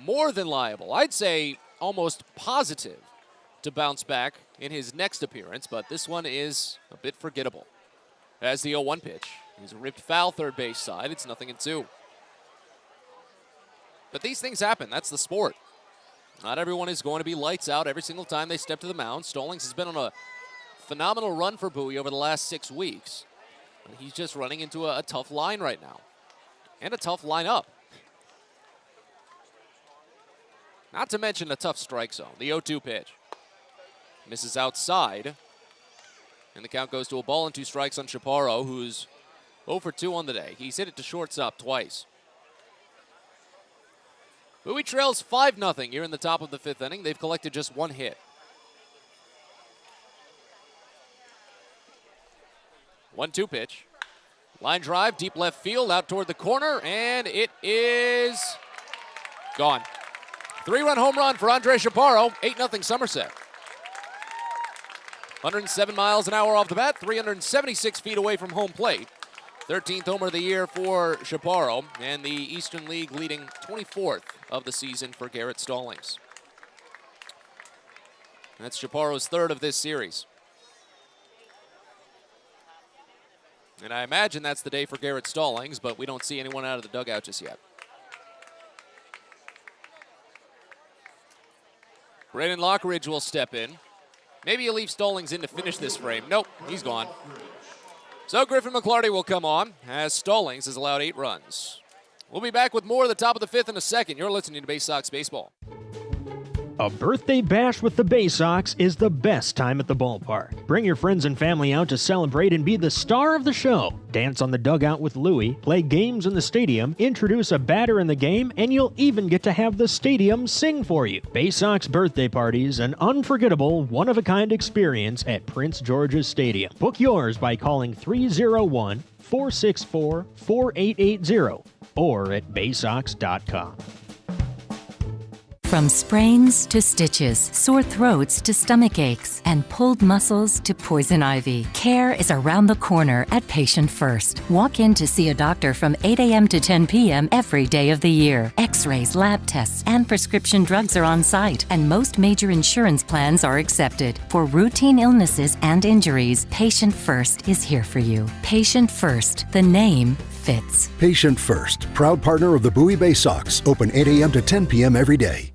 more than liable, I'd say almost positive, to bounce back in his next appearance, but this one is a bit forgettable. As the 0-1 pitch, he's a ripped foul third base side. It's 0-2. But these things happen. That's the sport. Not everyone is going to be lights out every single time they step to the mound. Stallings has been on a phenomenal run for Bowie over the last 6 weeks. And he's just running into a tough line right now. And a tough lineup. Not to mention a tough strike zone. The 0-2 pitch. Misses outside. And the count goes to a ball and 2 strikes on Chaparro, who's 0 for 2 on the day. He's hit it to shortstop twice. Bowie trails 5-0 here in the top of the 5th inning. They've collected just 1 hit. 1-2 pitch. Line drive, deep left field, out toward the corner, and it is gone. 3-run home run for Andres Chaparro, 8-0 Somerset. 107 miles an hour off the bat, 376 feet away from home plate. 13th homer of the year for Chaparro, and the Eastern League leading 24th of the season for Garrett Stallings. That's Chaparro's 3rd of this series. And I imagine that's the day for Garrett Stallings, but we don't see anyone out of the dugout just yet. Brandon Lockridge will step in. Maybe he'll leave Stallings in to finish this frame. Nope, he's gone. So Griffin McClarty will come on, as Stallings has allowed 8 runs. We'll be back with more of the top of the 5th in a second. You're listening to Baysox Baseball. A birthday bash with the Baysox is the best time at the ballpark. Bring your friends and family out to celebrate and be the star of the show. Dance on the dugout with Louie, play games in the stadium, introduce a batter in the game, and you'll even get to have the stadium sing for you. Baysox birthday parties, an unforgettable, one-of-a-kind experience at Prince George's Stadium. Book yours by calling 301-464-4880 or at baysox.com. From sprains to stitches, sore throats to stomach aches, and pulled muscles to poison ivy, care is around the corner at Patient First. Walk in to see a doctor from 8 a.m. to 10 p.m. every day of the year. X-rays, lab tests, and prescription drugs are on site, and most major insurance plans are accepted. For routine illnesses and injuries, Patient First is here for you. Patient First, the name fits. Patient First, proud partner of the Bowie Baysox, open 8 a.m. to 10 p.m. every day.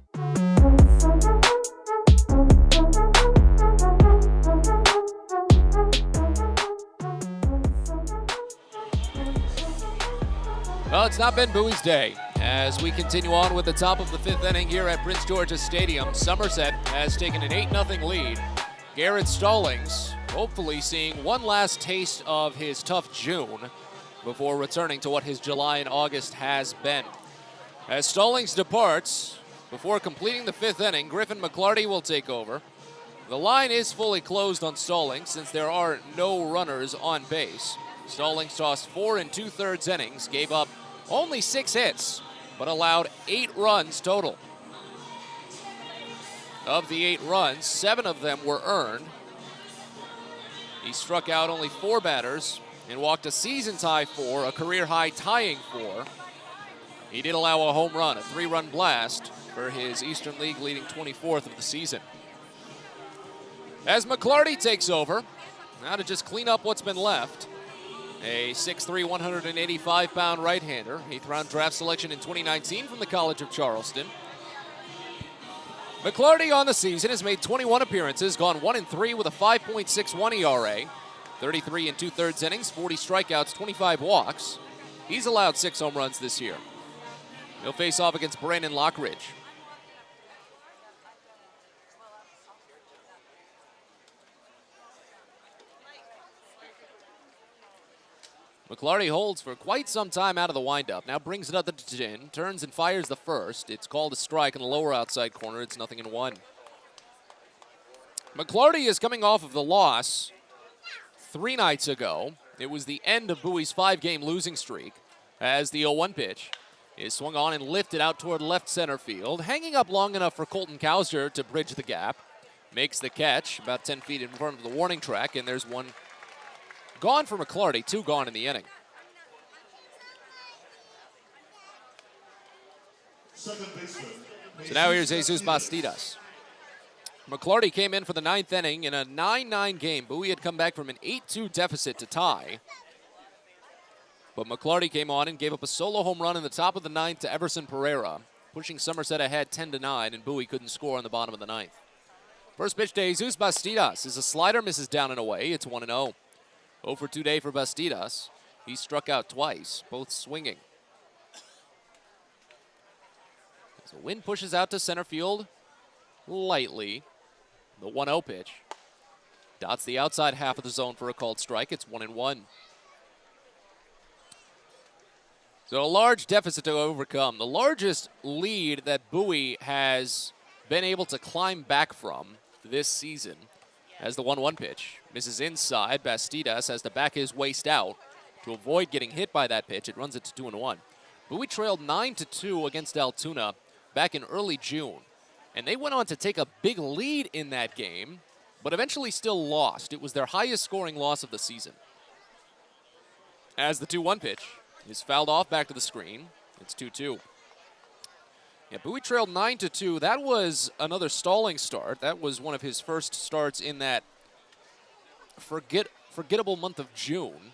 Well, it's not been Bowie's day. As we continue on with the top of the 5th inning here at Prince George's Stadium, Somerset has taken an 8-0 lead. Garrett Stallings hopefully seeing one last taste of his tough June before returning to what his July and August has been. As Stallings departs, before completing the 5th inning, Griffin McClarty will take over. The line is fully closed on Stallings since there are no runners on base. Stallings tossed 4 2/3 innings, gave up only 6 hits, but allowed 8 runs total. Of the 8 runs, 7 of them were earned. He struck out only 4 batters and walked a season-high 4, a career-high tying 4. He did allow a home run, a 3-run blast for his Eastern League leading 24th of the season. As McClarty takes over, now to just clean up what's been left. A 6'3", 185-pound right-hander. 8th-round draft selection in 2019 from the College of Charleston. McClarty on the season has made 21 appearances, gone 1-3 with a 5.61 ERA. 33 2/3 innings, 40 strikeouts, 25 walks. He's allowed 6 home runs this year. He'll face off against Brandon Lockridge. McClarty holds for quite some time out of the windup. Now brings it up to the chin, turns and fires the first. It's called a strike in the lower outside corner. It's 0-1. McClarty is coming off of the loss 3 nights ago. It was the end of Bowie's 5-game losing streak as the 0-1 pitch is swung on and lifted out toward left center field, hanging up long enough for Colton Cowser to bridge the gap. Makes the catch about 10 feet in front of the warning track, and there's one gone for McClarty, 2 gone in the inning. So now here's Jesus Bastidas. McClarty came in for the 9th inning in a 9-9 game. Bowie had come back from an 8-2 deficit to tie. But McClarty came on and gave up a solo home run in the top of the 9th to Everson Pereira, pushing Somerset ahead 10-9, and Bowie couldn't score on the bottom of the 9th. First pitch to Jesus Bastidas is a slider, misses down and away. It's 1-0. 0 for 2 day for Bastidas. He struck out twice, both swinging. As the wind pushes out to center field lightly, the 1-0 pitch dots the outside half of the zone for a called strike. It's 1-1. So a large deficit to overcome. The largest lead that Bowie has been able to climb back from this season as the 1-1 pitch misses inside. Bastidas has to back his waist out to avoid getting hit by that pitch. It runs it to 2-1. Bowie trailed 9-2 against Altoona back in early June. And they went on to take a big lead in that game, but eventually still lost. It was their highest scoring loss of the season. As the 2-1 pitch is fouled off back to the screen, it's 2-2. Yeah, Bowie trailed 9-2. That was another stalling start. That was one of his first starts in that forgettable month of June.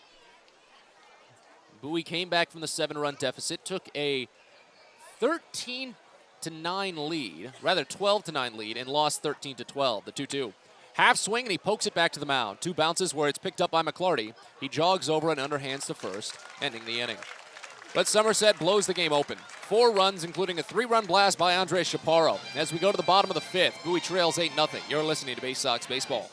Bowie came back from the 7-run deficit, took a 13-9 lead, rather 12-9 lead, and lost 13-12, the 2-2. Half swing, and he pokes it back to the mound. 2 bounces where it's picked up by McClarty. He jogs over and underhands to first, ending the inning. But Somerset blows the game open. 4 runs, including a 3-run blast by Andre Chaparro. As we go to the bottom of the 5th, Bowie trails 8-0. You're listening to Baysox Baseball.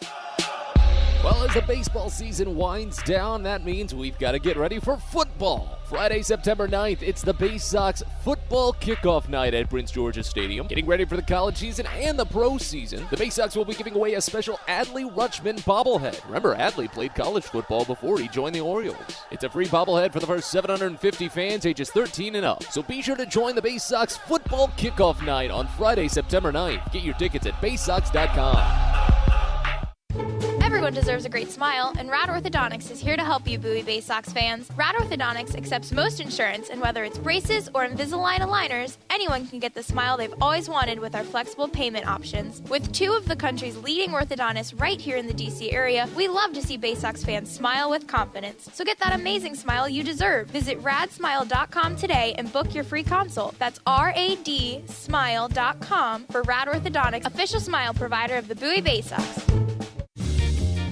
Well, as the baseball season winds down, that means we've got to get ready for football. Friday, September 9th, it's the Baysox football kickoff night at Prince George's Stadium. Getting ready for the college season and the pro season, the Baysox will be giving away a special Adley Rutschman bobblehead. Remember, Adley played college football before he joined the Orioles. It's a free bobblehead for the first 750 fans ages 13 and up. So be sure to join the Baysox football kickoff night on Friday, September 9th. Get your tickets at baysox.com. Everyone deserves a great smile, and Rad Orthodontics is here to help you, Bowie Baysox fans. Rad Orthodontics accepts most insurance, and whether it's braces or Invisalign aligners, anyone can get the smile they've always wanted with our flexible payment options. With 2 of the country's leading orthodontists right here in the DC area, we love to see Baysox fans smile with confidence. So get that amazing smile you deserve. Visit radsmile.com today and book your free consult. That's radsmile.com for Rad Orthodontics, official smile provider of the Bowie Baysox.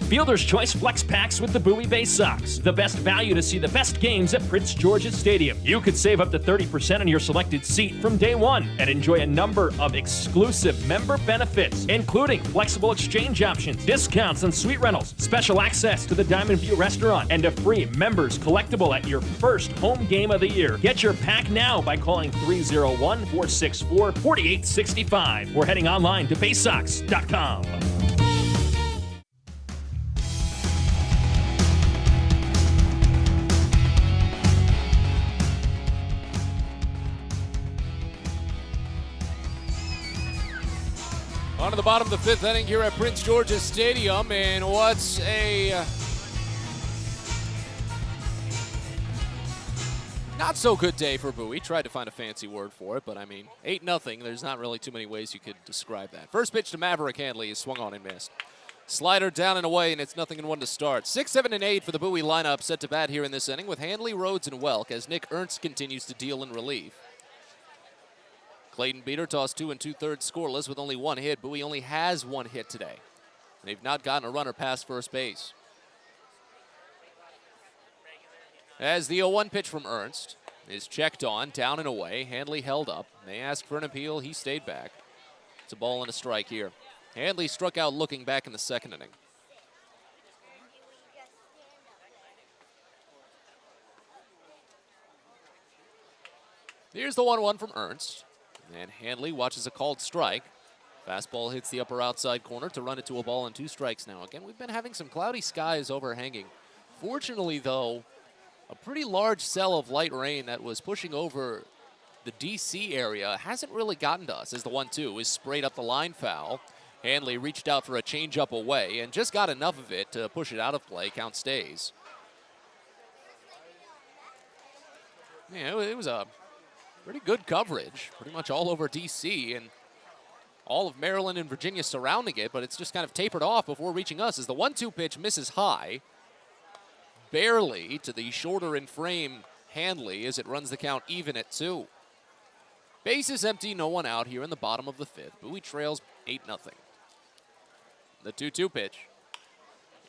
Fielder's Choice Flex Packs with the Bowie Baysox. The best value to see the best games at Prince George's Stadium. You could save up to 30% on your selected seat from day one and enjoy a number of exclusive member benefits, including flexible exchange options, discounts on suite rentals, special access to the Diamond View restaurant, and a free members collectible at your first home game of the year. Get your pack now by calling 301-464-4865 or heading online to baysox.com. On to the bottom of the 5th inning here at Prince George's Stadium, and what's a not so good day for Bowie. Tried to find a fancy word for it, but I mean, 8-0. There's not really too many ways you could describe that. First pitch to Maverick Handley is swung on and missed. Slider down and away, and it's 0-1 to start. 6, 7, and 8 for the Bowie lineup set to bat here in this inning with Handley, Rhodes, and Welk as Nick Ernst continues to deal in relief. Clayton Beater tossed 2 2/3 scoreless with only 1 hit. Bowie only has 1 hit today. They've not gotten a runner past first base. As the 0-1 pitch from Ernst is checked on, down and away. Handley held up. They asked for an appeal. He stayed back. It's a ball and a strike here. Handley struck out looking back in the second inning. Here's the 1-1 from Ernst. And Handley watches a called strike. Fastball hits the upper outside corner to run it to a ball and 2 strikes now. Again, we've been having some cloudy skies overhanging. Fortunately, though, a pretty large cell of light rain that was pushing over the D.C. area hasn't really gotten to us as the 1-2 is sprayed up the line foul. Handley reached out for a changeup away and just got enough of it to push it out of play. Count stays. Yeah, it was a pretty good coverage, pretty much all over D.C. and all of Maryland and Virginia surrounding it, but it's just kind of tapered off before reaching us as the 1-2 pitch misses high, barely to the shorter in frame Handley as it runs the count even at 2. Base is empty, no one out here in the bottom of the 5th. Bowie trails 8-0. The 2-2 pitch.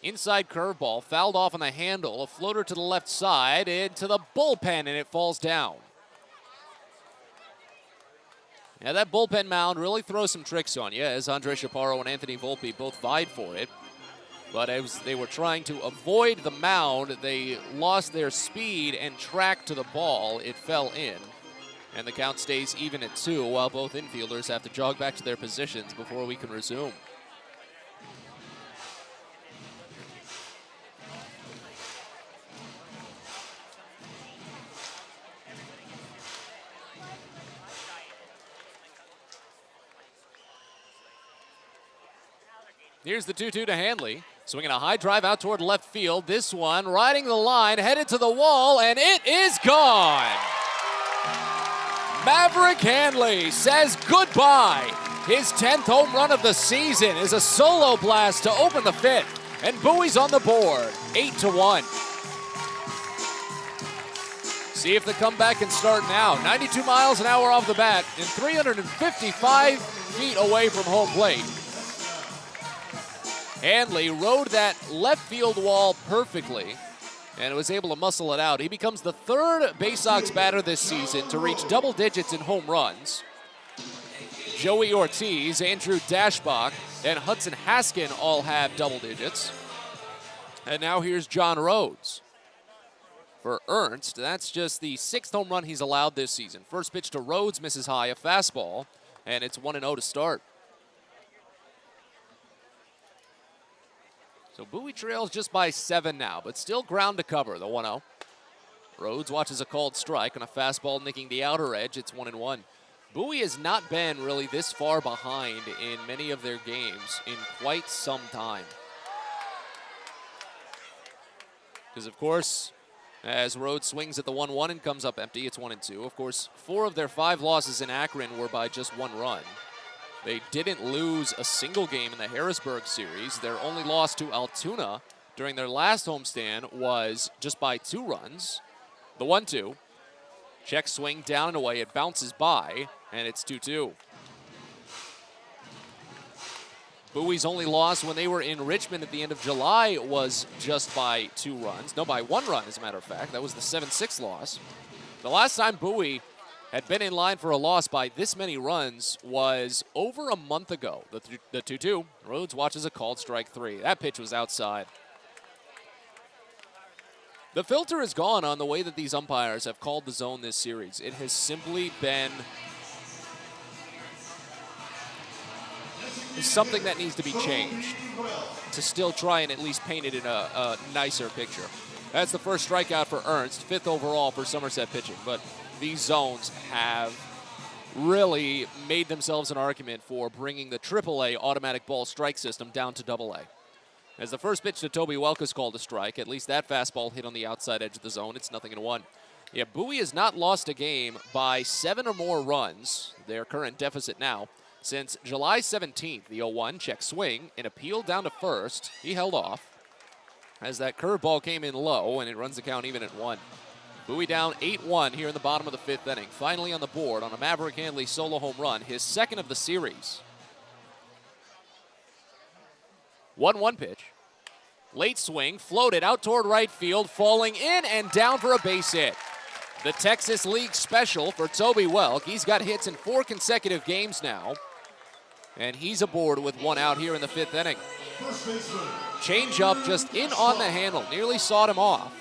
Inside curveball, fouled off on the handle, a floater to the left side, into the bullpen, and it falls down. Yeah, that bullpen mound really throws some tricks on you, as Andre Chaparro and Anthony Volpe both vied for it. But as they were trying to avoid the mound, they lost their speed and track to the ball. It fell in. And the count stays even at 2, while both infielders have to jog back to their positions before we can resume. Here's the 2-2 to Handley. Swinging a high drive out toward left field. This one riding the line, headed to the wall, and it is gone. Maverick Handley says goodbye. His 10th home run of the season is a solo blast to open the 5th, and Bowie's on the board, 8-1. See if the comeback can start now. 92 miles an hour off the bat and 355 feet away from home plate. Handley rode that left field wall perfectly and was able to muscle it out. He becomes the 3rd Baysox batter this season to reach double digits in home runs. Joey Ortiz, Andrew Dashbach, and Hudson Haskin all have double digits. And now here's John Rhodes. For Ernst, that's just the 6th home run he's allowed this season. First pitch to Rhodes misses high, a fastball, and it's 1-0 to start. So Bowie trails just by 7 now, but still ground to cover, the 1-0. Rhodes watches a called strike on a fastball nicking the outer edge. It's 1-1. Bowie has not been really this far behind in many of their games in quite some time. Because, of course, as Rhodes swings at the 1-1 and comes up empty, it's 1-2. Of course, 4 of their 5 losses in Akron were by just 1 run. They didn't lose a single game in the Harrisburg series. Their only loss to Altoona during their last homestand was just by 2 runs. The 1-2. Check swing down and away. It bounces by, and it's 2-2. Bowie's only loss when they were in Richmond at the end of July was just by 2 runs. No, by 1 run, as a matter of fact. That was the 7-6 loss. The last time Bowie had been in line for a loss by this many runs was over a month ago. The 2-2. Rhodes watches a called strike 3. That pitch was outside. The filter is gone on the way that these umpires have called the zone this series. It has simply been something that needs to be changed to still try and at least paint it in a nicer picture. That's the first strikeout for Ernst, 5th overall for Somerset pitching. But these zones have really made themselves an argument for bringing the AAA automatic ball strike system down to AA. As the first pitch to Toby Welk is called a strike, at least that fastball hit on the outside edge of the zone. It's 0-1. Yeah, Bowie has not lost a game by 7 or more runs, their current deficit now, since July 17th. The 0-1 check swing, an appeal down to first. He held off as that curveball came in low, and it runs the count even at 1. Bowie down 8-1 here in the bottom of the 5th inning. Finally on the board on a Maverick Handley solo home run, his 2nd of the series. 1-1 pitch. Late swing, floated out toward right field, falling in and down for a base hit. The Texas League special for Toby Welk. He's got hits in 4 consecutive games now. And he's aboard with 1 out here in the 5th inning. Change-up just in on the handle. Nearly sawed him off.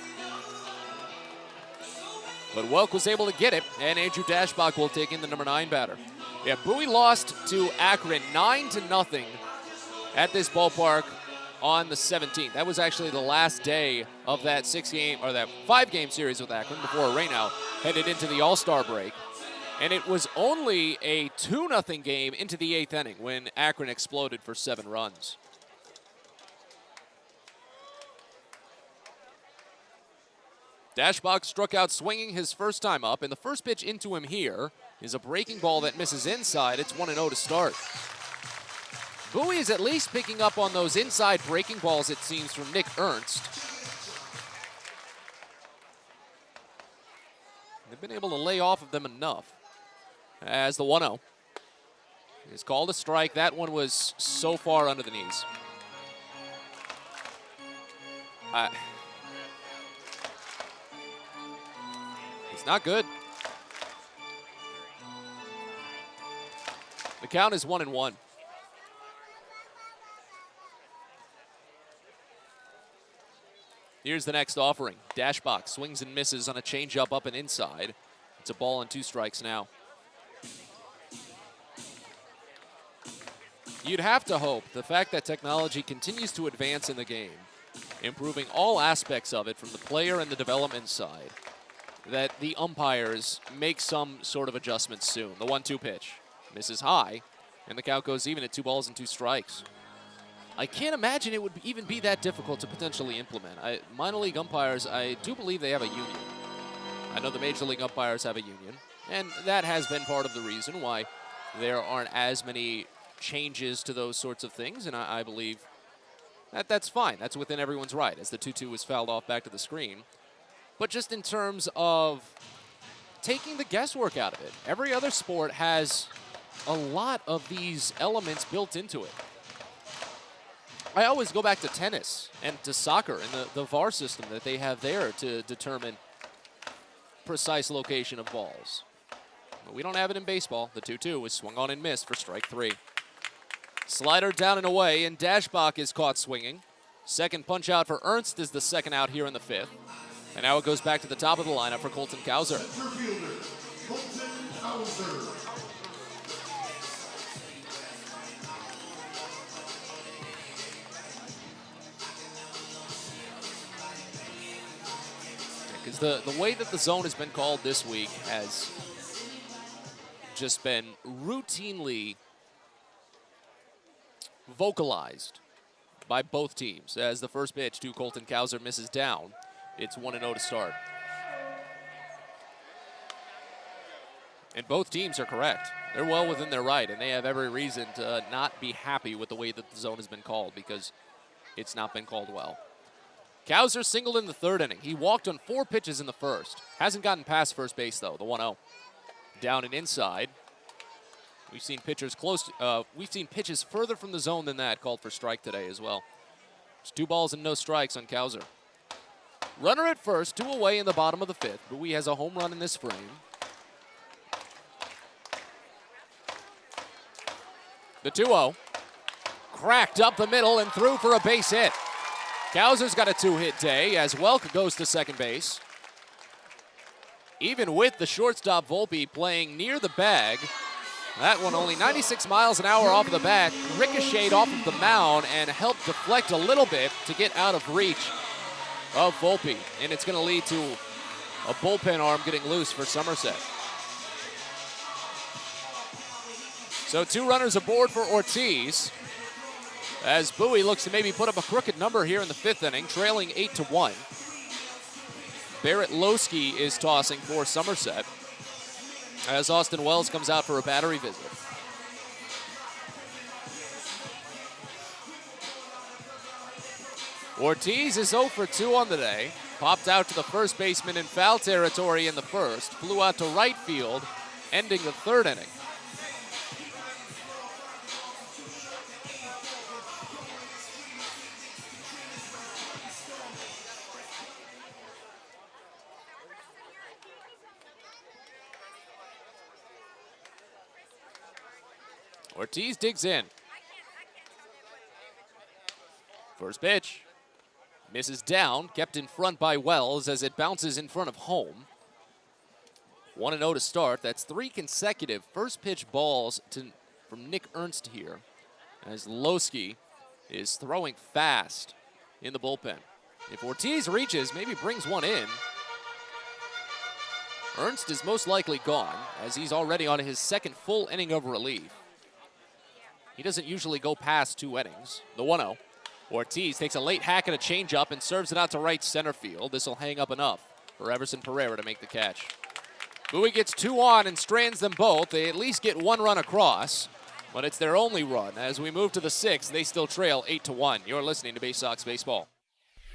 But Welk was able to get it, and Andrew Dashbach will take in the number 9 batter. Yeah, Bowie lost to Akron 9-0 at this ballpark on the 17th. That was actually the last day of that 5-game series with Akron before a rainout headed into the All-Star break. And it was only a 2-0 game into the 8th inning when Akron exploded for 7 runs. Dashbach struck out swinging his first time up, and the first pitch into him here is a breaking ball that misses inside. It's 1-0 to start. Bowie is at least picking up on those inside breaking balls, it seems, from Nick Ernst. They've been able to lay off of them enough. As the 1-0 is called a strike. That one was so far under the knees. It's not good. The count is 1-1. Here's the next offering. Dashbach swings and misses on a changeup up and inside. It's a ball and 2 strikes now. You'd have to hope the fact that technology continues to advance in the game, improving all aspects of it from the player and the development side, that the umpires make some sort of adjustments soon. The 1-2 pitch misses high, and the count goes even at 2 balls and 2 strikes. I can't imagine it would even be that difficult to potentially implement. Minor league umpires, I do believe they have a union. I know the major league umpires have a union, and that has been part of the reason why there aren't as many changes to those sorts of things, and I believe that's fine. That's within everyone's right, as the 2-2 was fouled off back to the screen. But just in terms of taking the guesswork out of it, every other sport has a lot of these elements built into it. I always go back to tennis and to soccer and the VAR system that they have there to determine precise location of balls. But we don't have it in baseball. The 2-2 was swung on and missed for strike 3. Slider down and away, and Dashbach is caught swinging. Second punch out for Ernst is the second out here in the 5th. And now it goes back to the top of the lineup for Colton Cowser. Because the way that the zone has been called this week has just been routinely vocalized by both teams. As the first pitch to Colton Cowser misses down, it's 1-0 to start. And both teams are correct. They're well within their right, and they have every reason to not be happy with the way that the zone has been called, because it's not been called well. Cowser singled in the 3rd inning. He walked on 4 pitches in the first. Hasn't gotten past first base, though, the 1-0. Down and inside. We've seen pitchers we've seen pitches further from the zone than that called for strike today as well. It's 2 balls and no strikes on Cowser. Runner at first, 2 away in the bottom of the 5th. Bowie has a home run in this frame. The 2-0. Cracked up the middle and through for a base hit. Cowser's got a 2-hit day as Welk goes to second base. Even with the shortstop Volpe playing near the bag, that one only 96 miles an hour off of the bat, ricocheted off of the mound and helped deflect a little bit to get out of reach of Volpe. And it's going to lead to a bullpen arm getting loose for Somerset. So 2 runners aboard for Ortiz, as Bowie looks to maybe put up a crooked number here in the 5th inning, trailing 8-1. Barrett Lowski is tossing for Somerset, as Austin Wells comes out for a battery visit. Ortiz is 0 for 2 on the day. Popped out to the first baseman in foul territory in the first. Flew out to right field, ending the 3rd inning. Ortiz digs in. First pitch. Misses down, kept in front by Wells as it bounces in front of home. 1-0 to start. That's 3 consecutive first pitch balls from Nick Ernst here, as Lowski is throwing fast in the bullpen. If Ortiz reaches, maybe brings one in. Ernst is most likely gone, as he's already on his second full inning of relief. He doesn't usually go past 2 innings. The 1-0. Ortiz takes a late hack at a changeup and serves it out to right center field. This will hang up enough for Everson Pereira to make the catch. Bowie gets 2 on and strands them both. They at least get 1 run across, but it's their only run. As we move to the 6th, they still trail 8-1. You're listening to Baysox Baseball.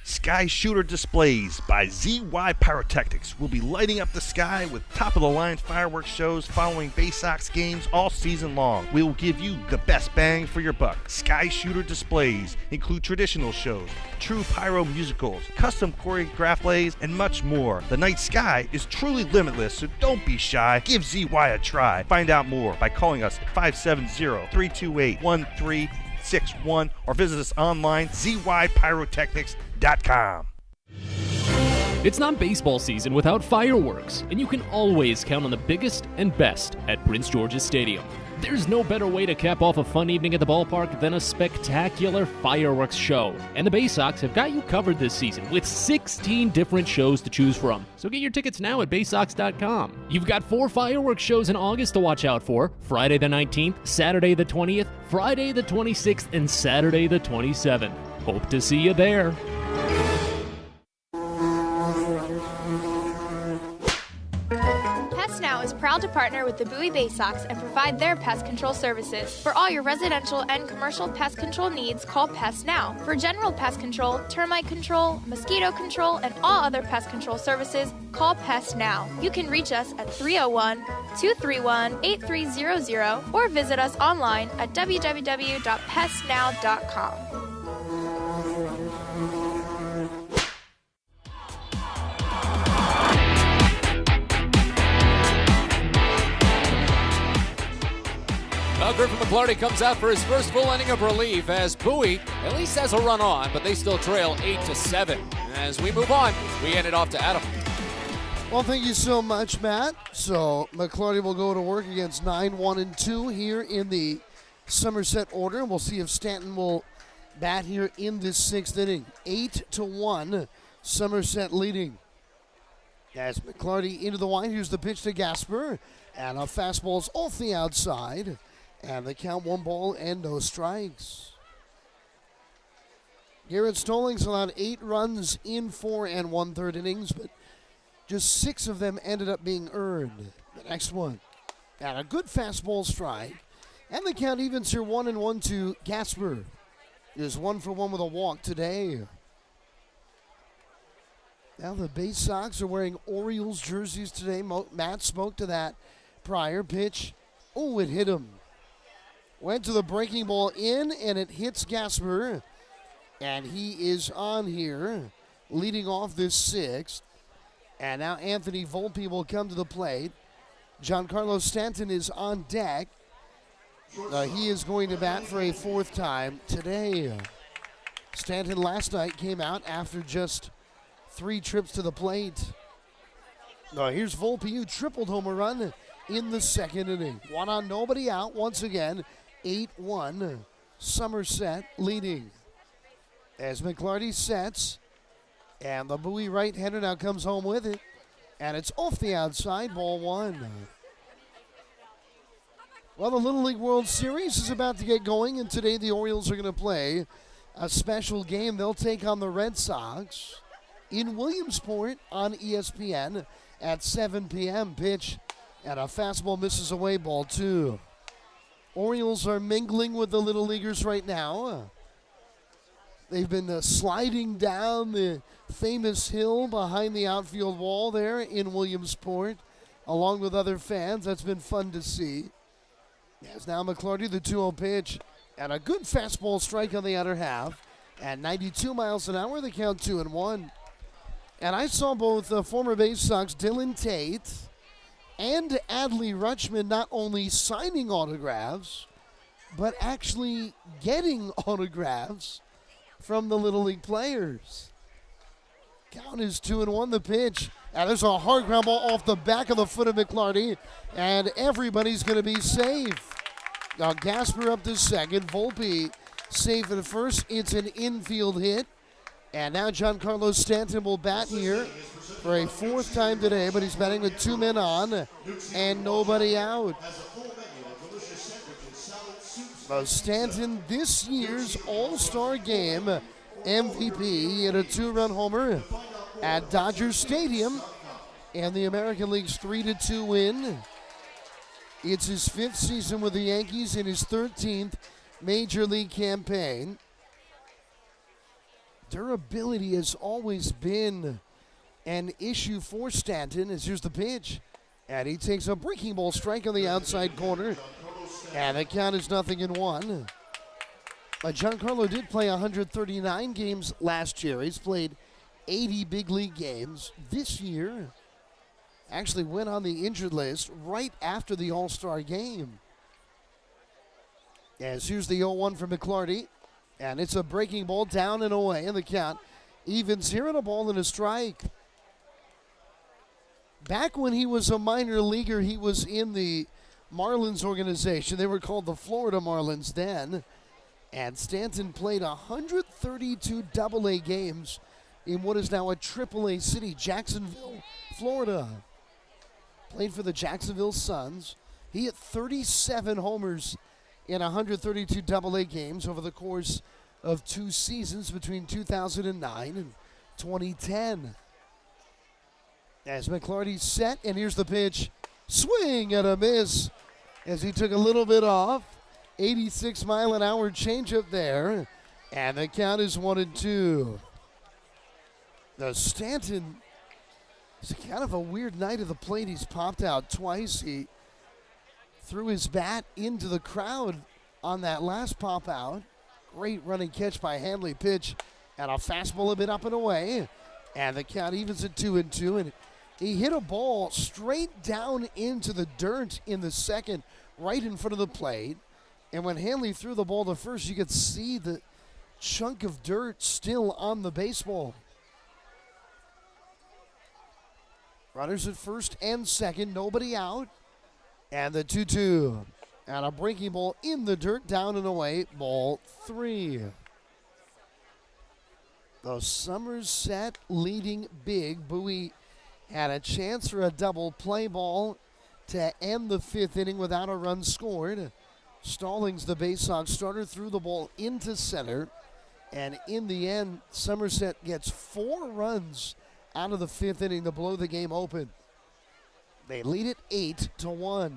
Sky Shooter Displays by ZY Pyrotechnics will be lighting up the sky with top-of-the-line fireworks shows following Baysox games all season long. We will give you the best bang for your buck. Sky Shooter Displays include traditional shows, true pyro musicals, custom choreographed plays, and much more. The night sky is truly limitless, so don't be shy. Give ZY a try. Find out more by calling us at 570-328-1361 or visit us online, zypyrotechnics.com. It's not baseball season without fireworks, and you can always count on the biggest and best at Prince George's Stadium. There's no better way to cap off a fun evening at the ballpark than a spectacular fireworks show. And the Baysox have got you covered this season with 16 different shows to choose from. So get your tickets now at Baysox.com. You've got 4 fireworks shows in August to watch out for: Friday the 19th, Saturday the 20th, Friday the 26th, and Saturday the 27th. Hope to see you there. Pest Now is proud to partner with the Bowie Baysox and provide their pest control services. For all your residential and commercial pest control needs, call Pest Now. For general pest control, termite control, mosquito control, and all other pest control services, call Pest Now. You can reach us at 301-231-8300 or visit us online at www.pestnow.com. Well, Griffin McClarty comes out for his first full inning of relief as Bowie at least has a run on, but they still trail 8-7. As we move on, we hand it off to Adam. Well, thank you so much, Matt. So McClarty will go to work against 9-1-2 here in the Somerset order. We'll see if Stanton will bat here in this 6th inning. 8-1, Somerset leading. As McClarty into the line, here's the pitch to Gasper, and a fastball's off the outside. And the count 1 ball and no strikes. Garrett Stallings allowed 8 runs in 4 1/3 innings, but just 6 of them ended up being earned. The next one, and a good fastball strike. And the count evens here 1-1 to Gasper. Is 1 for 1 with a walk today. Now the Baysox are wearing Orioles jerseys today. Matt spoke to that prior. Pitch. Oh, it hit him. Went to the breaking ball in, and it hits Gasper. And he is on here, leading off this 6th. And now Anthony Volpe will come to the plate. Giancarlo Stanton is on deck. He is going to bat for a 4th time today. Stanton last night came out after just 3 trips to the plate. Here's Volpe, who tripled home a run in the 2nd inning. 1 on, nobody out once again. 8-1, Somerset leading. As McClarty sets, and the Bowie right-hander now comes home with it, and it's off the outside, ball 1. Well, the Little League World Series is about to get going, and today the Orioles are going to play a special game. They'll take on the Red Sox in Williamsport on ESPN at 7 p.m. Pitch, and a fastball misses away, ball 2. Orioles are mingling with the Little Leaguers right now. They've been sliding down the famous hill behind the outfield wall there in Williamsport, along with other fans. That's been fun to see. As now McClarty, the 2-0 pitch, and a good fastball strike on the outer half. At 92 miles an hour, the count 2-1. And I saw both former Baysox Dylan Tate and Adley Rutschman not only signing autographs, but actually getting autographs from the Little League players. Count is 2-1 the pitch. And there's a hard ground ball off the back of the foot of McClarty, and everybody's going to be safe. Now Gasper up to second. Volpe safe at first. It's an infield hit. And now Giancarlo Stanton will bat here for a fourth time today, but he's batting with 2 men on and nobody out. Now Stanton, this year's All-Star Game MVP. He hit a 2-run homer at Dodger Stadium and the American League's 3-2 win. It's his 5th season with the Yankees in his 13th Major League campaign. Durability has always been an issue for Stanton, as here's the pitch. And he takes a breaking ball strike on the outside corner. And the count is 0-1. Giancarlo did play 139 games last year. He's played 80 big league games. This year, actually went on the injured list right after the All-Star game. As here's the 0-1 from McClarty. And it's a breaking ball down and away. And the count evens here, and a ball and a strike. Back when he was a minor leaguer, he was in the Marlins organization. They were called the Florida Marlins then. And Stanton played 132 AA games in what is now a AAA city, Jacksonville, Florida. Played for the Jacksonville Suns. He hit 37 homers in 132 AA games over the course of 2 seasons between 2009 and 2010. As McClarty's set, and here's the pitch. Swing and a miss as he took a little bit off. 86-mile-an-hour changeup there. And the count is 1-2. Now Stanton, it's kind of a weird night at the plate. He's popped out twice. He threw his bat into the crowd on that last pop out. Great running catch by Hanley. Pitch and a fastball a bit up and away. And the count evens at 2-2. And he hit a ball straight down into the dirt in the second, right in front of the plate. And when Hanley threw the ball to first, you could see the chunk of dirt still on the baseball. Runners at first and second, nobody out. And the 2-2. And a breaking ball in the dirt, down and away, ball 3. The Somerset leading big. Bowie had a chance for a double play ball to end the 5th inning without a run scored. Stallings, the Baysox starter, threw the ball into center. And in the end, Somerset gets 4 runs out of the 5th inning to blow the game open. They lead it 8-1.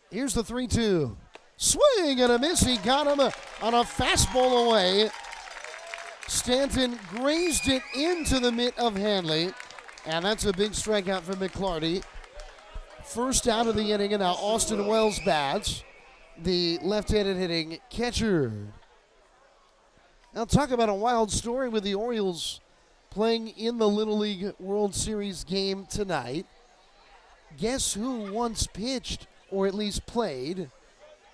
Here's the 3-2. Swing and a miss. He got him on a fastball away. Stanton grazed it into the mitt of Hanley. And that's a big strikeout for McClarty. First out of the inning, and now Austin Wells bats, the left-handed hitting catcher. Now talk about a wild story with the Orioles playing in the Little League World Series game tonight. Guess who once pitched, or at least played,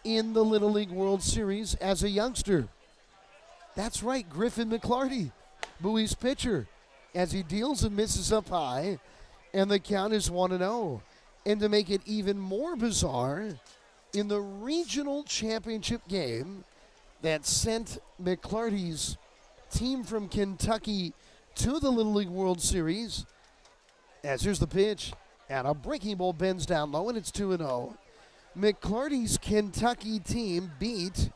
in the Little League World Series as a youngster? That's right, Griffin McClarty, Bowie's pitcher, as he deals and misses up high, and the count is 1-0. And to make it even more bizarre, in the regional championship game that sent McClarty's team from Kentucky to the Little League World Series, as here's the pitch, and a breaking ball bends down low, and it's 2-0. McClarty's Kentucky team beat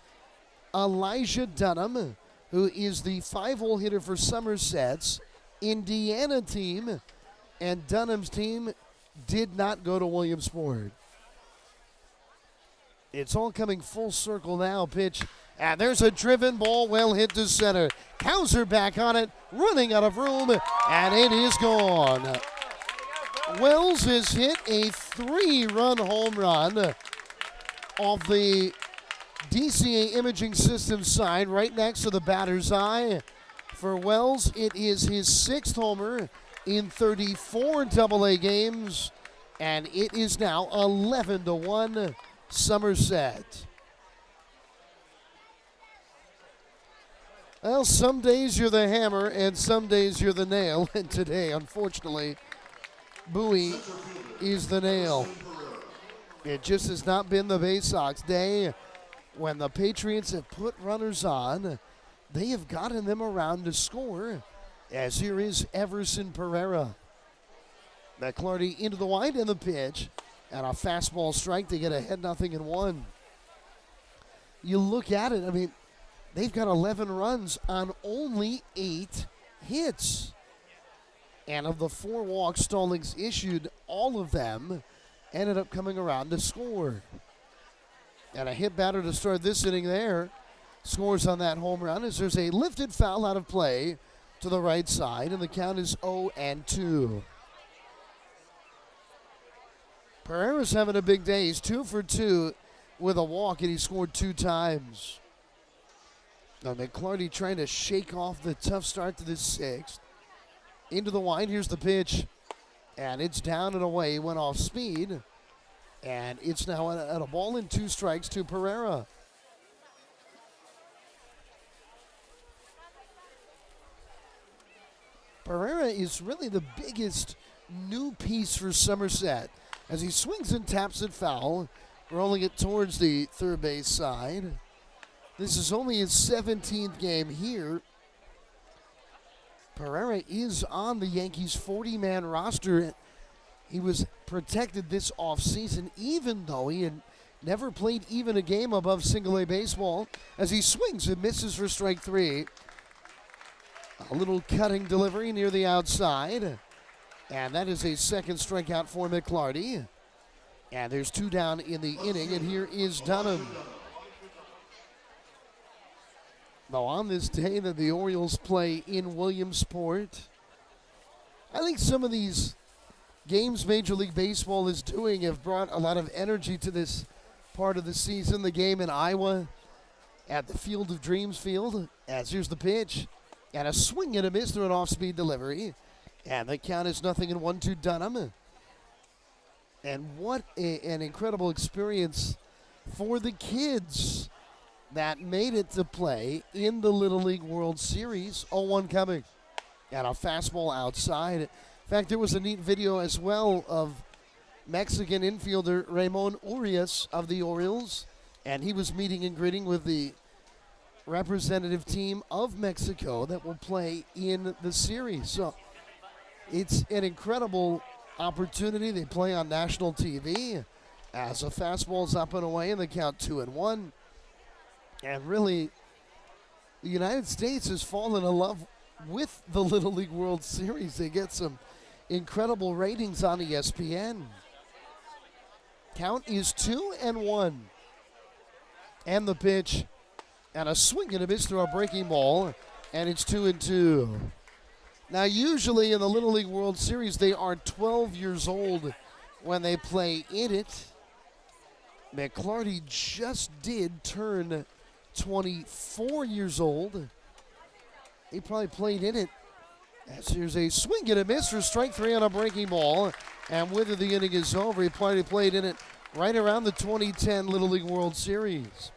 Elijah Dunham, who is the 5-hole hitter for Somerset's Indiana team, and Dunham's team did not go to Williamsport. It's all coming full circle now. Pitch, and there's a driven ball, well hit to center. Hauser back on it, running out of room, and it is gone. Wells has hit a 3-run home run off the DCA imaging system sign right next to the batter's eye. For Wells, it is his 6th homer in 34 AA games, And it is now 11-1 Somerset. Well, some days you're the hammer and some days you're the nail. And today, unfortunately, Bowie is the nail. It just has not been the Baysox day. When the Patriots have put runners on, they have gotten them around to score. As here is Everson Pereira. McClarty into the wide and the pitch. And a fastball strike to get ahead 0-1. You look at it, I mean, they've got 11 runs on only 8 hits. And of the 4 walks Stallings issued, all of them ended up coming around to score. And a hit batter to start this inning there. Scores on that home run as there's a lifted foul out of play to the right side, and the count is 0-2. Pereira's having a big day. He's 2 for 2 with a walk, and he scored 2 times. Now McClarty trying to shake off the tough start to this 6th. Into the wide, here's the pitch. And it's down and away, went off speed. And it's now at a ball and 2 strikes to Pereira. Pereira is really the biggest new piece for Somerset as he swings and taps it foul, rolling it towards the third base side. This is only his 17th game here. Pereira is on the Yankees' 40-man roster. He was protected this offseason, even though he had never played even a game above single-A baseball, as he swings and misses for strike 3. A little cutting delivery near the outside. And that is a second strikeout for McClarty. And there's 2 down in the inning, and here is Dunham. Now on this day that the Orioles play in Williamsport, I think some of these games Major League Baseball is doing have brought a lot of energy to this part of the season. The game in Iowa at the Field of Dreams field, as here's the pitch. And a swing and a miss through an off-speed delivery. And the count is 0-1 to Dunham. And what an incredible experience for the kids that made it to play in the Little League World Series. 0-1 coming. And a fastball outside. In fact, there was a neat video as well of Mexican infielder Ramon Urias of the Orioles. And he was meeting and greeting with the representative team of Mexico that will play in the series. So it's an incredible opportunity. They play on national TV as a fastball's up and away, and the count 2-1. And really, the United States has fallen in love with the Little League World Series. They get some incredible ratings on ESPN. Count is 2-1. And the pitch. And a swing and a miss through a breaking ball. And it's 2-2. Now, usually in the Little League World Series, they are 12 years old when they play in it. McClarty just did turn 24 years old. He probably played in it. As here's a swing and a miss for strike 3 on a breaking ball. And whether the inning is over, he probably played in it right around the 2010 Little League World Series.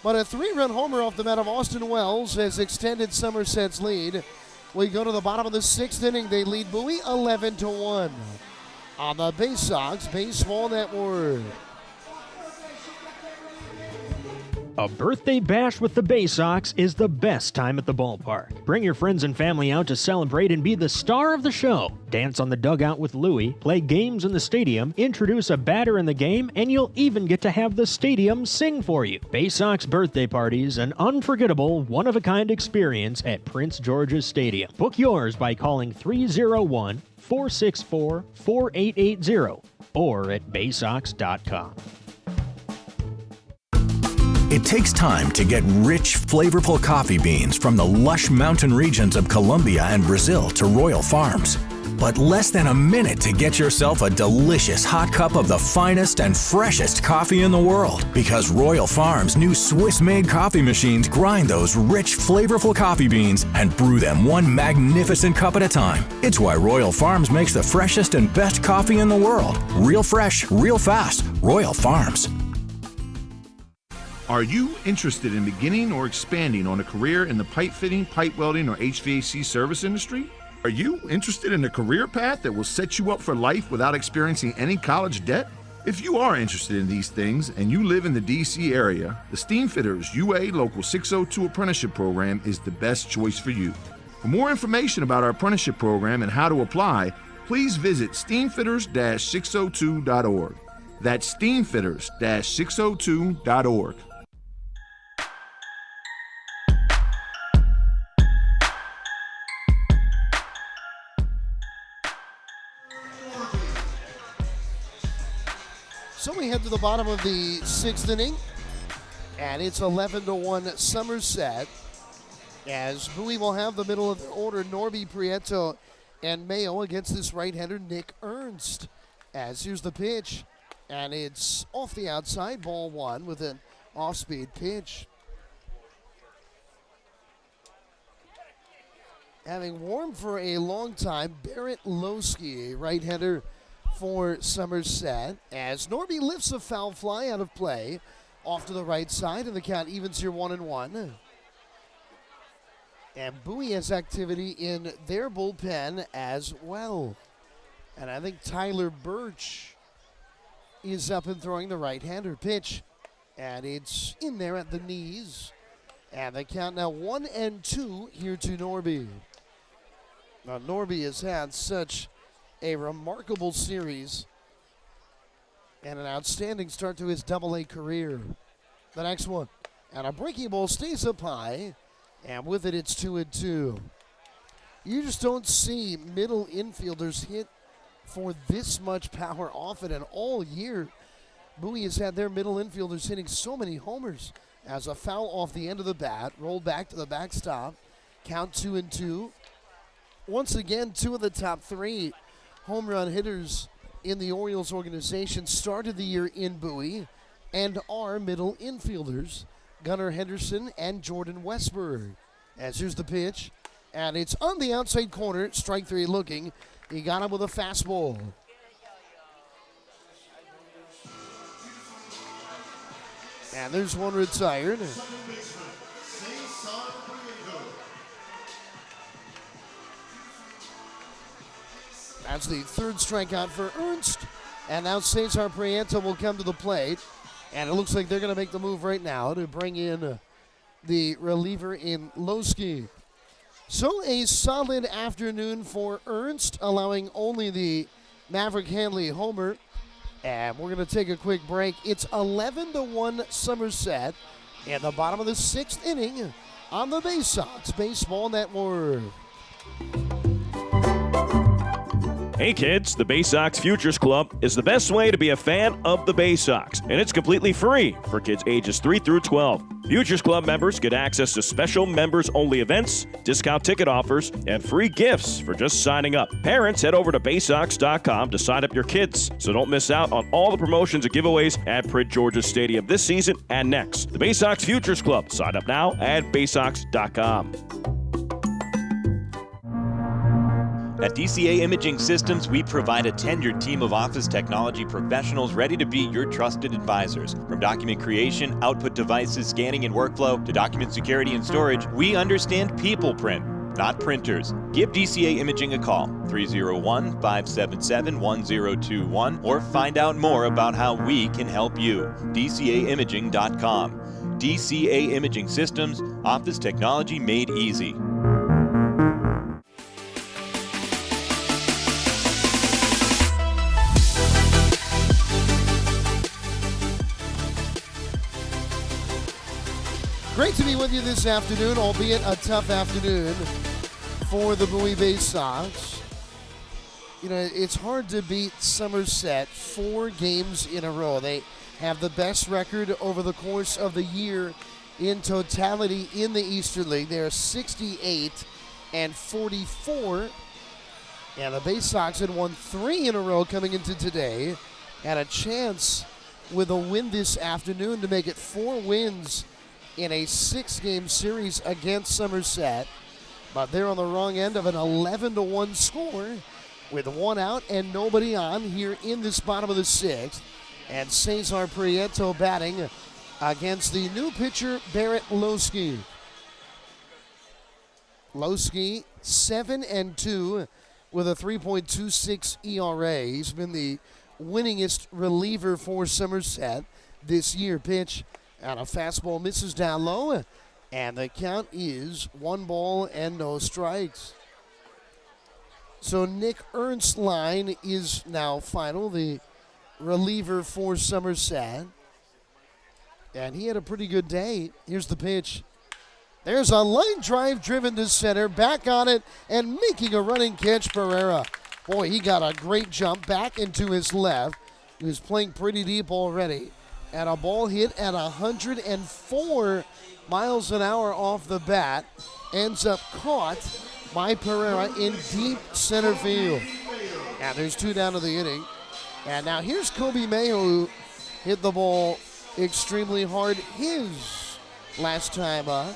But a 3-run homer off the bat of Austin Wells has extended Somerset's lead. We go to the bottom of the 6th inning. They lead Bowie 11-1 on the Baysox Baseball Network. A birthday bash with the Baysox is the best time at the ballpark. Bring your friends and family out to celebrate and be the star of the show. Dance on the dugout with Louie, play games in the stadium, introduce a batter in the game, and you'll even get to have the stadium sing for you. Baysox birthday parties, an unforgettable, one-of-a-kind experience at Prince George's Stadium. Book yours by calling 301-464-4880 or at baysox.com. It takes time to get rich, flavorful coffee beans from the lush mountain regions of Colombia and Brazil to Royal Farms. but less than a minute to get yourself a delicious hot cup of the finest and freshest coffee in the world. Because Royal Farms' new Swiss-made coffee machines grind those rich, flavorful coffee beans and brew them one magnificent cup at a time. It's why Royal Farms makes the freshest and best coffee in the world. Real fresh, real fast. Royal Farms. Are you interested in beginning or expanding on a career in the pipe fitting, pipe welding, or HVAC service industry? Are you interested in a career path that will set you up for life without experiencing any college debt? If you are interested in these things and you live in the DC area, the Steamfitters UA Local 602 Apprenticeship Program is the best choice for you. For more information about our apprenticeship program and how to apply, please visit steamfitters-602.org. That's steamfitters-602.org. So we head to the bottom of the sixth inning, and it's 11-1 Somerset, as Bowie will have the middle of the order, Norby, Prieto, and Mayo against this right-hander, Nick Ernst. As here's the pitch, and it's off the outside, ball one with an off-speed pitch. Having warmed for a long time, Barrett Lowski, a right-hander for Somerset, as Norby lifts a foul fly out of play off to the right side, and the count evens here 1-1. And Bowie has activity in their bullpen as well. And I think Tyler Birch is up and throwing the right-hander pitch, and it's in there at the knees. And the count now 1-2 here to Norby. Now Norby has had such a remarkable series and an outstanding start to his Double-A career. The next one, and a breaking ball stays up high, and with it, it's 2-2. You just don't see middle infielders hit for this much power often, and all year, Bowie has had their middle infielders hitting so many homers. As a foul off the end of the bat, rolled back to the backstop, count 2-2. Once again, two of the top three home run hitters in the Orioles organization started the year in Bowie and are middle infielders, Gunnar Henderson and Jordan Westberg. As here's the pitch, and it's on the outside corner, strike three looking. He got him with a fastball. And there's one retired. That's the third strikeout for Ernst. And now Cesar Prieto will come to the plate. And it looks like they're going to make the move right now to bring in the reliever in Lowski. So a solid afternoon for Ernst, allowing only the Maverick Hanley homer. And we're going to take a quick break. It's 11-1 Somerset in the bottom of the sixth inning on the Baysox Baseball Network. Hey kids, the Baysox Futures Club is the best way to be a fan of the Baysox, and it's completely free for kids ages 3 through 12. Futures Club members get access to special members-only events, discount ticket offers, and free gifts for just signing up. Parents, head over to Baysox.com to sign up your kids, so don't miss out on all the promotions and giveaways at Prince George's Stadium this season and next. The Baysox Futures Club. Sign up now at Baysox.com. At DCA Imaging Systems, we provide a tenured team of office technology professionals ready to be your trusted advisors. From document creation, output devices, scanning and workflow, to document security and storage, we understand people print, not printers. Give DCA Imaging a call, 301-577-1021, or find out more about how we can help you. DCAimaging.com. DCA Imaging Systems, office technology made easy. Great to be with you this afternoon, albeit a tough afternoon for the Bowie Baysox. You know, it's hard to beat Somerset 4 games in a row. They have the best record over the course of the year in totality in the Eastern League. They're 68-44 And the Baysox had won 3 in a row coming into today. Had a chance with a win this afternoon to make it 4 wins in a 6-game series against Somerset. But they're on the wrong end of an 11-1 score with 1 out and nobody on here in this bottom of the 6th. And Cesar Prieto batting against the new pitcher, Barrett Lowski. Lowski, 7-2 with a 3.26 ERA. He's been the winningest reliever for Somerset this year. Pitch and a fastball misses down low. And the count is 1 ball and no strikes. So Nick Ernst's line is now final, the reliever for Somerset. And he had a pretty good day. Here's the pitch. There's a line drive driven to center, back on it, and making a running catch, Pereira. Boy, he got a great jump back into his left. He was playing pretty deep already. And a ball hit at 104 miles an hour off the bat. Ends up caught by Pereira in deep center field. And there's 2 down to the inning. And now here's Kobe Mayo, who hit the ball extremely hard his last time up.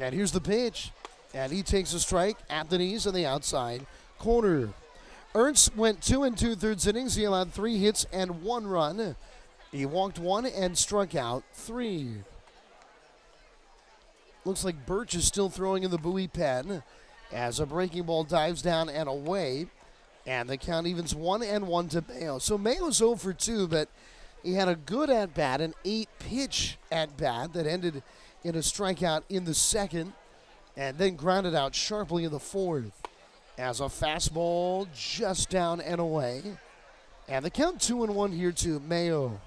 And here's the pitch. And he takes a strike at the knees on the outside corner. Ernst went 2 2/3 innings. He allowed 3 hits and 1 run. He walked 1 and struck out 3. Looks like Birch is still throwing in the Bowie pen as a breaking ball dives down and away. And the count evens 1-1 to Mayo. So Mayo's 0 for 2, but he had a good at-bat, an 8-pitch at-bat that ended in a strikeout in the second, and then grounded out sharply in the fourth as a fastball just down and away. And the count 2-1 here to Mayo.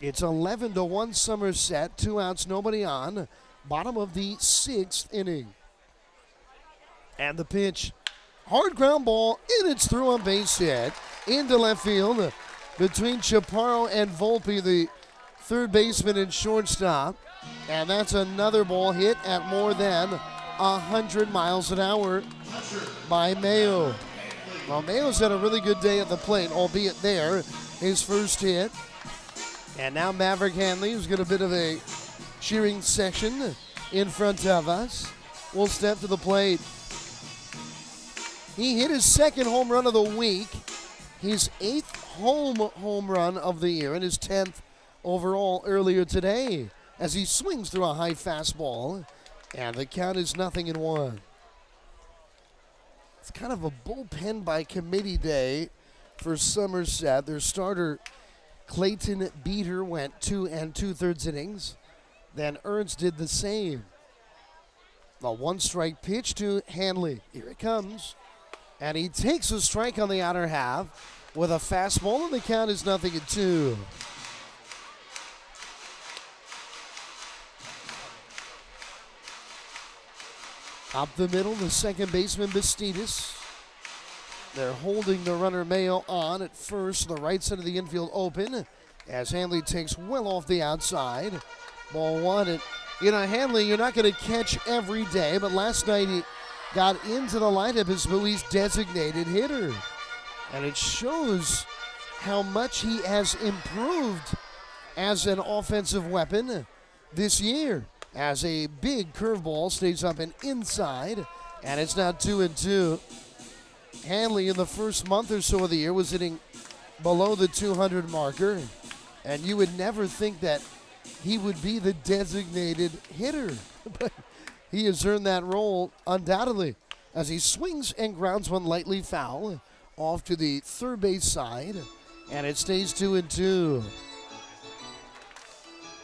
It's 11-1 Somerset, 2 outs, nobody on. Bottom of the 6th inning. And the pitch, hard ground ball, and it's through on base hit into left field between Chaparro and Volpe, the third baseman and shortstop. And that's another ball hit at more than 100 miles an hour by Mayo. Well, Mayo's had a really good day at the plate, albeit there, his first hit. And now Maverick Hanley, who's got a bit of a cheering section in front of us, will step to the plate. He hit his 2nd home run of the week, his 8th home run of the year, and his 10th overall earlier today as he swings through a high fastball, and the count is 0-1. It's kind of a bullpen by committee day for Somerset. Their starter, Clayton Beater, went 2 2/3 innings. Then Ernst did the same. The 1-strike pitch to Hanley. Here it comes. And he takes a strike on the outer half with a fastball, and the count is 0-2. Up the middle, the second baseman, Bastidas. They're holding the runner Mayo on at first. The right side of the infield open as Hanley takes well off the outside. Ball 1. And, Hanley, you're not going to catch every day, but last night he got into the lineup as Bowie's designated hitter. And it shows how much he has improved as an offensive weapon this year, as a big curveball stays up and inside, and it's now 2-2. Hanley in the first month or so of the year was hitting below the 200 marker, and you would never think that he would be the designated hitter. But he has earned that role undoubtedly as he swings and grounds one lightly foul off to the third base side, and it stays 2-2.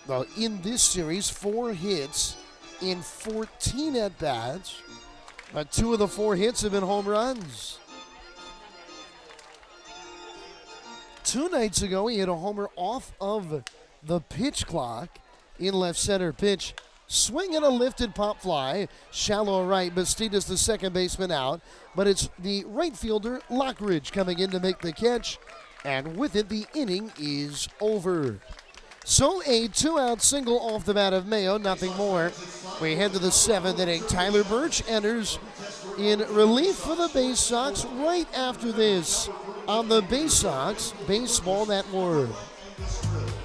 Well, in this series, 4 hits in 14 at-bats, but 2 of the 4 hits have been home runs. 2 nights ago, he hit a homer off of the pitch clock in left center. Pitch, swing and a lifted pop fly, shallow right. Bastidas, the second baseman, out, but it's the right fielder, Lockridge, coming in to make the catch, and with it, the inning is over. So a 2-out single off the bat of Mayo, nothing more. We head to the 7th inning. Tyler Birch enters in relief for the Baysox right after this on the Baysox Baseball Network.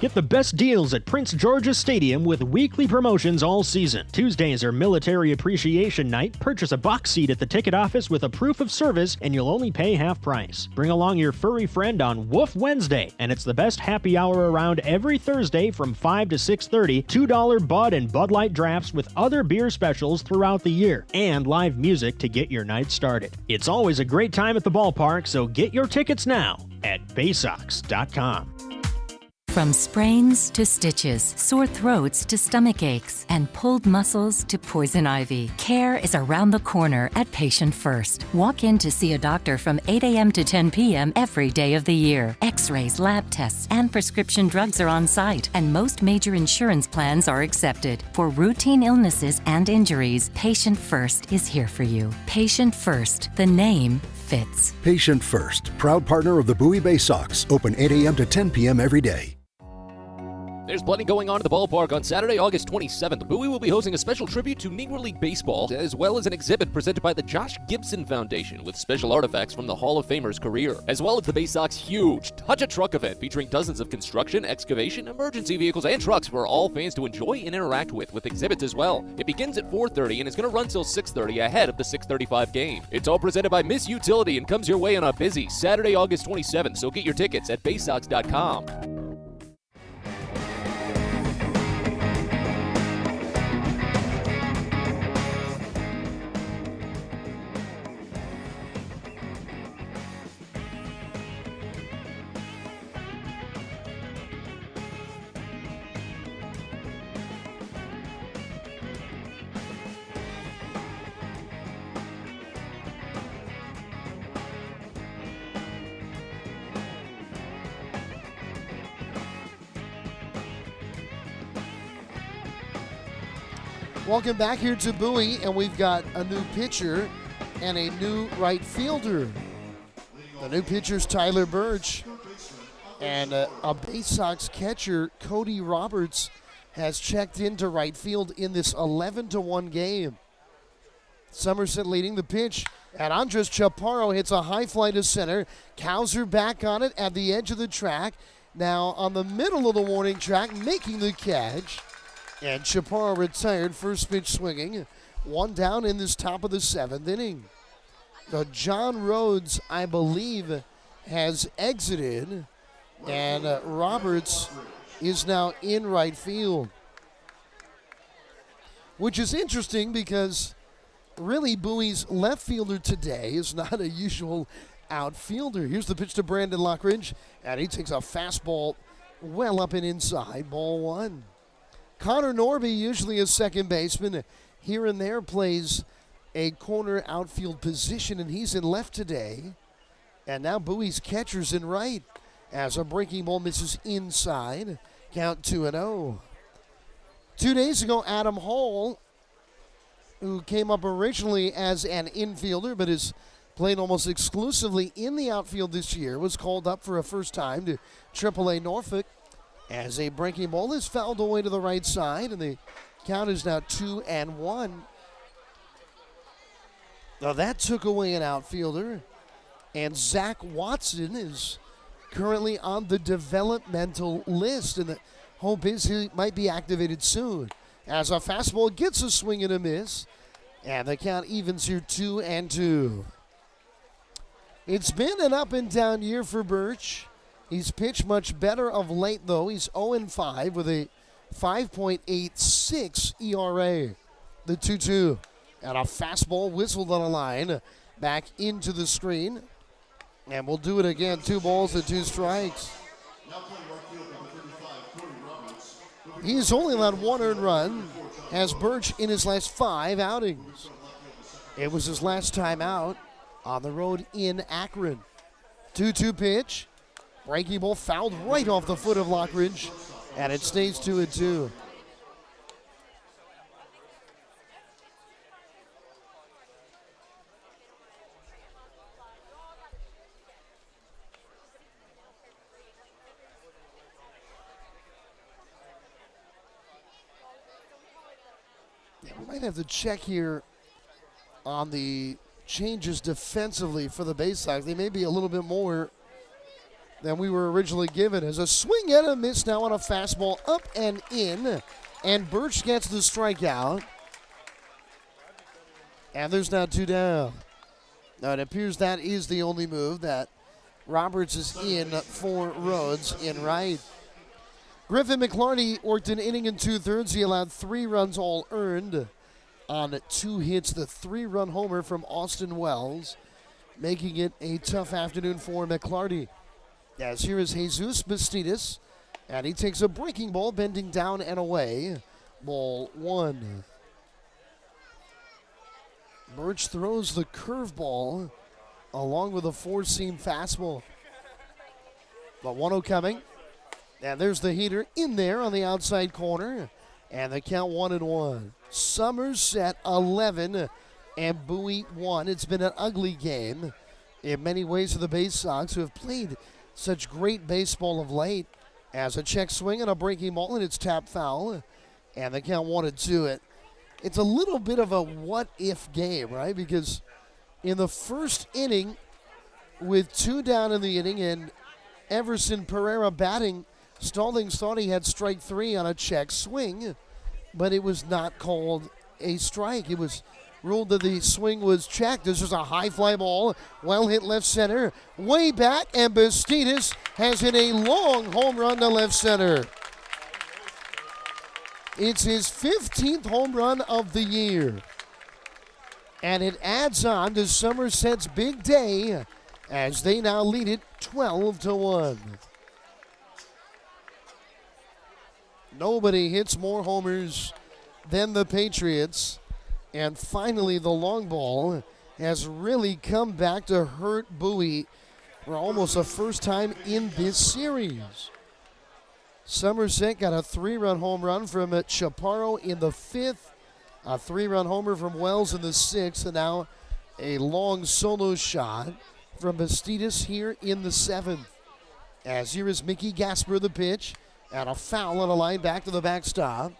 Get the best deals at Prince George's Stadium with weekly promotions all season. Tuesdays are Military Appreciation Night. Purchase a box seat at the ticket office with a proof of service and you'll only pay half price. Bring along your furry friend on Woof Wednesday, and it's the best happy hour around every Thursday from 5 to 6:30. $2 Bud and Bud Light drafts with other beer specials throughout the year, and live music to get your night started. It's always a great time at the ballpark, so get your tickets now at Baysox.com. From sprains to stitches, sore throats to stomach aches, and pulled muscles to poison ivy, care is around the corner at Patient First. Walk in to see a doctor from 8 a.m. to 10 p.m. every day of the year. X-rays, lab tests, and prescription drugs are on site, and most major insurance plans are accepted. For routine illnesses and injuries, Patient First is here for you. Patient First, the name fits. Patient First, proud partner of the Bowie Baysox. Open 8 a.m. to 10 p.m. every day. There's plenty going on at the ballpark on Saturday, August 27th. Bowie will be hosting a special tribute to Negro League Baseball, as well as an exhibit presented by the Josh Gibson Foundation with special artifacts from the Hall of Famer's career, as well as the Baysox huge Touch a Truck event featuring dozens of construction, excavation, emergency vehicles, and trucks for all fans to enjoy and interact with exhibits as well. It begins at 4:30 and is going to run till 6:30 ahead of the 6:35 game. It's all presented by Miss Utility and comes your way on a busy Saturday, August 27th, so get your tickets at Baysox.com. Welcome back here to Bowie, and we've got a new pitcher and a new right fielder. The new pitcher's Tyler Birch, and a Baysox catcher, Cody Roberts, has checked into right field in this 11-1 game. Somerset leading the pitch, and Andres Chaparro hits a high fly to center. Cowser back on it at the edge of the track. Now on the middle of the warning track, making the catch. And Chaparro retired, first pitch swinging. One down in this top of the 7th inning. John Rhodes, I believe, has exited. And Roberts is now in right field. Which is interesting because really Bowie's left fielder today is not a usual outfielder. Here's the pitch to Brandon Lockridge. And he takes a fastball well up and inside. Ball 1. Connor Norby, usually a second baseman, here and there plays a corner outfield position, and he's in left today. And now Bowie's catcher's in right as a breaking ball misses inside. Count 2-0. 2 days ago, Adam Hall, who came up originally as an infielder but has played almost exclusively in the outfield this year, was called up for a first time to AAA Norfolk. As a breaking ball is fouled away to the right side, and the count is now 2-1. Now that took away an outfielder, and Zach Watson is currently on the developmental list, and the hope is he might be activated soon. As a fastball gets a swing and a miss, and the count evens here 2-2. It's been an up and down year for Birch. He's pitched much better of late, though. He's 0-5 with a 5.86 ERA. The 2-2. And a fastball whistled on a line. Back into the screen. And we'll do it again. 2 balls and 2 strikes. He's only allowed 1 earned run. Has Birch in his last 5 outings. It was his last time out on the road in Akron. 2-2 pitch. Breaking ball fouled right off the foot of Lockridge, and it stays 2-2. We might have to check here on the changes defensively for the Baysox. They may be a little bit more than we were originally given. As a swing and a miss now on a fastball up and in. And Birch gets the strikeout. And there's now 2 down. Now it appears that is the only move, that Roberts is in for Rhodes in right. Griffin McLarty worked an inning and 2/3. He allowed 3 runs all earned on 2 hits. The 3-run homer from Austin Wells, making it a tough afternoon for McLarty. As here is Jesus Bastidas, and he takes a breaking ball, bending down and away. Ball 1. Birch throws the curveball along with a 4-seam fastball. But 1-0 coming. And there's the heater in there on the outside corner. And the count 1-1. Somerset 11 and Bowie 1. It's been an ugly game in many ways for the Baysox, who have played such great baseball of late. As a check swing and a breaking ball, and it's tapped foul. And the count 1-2. It's a little bit of a what-if game, right? Because in the first inning, with 2 down in the inning and Everson Pereira batting, Stallings thought he had strike 3 on a check swing, but it was not called a strike. It was ruled that the swing was checked. This was a high fly ball, well hit left center, way back, and Bastidas has hit a long home run to left center. It's his 15th home run of the year. And it adds on to Somerset's big day as they now lead it 12-1. Nobody hits more homers than the Patriots. And finally, the long ball has really come back to hurt Bowie for almost the first time in this series. Somerset got a 3-run home run from Chaparro in the 5th, a 3-run homer from Wells in the 6th, and now a long solo shot from Bastidas here in the 7th. As here is Mickey Gasper, the pitch, and a foul on a line back to the backstop,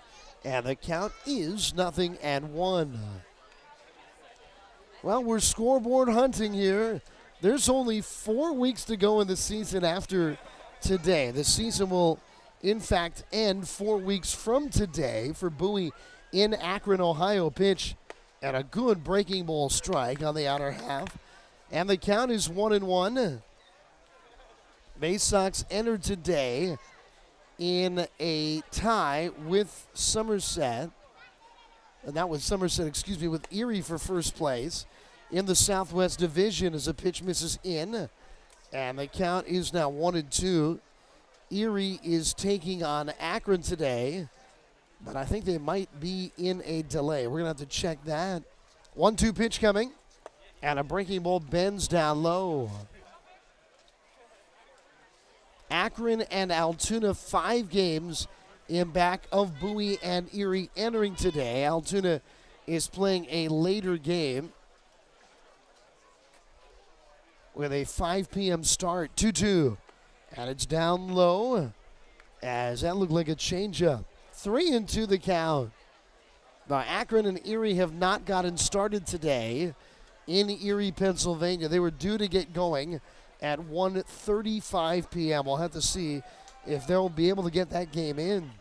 and the count is 0-1. Well, we're scoreboard hunting here. There's only 4 weeks to go in the season after today. The season will in fact end 4 weeks from today for Bowie in Akron, Ohio. Pitch and a good breaking ball strike on the outer half. And the count is 1-1. Baysox entered today in a tie with Somerset. And that was Somerset, with Erie for first place in the Southwest Division as a pitch misses in. And the count is now 1-2. Erie is taking on Akron today, but I think they might be in a delay. We're going to have to check that. 1-2 pitch coming, and a breaking ball bends down low. Akron and Altoona 5 games in back of Bowie and Erie entering today. Altoona is playing a later game with a 5 p.m. start. 2-2. And it's down low as that looked like a changeup. 3-2 the count. Now, Akron and Erie have not gotten started today in Erie, Pennsylvania. They were due to get going at 1:35 p.m. We'll have to see if they'll be able to get that game in.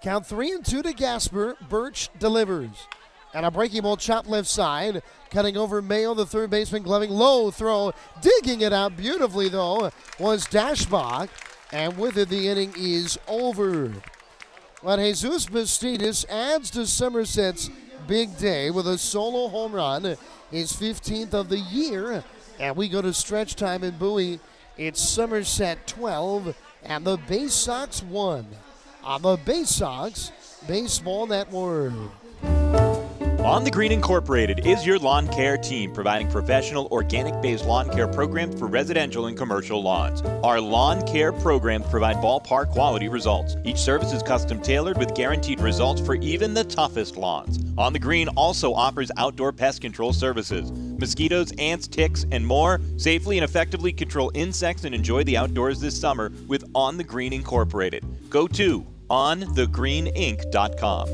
Count 3-2 to Gasper. Birch delivers. And a breaking ball chopped left side. Cutting over Mayo, the third baseman, gloving low throw. Digging it out beautifully, though, was Dashbach. And with it, the inning is over. But Jesus Bastidas adds to Somerset's big day with a solo home run, his 15th of the year. And we go to stretch time in Bowie. It's Somerset 12 and the Baysox 1 on the Baysox Baseball Network. On the Green Incorporated is your lawn care team, providing professional organic-based lawn care programs for residential and commercial lawns. Our lawn care programs provide ballpark quality results. Each service is custom tailored with guaranteed results for even the toughest lawns. On the Green also offers outdoor pest control services. Mosquitoes, ants, ticks, and more. Safely and effectively control insects and enjoy the outdoors this summer with On the Green Incorporated. Go to onthegreeninc.com.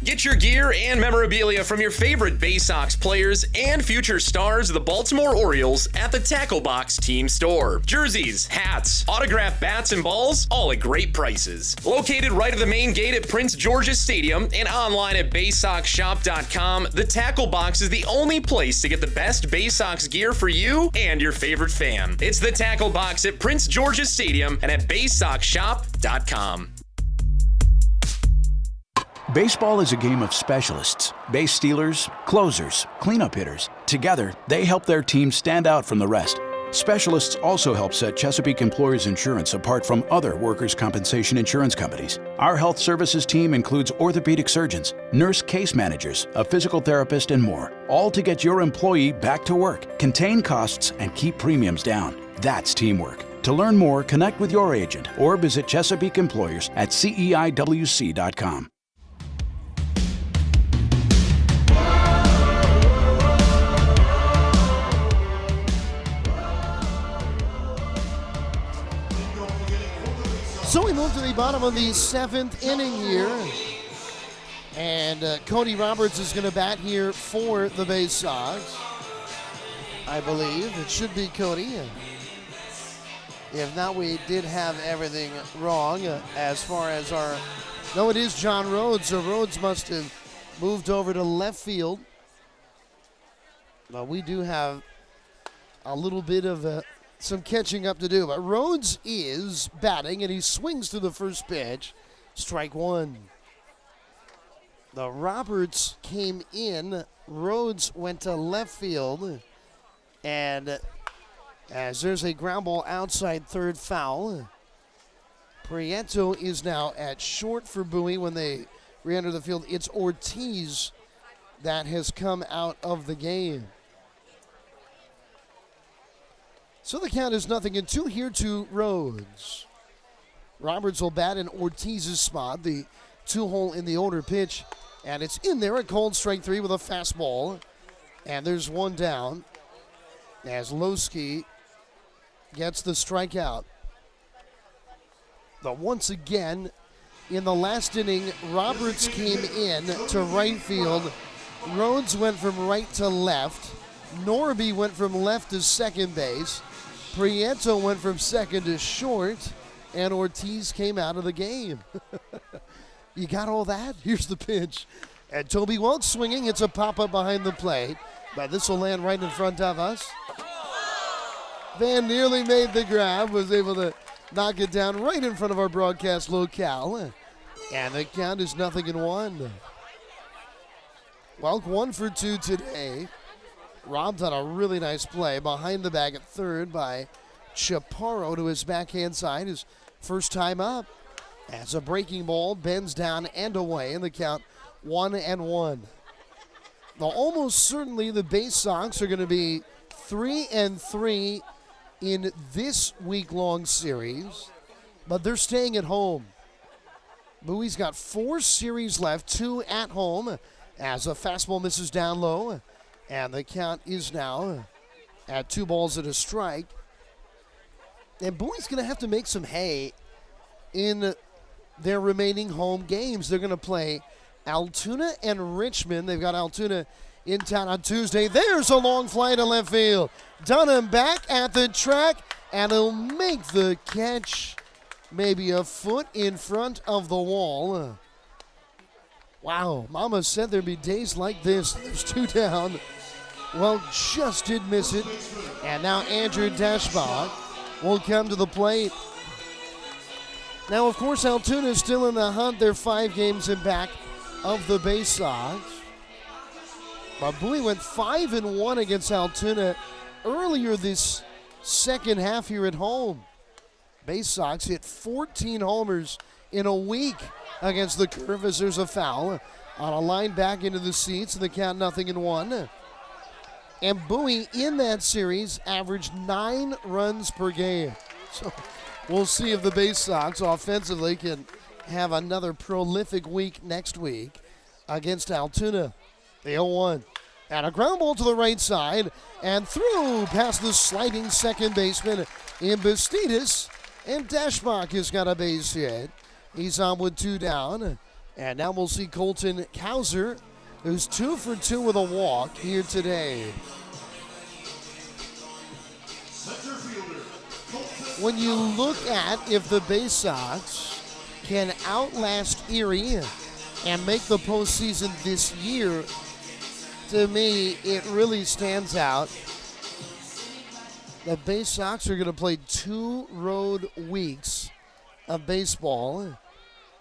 Get your gear and memorabilia from your favorite Baysox players and future stars of the Baltimore Orioles at the Tackle Box Team Store. Jerseys, hats, autographed bats and balls, all at great prices. Located right at the main gate at Prince George's Stadium and online at BaysoxShop.com, the Tackle Box is the only place to get the best Baysox gear for you and your favorite fan. It's the Tackle Box at Prince George's Stadium and at BaysoxShop.com. Baseball is a game of specialists. Base stealers, closers, cleanup hitters. Together, they help their team stand out from the rest. Specialists also help set Chesapeake Employers Insurance apart from other workers' compensation insurance companies. Our health services team includes orthopedic surgeons, nurse case managers, a physical therapist, and more, all to get your employee back to work, contain costs, and keep premiums down. That's teamwork. To learn more, connect with your agent or visit Chesapeake Employers at CEIWC.com. So we move to the bottom of the 7th inning here. And Cody Roberts is going to bat here for the Baysox. I believe it should be Cody. If not, we did have everything wrong as far as our... No, it is John Rhodes. So Rhodes must have moved over to left field. But we do have a little bit of some catching up to do. But Rhodes is batting, and he swings to the first pitch. Strike one. The Roberts came in. Rhodes went to left field. And as there's a ground ball outside third, foul. Prieto is now at short for Bowie when they re-enter the field. It's Ortiz that has come out of the game. So the count is 0-2 here to Rhodes. Roberts will bat in Ortiz's spot, the 2-hole in the older pitch. And it's in there, a cold strike three with a fastball. And there's one down as Lowski gets the strikeout. But once again, in the last inning, Roberts came in to right field. Rhodes went from right to left. Norby went from left to second base. Prieto went from second to short. And Ortiz came out of the game. You got all that? Here's the pitch. And Toby Welch swinging. It's a pop-up behind the plate. But this will land right in front of us. Van nearly made the grab. Was able to knock it down right in front of our broadcast locale. And the count is 0-1. Welch 1 for 2 today. Robbed on a really nice play behind the bag at third by Chaparro to his backhand side. His first time up. As a breaking ball bends down and away in the count 1-1. Now, almost certainly the Baysox are going to be 3-3 in this week-long series, but they're staying at home. Bowie's got 4 series left, 2 at home, as a fastball misses down low, and the count is now at 2 balls and a strike. And Bowie's going to have to make some hay in their remaining home games. They're going to play Altoona and Richmond. They've got Altoona in town on Tuesday. There's a long fly to left field. Dunham back at the track, and he'll make the catch maybe a foot in front of the wall. Wow, Mama said there'd be days like this. There's 2 down. Well, just did miss it. And now Andrew Dashbach will come to the plate. Now, of course, Altoona is still in the hunt. They're 5 games in back of the Baysox. But Bowie went 5-1 against Altoona earlier this second half here at home. Baysox hit 14 homers in a week against the Curve as there's a foul on a line back into the seats, and the count 0-1. And Bowie in that series averaged 9 runs per game. So we'll see if the Baysox offensively can have another prolific week next week against Altoona. The 0-1. And a ground ball to the right side and through past the sliding second baseman in Bastidas. And Dashbach has got a base hit. He's on with 2 down. And now we'll see Colton Kauser, who's 2 for 2 with a walk here today. When you look at if the Baysox can outlast Erie and make the postseason this year, to me, it really stands out. The Baysox are going to play 2 road weeks of baseball,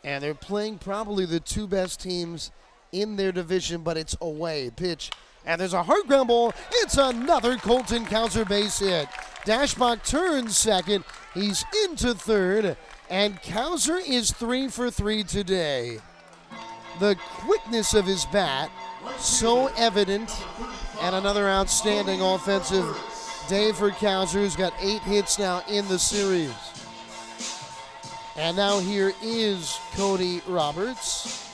and they're playing probably the 2 best teams in their division, but it's away. Pitch, and there's a hard ground ball. It's another Colton Kauser base hit. Dashbach turns second. He's into third, and Kauser is 3 for 3 today. The quickness of his bat, so evident, and another outstanding offensive day for Kauser, who's got 8 hits now in the series. And now here is Cody Roberts,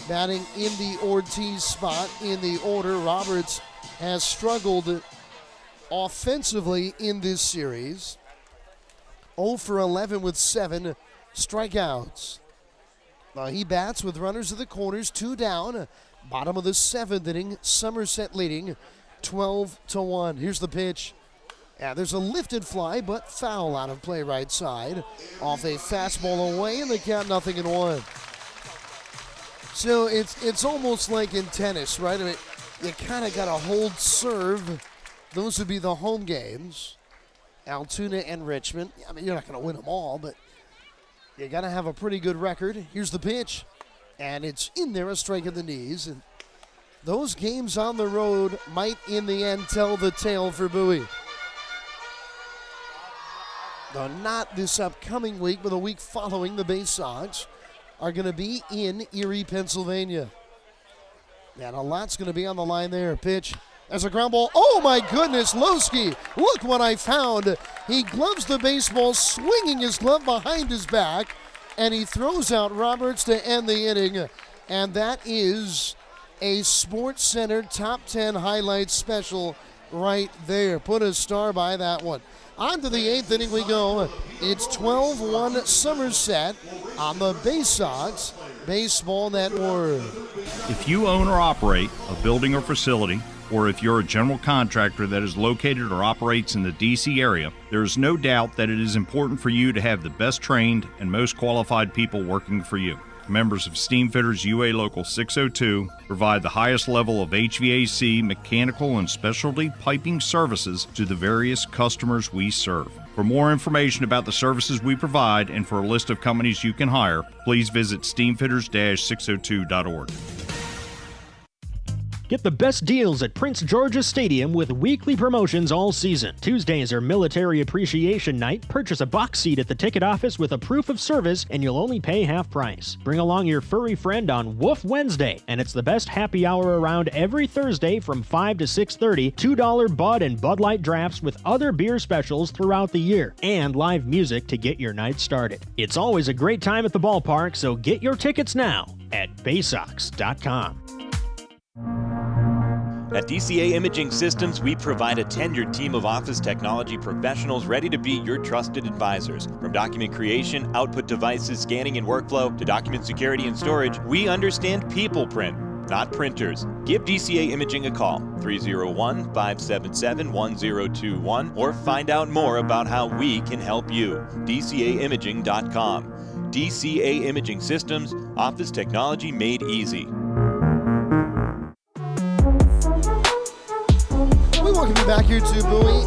batting in the Ortiz spot in the order. Roberts has struggled offensively in this series. 0 for 11 with 7 strikeouts. He bats with runners at the corners, 2 down. Bottom of the 7th inning, Somerset leading 12-1. Here's the pitch. Yeah, there's a lifted fly, but foul out of play right side. Off a fastball away, and the count 0-1. So it's almost like in tennis, right? I mean, you kind of got to hold serve. Those would be the home games. Altoona and Richmond. I mean, you're not going to win them all, but you got to have a pretty good record. Here's the pitch, and it's in there, a strike in the knees. And those games on the road might, in the end, tell the tale for Bowie. Though not this upcoming week, but the week following, the Baysox are going to be in Erie, Pennsylvania. And a lot's going to be on the line there. Pitch. There's a ground ball. Oh, my goodness, Lowski. Look what I found. He gloves the baseball, swinging his glove behind his back, and he throws out Roberts to end the inning. And that is a Sports Center Top 10 highlights special right there. Put a star by that one. On to the 8th inning we go. It's 12-1 Somerset on the Baysox Baseball Network. If you own or operate a building or facility, or if you're a general contractor that is located or operates in the D.C. area, there is no doubt that it is important for you to have the best trained and most qualified people working for you. Members of Steamfitters UA Local 602 provide the highest level of HVAC, mechanical, and specialty piping services to the various customers we serve. For more information about the services we provide and for a list of companies you can hire, please visit steamfitters-602.org. Get the best deals at Prince George's Stadium with weekly promotions all season. Tuesdays are Military Appreciation Night. Purchase a box seat at the ticket office with a proof of service, and you'll only pay half price. Bring along your furry friend on Woof Wednesday, and it's the best happy hour around every Thursday from 5 to 6:30. $2 Bud and Bud Light drafts with other beer specials throughout the year, and live music to get your night started. It's always a great time at the ballpark, so get your tickets now at Baysox.com. At DCA Imaging Systems, we provide a tenured team of office technology professionals ready to be your trusted advisors. From document creation, output devices, scanning and workflow, to document security and storage, we understand people print, not printers. Give DCA Imaging a call, 301-577-1021, or find out more about how we can help you. DCAimaging.com. DCA Imaging Systems, office technology made easy. Welcome you back here to Bowie.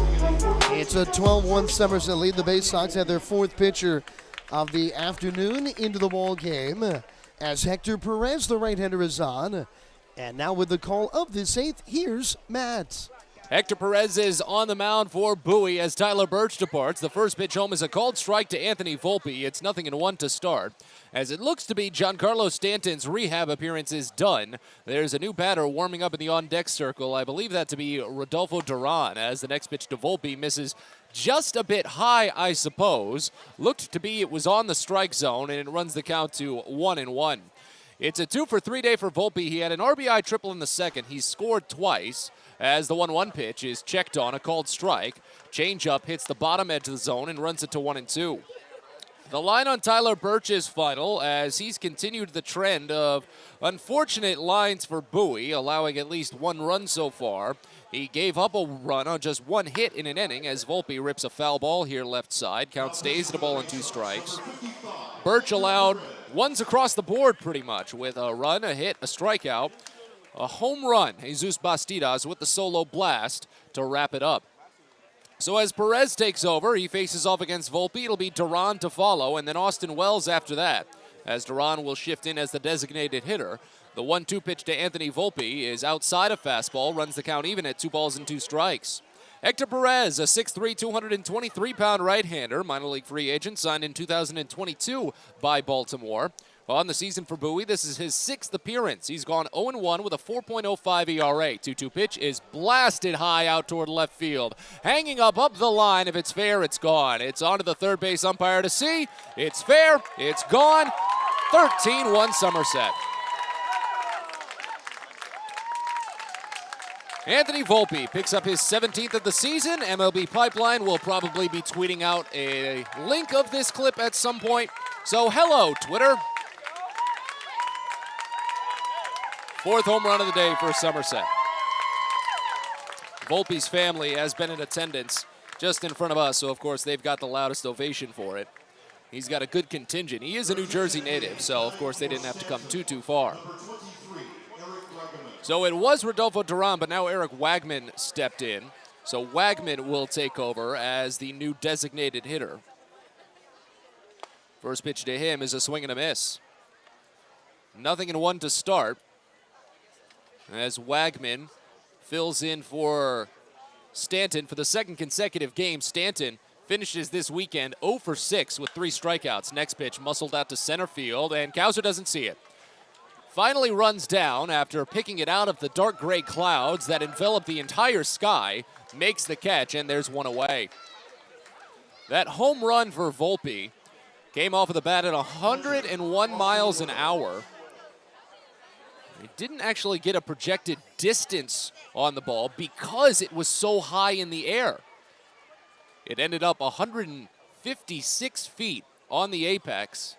It's a 12-1 Somerset lead. The Baysox had their 4th pitcher of the afternoon into the ball game as Hector Perez, the right-hander, is on. And now with the call of this 8th, here's Matt. Hector Perez is on the mound for Bowie as Tyler Birch departs. The first pitch home is a called strike to Anthony Volpe. It's 0-1 to start. As it looks to be, Giancarlo Stanton's rehab appearance is done. There's a new batter warming up in the on-deck circle. I believe that to be Rodolfo Duran, as the next pitch to Volpe misses just a bit high, I suppose. Looked to be it was on the strike zone, and it runs the count to 1-1. It's a 2-for-3 day for Volpe. He had an RBI triple in the second. He scored twice as the 1-1 pitch is checked on, a called strike. Changeup hits the bottom edge of the zone and runs it to 1-2. The line on Tyler Birch is final as he's continued the trend of unfortunate lines for Bowie, allowing at least one run so far. He gave up a run on just one hit in an inning as Volpe rips a foul ball here left side. Count stays at a ball and 2 strikes. Birch allowed ones across the board pretty much with a run, a hit, a strikeout, a home run. Jesus Bastidas with the solo blast to wrap it up. So as Perez takes over, he faces off against Volpe. It'll be Duran to follow, and then Austin Wells after that, as Duran will shift in as the designated hitter. The 1-2 pitch to Anthony Volpe is outside of fastball, runs the count even at 2 balls and 2 strikes. Hector Perez, a 6'3", 223-pound right-hander, minor league free agent, signed in 2022 by Baltimore. On the season for Bowie, this is his 6th appearance. He's gone 0-1 with a 4.05 ERA. 2-2 pitch is blasted high out toward left field. Hanging up the line. If it's fair, it's gone. It's on to the third base umpire to see. It's fair. It's gone. 13-1 Somerset. Anthony Volpe picks up his 17th of the season. MLB Pipeline will probably be tweeting out a link of this clip at some point. So hello, Twitter. 4th home run of the day for Somerset. Volpe's family has been in attendance just in front of us, so of course they've got the loudest ovation for it. He's got a good contingent. He is a New Jersey native, so of course they didn't have to come too far. So it was Rodolfo Duran, but now Eric Wagman stepped in. So Wagman will take over as the new designated hitter. First pitch to him is a swing and a miss. 0-1 to start. As Wagman fills in for Stanton for the 2nd consecutive game. Stanton finishes this weekend 0 for 6 with 3 strikeouts. Next pitch muscled out to center field, and Cowser doesn't see it. Finally runs down after picking it out of the dark gray clouds that envelop the entire sky, makes the catch, and there's one away. That home run for Volpe came off of the bat at 101 miles an hour. He didn't actually get a projected distance on the ball because it was so high in the air. It ended up 156 feet on the apex.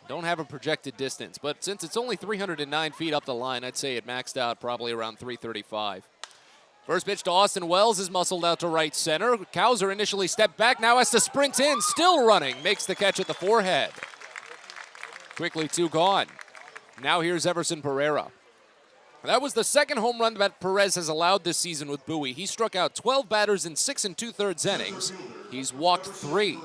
Don't have a projected distance, but since it's only 309 feet up the line, I'd say it maxed out probably around 335. First pitch to Austin Wells is muscled out to right center. Cowser initially stepped back, now has to sprint in, still running, makes the catch at the forehead. Quickly 2 gone. Now here's Everson Pereira. That was the 2nd home run that Perez has allowed this season with Bowie. He struck out 12 batters in 6 2/3 innings. He's walked 3.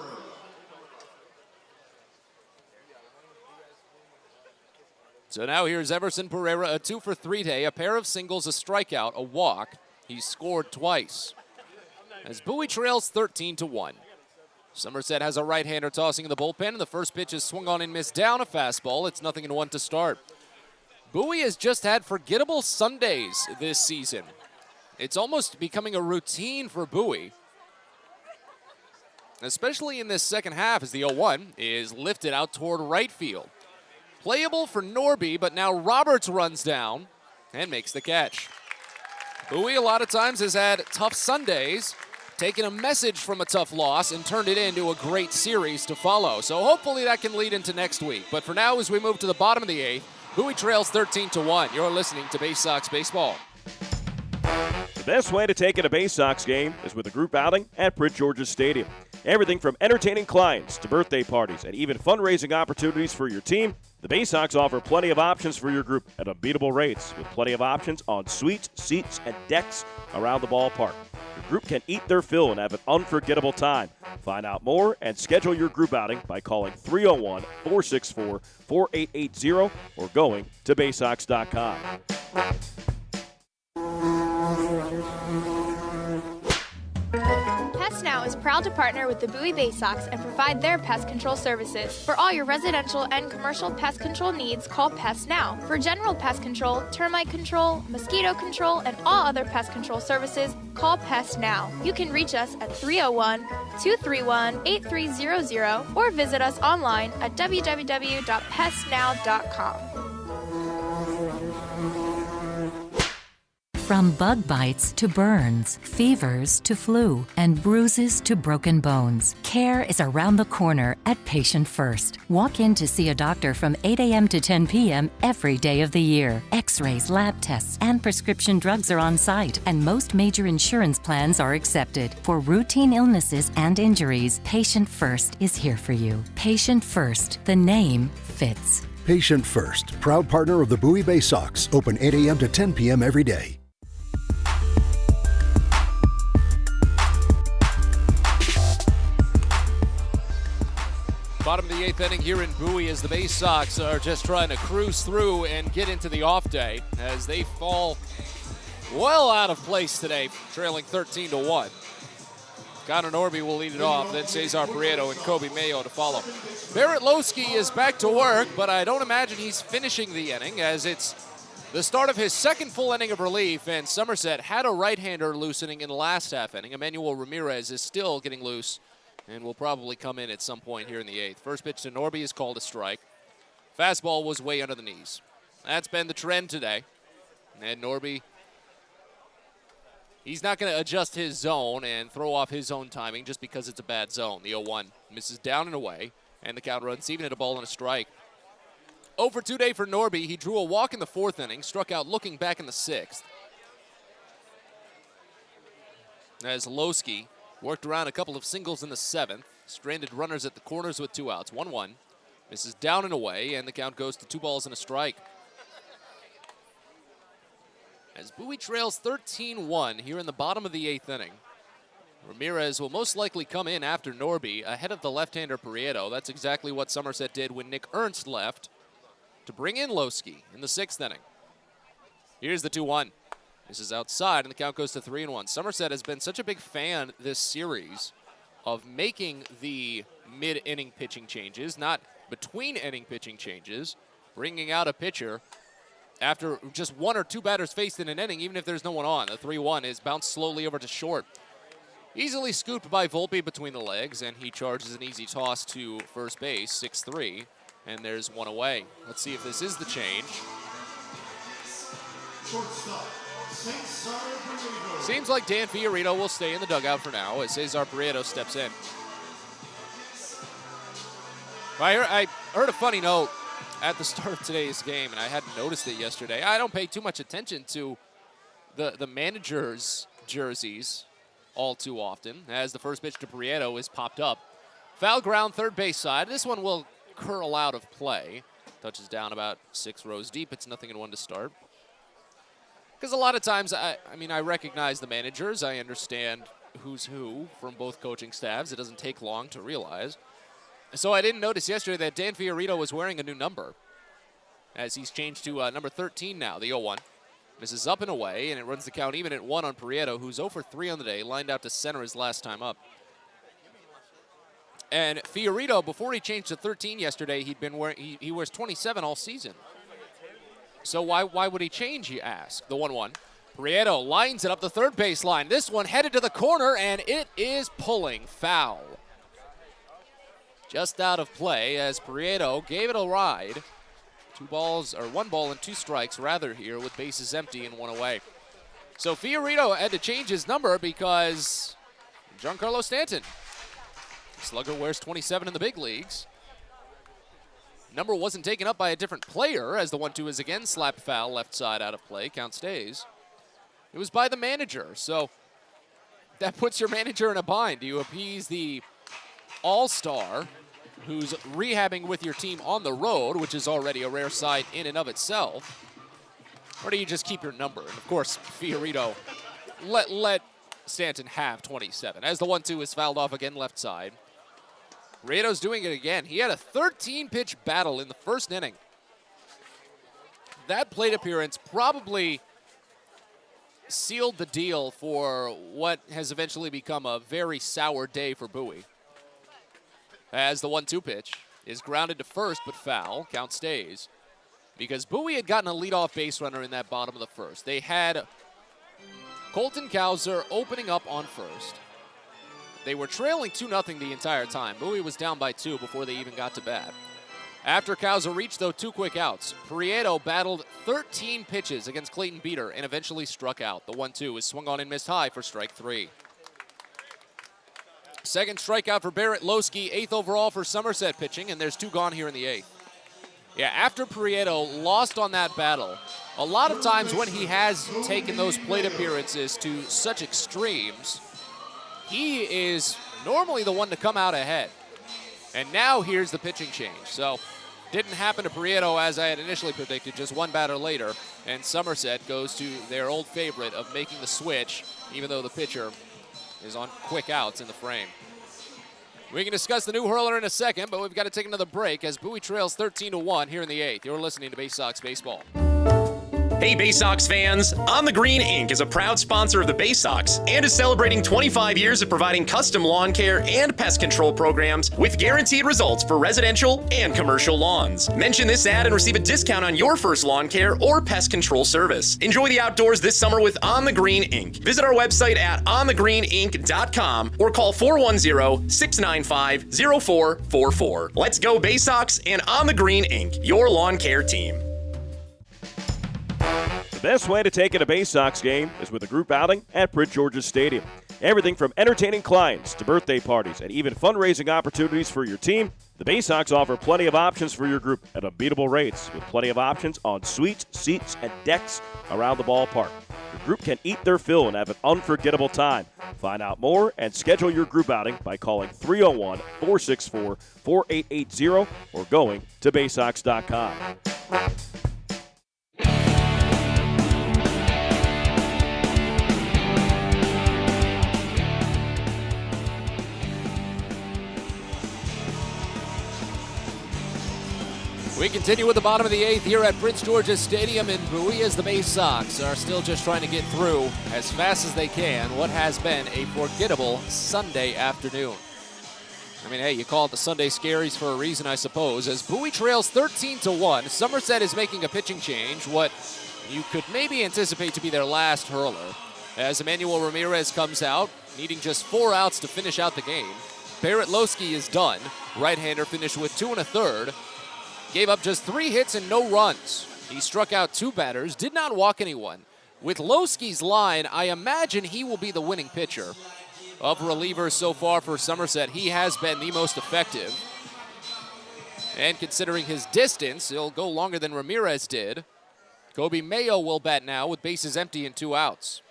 So now here's Everson Pereira, a 2 for 3 day, a pair of singles, a strikeout, a walk. He's scored twice. As Bowie trails 13-1. Somerset has a right-hander tossing in the bullpen, and the first pitch is swung on and missed down, a fastball. It's 0-1 to start. Bowie has just had forgettable Sundays this season. It's almost becoming a routine for Bowie, especially in this second half as the 0-1 is lifted out toward right field. Playable for Norby, but now Roberts runs down and makes the catch. Bowie a lot of times has had tough Sundays, taken a message from a tough loss and turned it into a great series to follow. So hopefully that can lead into next week. But for now, as we move to the bottom of the 8th, Bowie trails 13-1. You're listening to Baysox Baseball. The best way to take in a Baysox game is with a group outing at Prince George's Stadium. Everything from entertaining clients to birthday parties and even fundraising opportunities for your team, the Baysox offer plenty of options for your group at unbeatable rates with plenty of options on suites, seats, and decks around the ballpark. Your group can eat their fill and have an unforgettable time. Find out more and schedule your group outing by calling 301-464-4880 or going to Baysox.com. Pest Now is proud to partner with the Bowie Baysox and provide their pest control services. For all your residential and commercial pest control needs, call Pest Now. For general pest control, termite control, mosquito control, and all other pest control services, call Pest Now. You can reach us at 301-231-8300 or visit us online at www.pestnow.com. From bug bites to burns, fevers to flu, and bruises to broken bones, care is around the corner at Patient First. Walk in to see a doctor from 8 a.m. to 10 p.m. every day of the year. X-rays, lab tests, and prescription drugs are on site, and most major insurance plans are accepted. For routine illnesses and injuries, Patient First is here for you. Patient First, the name fits. Patient First, proud partner of the Bowie Baysox, open 8 a.m. to 10 p.m. every day. Bottom of the 8th inning here in Bowie as the Baysox are just trying to cruise through and get into the off day as they fall well out of place today, trailing 13-1. Connor Norby will lead it off, then Cesar Prieto and Kobe Mayo to follow. Barrett Lowski is back to work, but I don't imagine he's finishing the inning as it's the start of his second full inning of relief, and Somerset had a right-hander loosening in the last half inning. Emmanuel Ramirez is still getting loose and will probably come in at some point here in the 8th. First pitch to Norby is called a strike. Fastball was way under the knees. That's been the trend today. And Norby, he's not going to adjust his zone and throw off his own timing just because it's a bad zone. The 0-1 misses down and away, and the count runs even at a ball and a strike. 0 for 2 day for Norby. He drew a walk in the 4th inning, struck out looking back in the 6th. As Lowski worked around a couple of singles in the 7th, stranded runners at the corners with 2 outs. 1-1, misses down and away, and the count goes to 2 balls and a strike. As Bowie trails 13-1 here in the bottom of the 8th inning, Ramirez will most likely come in after Norby ahead of the left-hander Prieto. That's exactly what Somerset did when Nick Ernst left to bring in Lowski in the 6th inning. Here's the 2-1. This is outside, and the count goes to 3-1. Somerset has been such a big fan this series of making the mid-inning pitching changes, not between-inning pitching changes, bringing out a pitcher after just 1 or 2 batters faced in an inning, even if there's no one on. The 3-1 is bounced slowly over to short. Easily scooped by Volpe between the legs, and he charges an easy toss to first base, 6-3, and there's 1 away. Let's see if this is the change. Shortstop. Seems like Dan Fiorito will stay in the dugout for now as Cesar Prieto steps in. I heard a funny note at the start of today's game, and I hadn't noticed it yesterday. I don't pay too much attention to the manager's jerseys all too often, as the first pitch to Prieto is popped up. Foul ground, third base side. This one will curl out of play. Touches down about 6 rows deep. It's 0-1 to start. Because a lot of times, I recognize the managers. I understand who's who from both coaching staffs. It doesn't take long to realize. So I didn't notice yesterday that Dan Fiorito was wearing a new number, as he's changed to number 13 now, the 0-1. Misses up and away, and it runs the count even at 1 on Prieto, who's 0 for 3 on the day, lined out to center his last time up. And Fiorito, before he changed to 13 yesterday, he wears 27 all season. So why would he change, you ask? The 1-1. Prieto lines it up the third baseline. This one headed to the corner, and it is pulling foul. Just out of play as Prieto gave it a ride. 1 ball and 2 strikes rather here with bases empty and 1 away. So Fiorito had to change his number because Giancarlo Stanton, slugger, wears 27 in the big leagues. Number wasn't taken up by a different player as the 1-2 is again slapped foul, left side out of play, count stays. It was by the manager, so that puts your manager in a bind. Do you appease the all-star who's rehabbing with your team on the road, which is already a rare sight in and of itself, or do you just keep your number? And of course, Fiorito let Stanton have 27 as the 1-2 is fouled off again left side. Prieto's doing it again. He had a 13-pitch battle in the first inning. That plate appearance probably sealed the deal for what has eventually become a very sour day for Bowie. As the 1-2 pitch is grounded to first, but foul. Count stays. Because Bowie had gotten a leadoff base runner in that bottom of the first. They had Colton Cowser opening up on first. They were trailing 2-0 the entire time. Bowie was down by 2 before they even got to bat. After Causa reached, though, 2 quick outs, Prieto battled 13 pitches against Clayton Beater and eventually struck out. The 1-2 is swung on and missed high for strike 3. Second strikeout for Barrett Losky, 8th overall for Somerset pitching, and there's 2 gone here in the 8th. Yeah, after Prieto lost on that battle, a lot of times when he has taken those plate appearances to such extremes, he is normally the one to come out ahead. And now here's the pitching change. So didn't happen to Prieto as I had initially predicted, just 1 batter later, and Somerset goes to their old favorite of making the switch, even though the pitcher is on quick outs in the frame. We can discuss the new hurler in a second, but we've got to take another break as Bowie trails 13-1 here in the 8th. You're listening to Baysox Baseball. Hey Baysox fans, On the Green Inc. is a proud sponsor of the Baysox and is celebrating 25 years of providing custom lawn care and pest control programs with guaranteed results for residential and commercial lawns. Mention this ad and receive a discount on your first lawn care or pest control service. Enjoy the outdoors this summer with On the Green Inc. Visit our website at onthegreeninc.com or call 410-695-0444. Let's go Baysox and On the Green Inc., your lawn care team. The best way to take in a Baysox game is with a group outing at Prince George's Stadium. Everything from entertaining clients to birthday parties and even fundraising opportunities for your team, the Baysox offer plenty of options for your group at unbeatable rates with plenty of options on suites, seats, and decks around the ballpark. Your group can eat their fill and have an unforgettable time. Find out more and schedule your group outing by calling 301-464-4880 or going to baysox.com. We continue with the bottom of the 8th here at Prince George's Stadium in Bowie as the Baysox are still just trying to get through as fast as they can what has been a forgettable Sunday afternoon. I mean, hey, you call it the Sunday Scaries for a reason, I suppose. As Bowie trails 13-1, Somerset is making a pitching change, what you could maybe anticipate to be their last hurler. As Emmanuel Ramirez comes out, needing just 4 outs to finish out the game. Barrett Losky is done. Right-hander finished with 2 1/3. Gave up just 3 hits and no runs. He struck out 2 batters, did not walk anyone. With Losky's line, I imagine he will be the winning pitcher. Of relievers so far for Somerset, he has been the most effective. And considering his distance, he'll go longer than Ramirez did. Kobe Mayo will bat now with bases empty and 2 outs.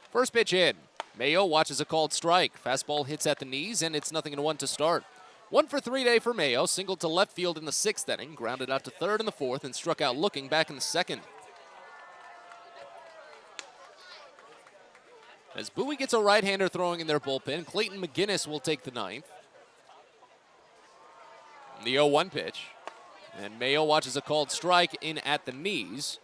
First pitch in. Mayo watches a called strike. Fastball hits at the knees, and it's 0-1 to start. 1 for 3 day for Mayo, singled to left field in the 6th inning, grounded out to 3rd in the 4th, and struck out looking back in the 2nd. As Bowie gets a right-hander throwing in their bullpen, Clayton McGinnis will take the 9th. The 0-1 pitch. And Mayo watches a called strike in at the knees.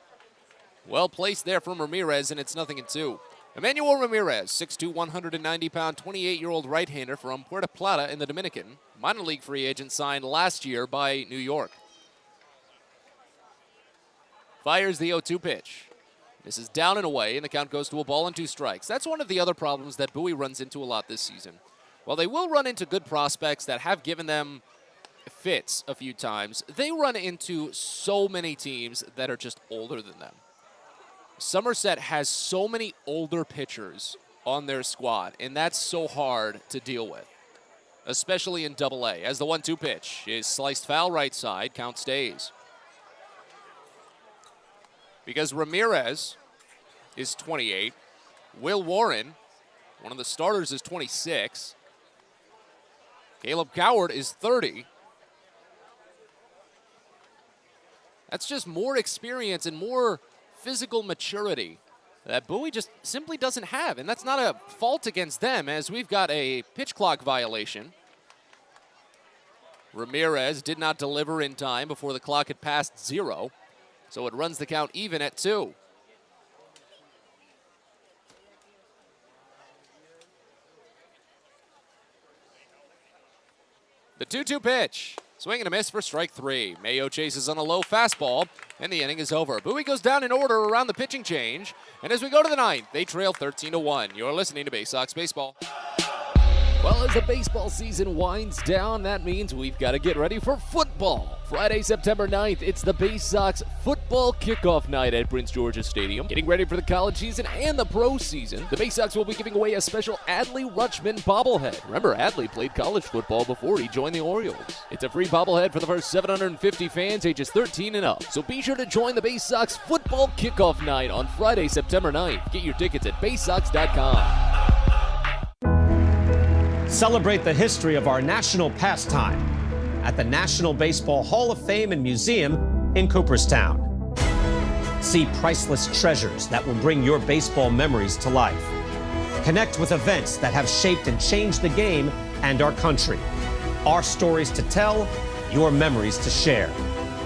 Well placed there from Ramirez, and it's 0-2. Emmanuel Ramirez, 6'2", 190-pound, 28-year-old right-hander from Puerto Plata in the Dominican. Minor league free agent signed last year by New York. Fires the 0-2 pitch. This is down and away, and the count goes to a ball and 2 strikes. That's one of the other problems that Bowie runs into a lot this season. While they will run into good prospects that have given them fits a few times, they run into so many teams that are just older than them. Somerset has so many older pitchers on their squad, and that's so hard to deal with, especially in Double-A. As the 1-2 pitch is sliced foul right side, count stays. Because Ramirez is 28, Will Warren, one of the starters, is 26, Caleb Coward is 30. That's just more experience and more physical maturity that Bowie just simply doesn't have. And that's not a fault against them, as we've got a pitch clock violation. Ramirez did not deliver in time before the clock had passed 0. So it runs the count even at 2. The 2-2 pitch. Swing and a miss for strike 3. Mayo chases on a low fastball, and the inning is over. Bowie goes down in order around the pitching change, and as we go to the 9th, they trail 13-1. You're listening to Baysox Baseball. Well, as the baseball season winds down, that means we've got to get ready for football. Friday, September 9th, it's the Baysox football kickoff night at Prince George's Stadium. Getting ready for the college season and the pro season, the Baysox will be giving away a special Adley Rutschman bobblehead. Remember, Adley played college football before he joined the Orioles. It's a free bobblehead for the first 750 fans ages 13 and up. So be sure to join the Baysox football kickoff night on Friday, September 9th. Get your tickets at baysox.com. Celebrate the history of our national pastime at the National Baseball Hall of Fame and Museum in Cooperstown. See priceless treasures that will bring your baseball memories to life. Connect with events that have shaped and changed the game and our country. Our stories to tell, your memories to share.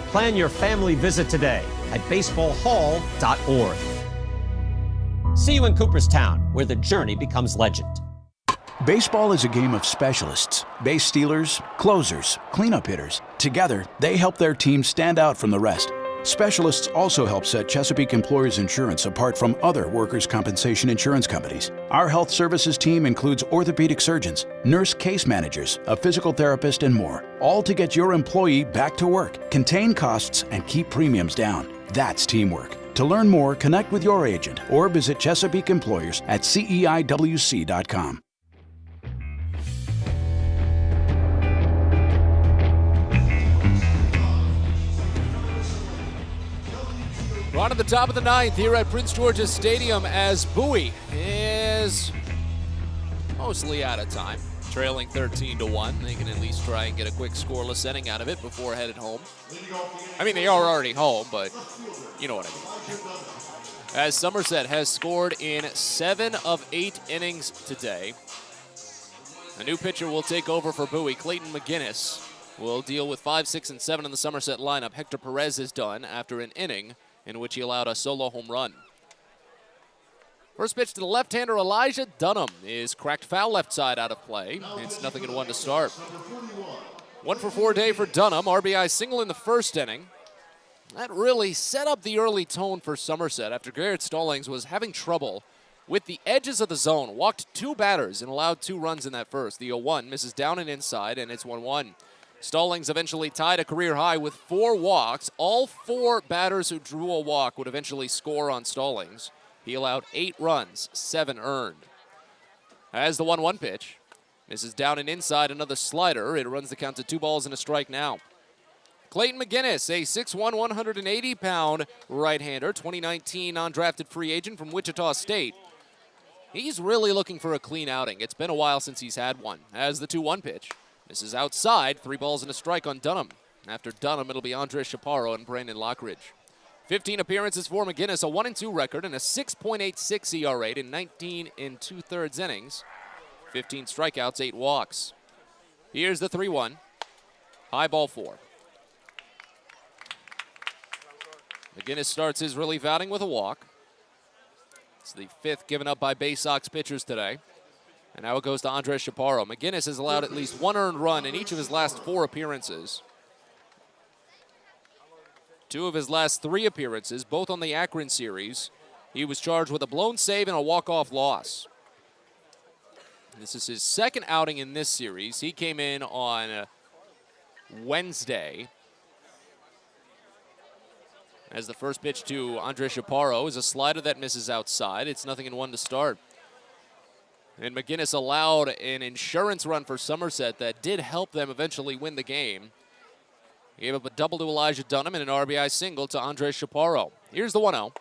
Plan your family visit today at baseballhall.org. See you in Cooperstown, where the journey becomes legend. Baseball is a game of specialists. Base stealers, closers, cleanup hitters. Together, they help their team stand out from the rest. Specialists also help set Chesapeake Employers Insurance apart from other workers' compensation insurance companies. Our health services team includes orthopedic surgeons, nurse case managers, a physical therapist, and more, all to get your employee back to work, contain costs, and keep premiums down. That's teamwork. To learn more, connect with your agent or visit Chesapeake Employers at CEIWC.com. We're on at the top of the ninth here at Prince George's Stadium as Bowie is mostly out of time, trailing 13-1. They can at least try and get a quick scoreless inning out of it before headed home. I mean, they are already home, but you know what I mean. As Somerset has scored in 7 of 8 innings today. A new pitcher will take over for Bowie. Clayton McGinnis will deal with 5, 6, and 7 in the Somerset lineup. Hector Perez is done after an inning in which he allowed a solo home run. First pitch to the left-hander Elijah Dunham is cracked foul left side out of play. It's 0-1 to start. 1 for 4 day for Dunham. RBI single in the first inning. That really set up the early tone for Somerset after Garrett Stallings was having trouble with the edges of the zone. Walked 2 batters and allowed 2 runs in that first. The 0-1 misses down and inside, and it's 1-1. Stallings eventually tied a career high with 4 walks. All 4 batters who drew a walk would eventually score on Stallings. He allowed 8 runs, 7 earned. As the 1-1 pitch misses down and inside, another slider. It runs the count to 2 balls and a strike now. Clayton McGinnis, a 6'1", 180-pound right-hander, 2019 undrafted free agent from Wichita State. He's really looking for a clean outing. It's been a while since he's had one. As the 2-1 pitch misses outside, 3 balls and a strike on Dunham. After Dunham, it'll be Andres Chaparro and Brandon Lockridge. 15 appearances for McGinnis, a 1-2 record, and a 6.86 ERA in 19 2/3 innings. 15 strikeouts, 8 walks. Here's the 3-1. High ball 4. McGinnis starts his relief outing with a walk. It's the 5th given up by Baysox pitchers today. And now it goes to Andres Chaparro. McGinnis has allowed at least 1 earned run in each of his last 4 appearances. 2 of his last 3 appearances, both on the Akron series, he was charged with a blown save and a walk-off loss. This is his 2nd outing in this series. He came in on Wednesday. As the first pitch to Andres Chaparro is a slider that misses outside. It's 0-1 to start. And McGinnis allowed an insurance run for Somerset that did help them eventually win the game. He gave up a double to Elijah Dunham and an RBI single to Andres Chaparro. Here's the 1-0.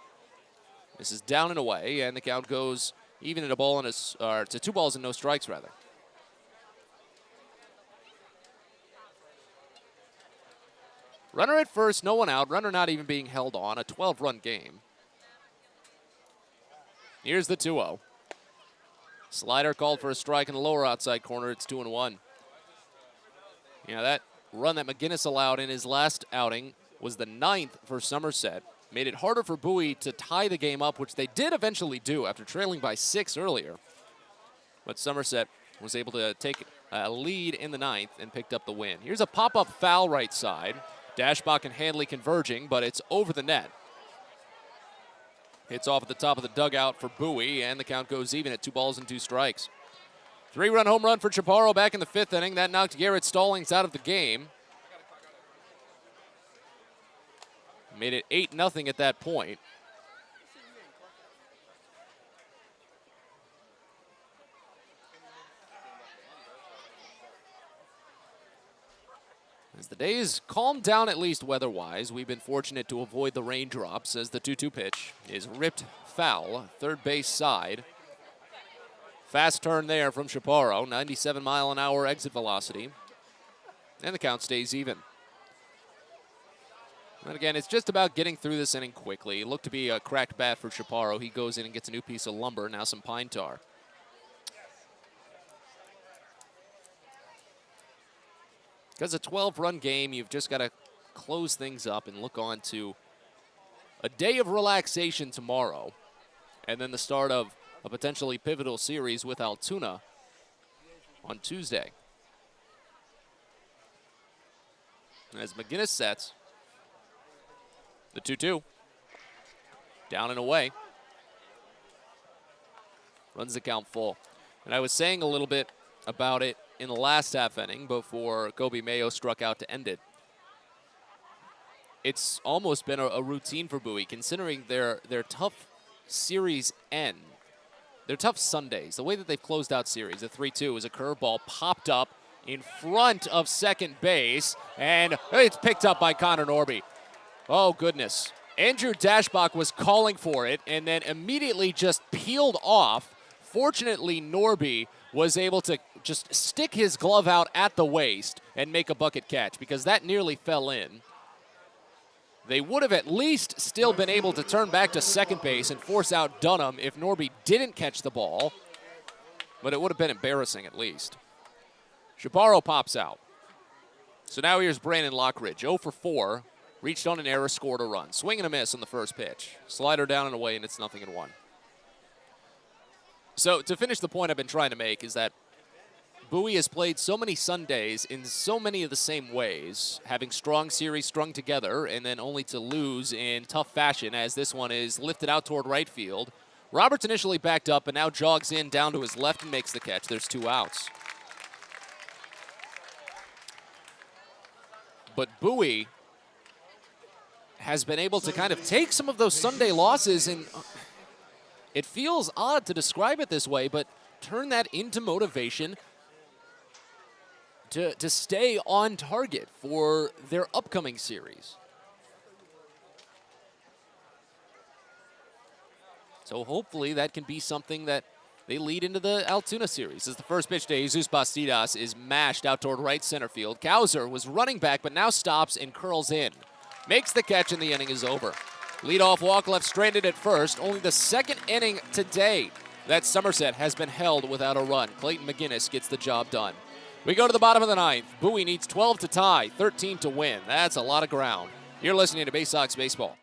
This is down and away, and the count goes even to 2 balls and no strikes, rather. Runner at first, no one out. Runner not even being held on. A 12-run game. Here's the 2-0. Slider called for a strike in the lower outside corner. It's 2-1. Yeah, that run that McGinnis allowed in his last outing was the 9th for Somerset. Made it harder for Bowie to tie the game up, which they did eventually do after trailing by 6 earlier. But Somerset was able to take a lead in the 9th and picked up the win. Here's a pop-up foul right side. Dashbach and Handley converging, but it's over the net. Hits off at the top of the dugout for Bowie, and the count goes even at 2 balls and 2 strikes. 3-run home run for Chaparro back in the 5th inning. That knocked Garrett Stallings out of the game. Made it 8-0 at that point. As the days calmed down, at least weather-wise, we've been fortunate to avoid the raindrops as the 2-2 pitch is ripped foul, third base side. Fast turn there from Chaparro, 97-mile-an-hour exit velocity. And the count stays even. And again, it's just about getting through this inning quickly. It looked to be a cracked bat for Chaparro. He goes in and gets a new piece of lumber, now some pine tar. Because a 12-run game, you've just got to close things up and look on to a day of relaxation tomorrow, and then the start of a potentially pivotal series with Altoona on Tuesday. As McGinnis sets, the 2-2, down and away, runs the count full. And I was saying a little bit about it in the last half inning before Kobe Mayo struck out to end it. It's almost been a routine for Bowie, considering their tough series end. Their tough Sundays, the way that they've closed out series. The 3-2 is a curveball popped up in front of second base, and it's picked up by Connor Norby. Oh, goodness. Andrew Dashbach was calling for it and then immediately just peeled off. Fortunately, Norby was able to just stick his glove out at the waist and make a bucket catch, because that nearly fell in. They would have at least still been able to turn back to second base and force out Dunham if Norby didn't catch the ball, but it would have been embarrassing at least. Chaparro pops out. So now here's Brandon Lockridge, 0 for 4, reached on an error, scored a run. Swing and a miss on the first pitch. Slider down and away, and it's 0-1. So to finish the point I've been trying to make is that Bowie has played so many Sundays in so many of the same ways, having strong series strung together and then only to lose in tough fashion, as this one is lifted out toward right field. Roberts initially backed up and now jogs in down to his left and makes the catch. There's 2 outs. But Bowie has been able to kind of take some of those Sunday losses, and it feels odd to describe it this way, but turn that into motivation to stay on target for their upcoming series. So hopefully that can be something that they lead into the Altoona series. As the first pitch to Jesus Bastidas is mashed out toward right center field. Kauser was running back, but now stops and curls in. Makes the catch, and the inning is over. Leadoff walk left stranded at first. Only the second inning today that Somerset has been held without a run. Clayton McGinnis gets the job done. We go to the bottom of the 9th. Bowie needs 12 to tie, 13 to win. That's a lot of ground. You're listening to Baysox Baseball.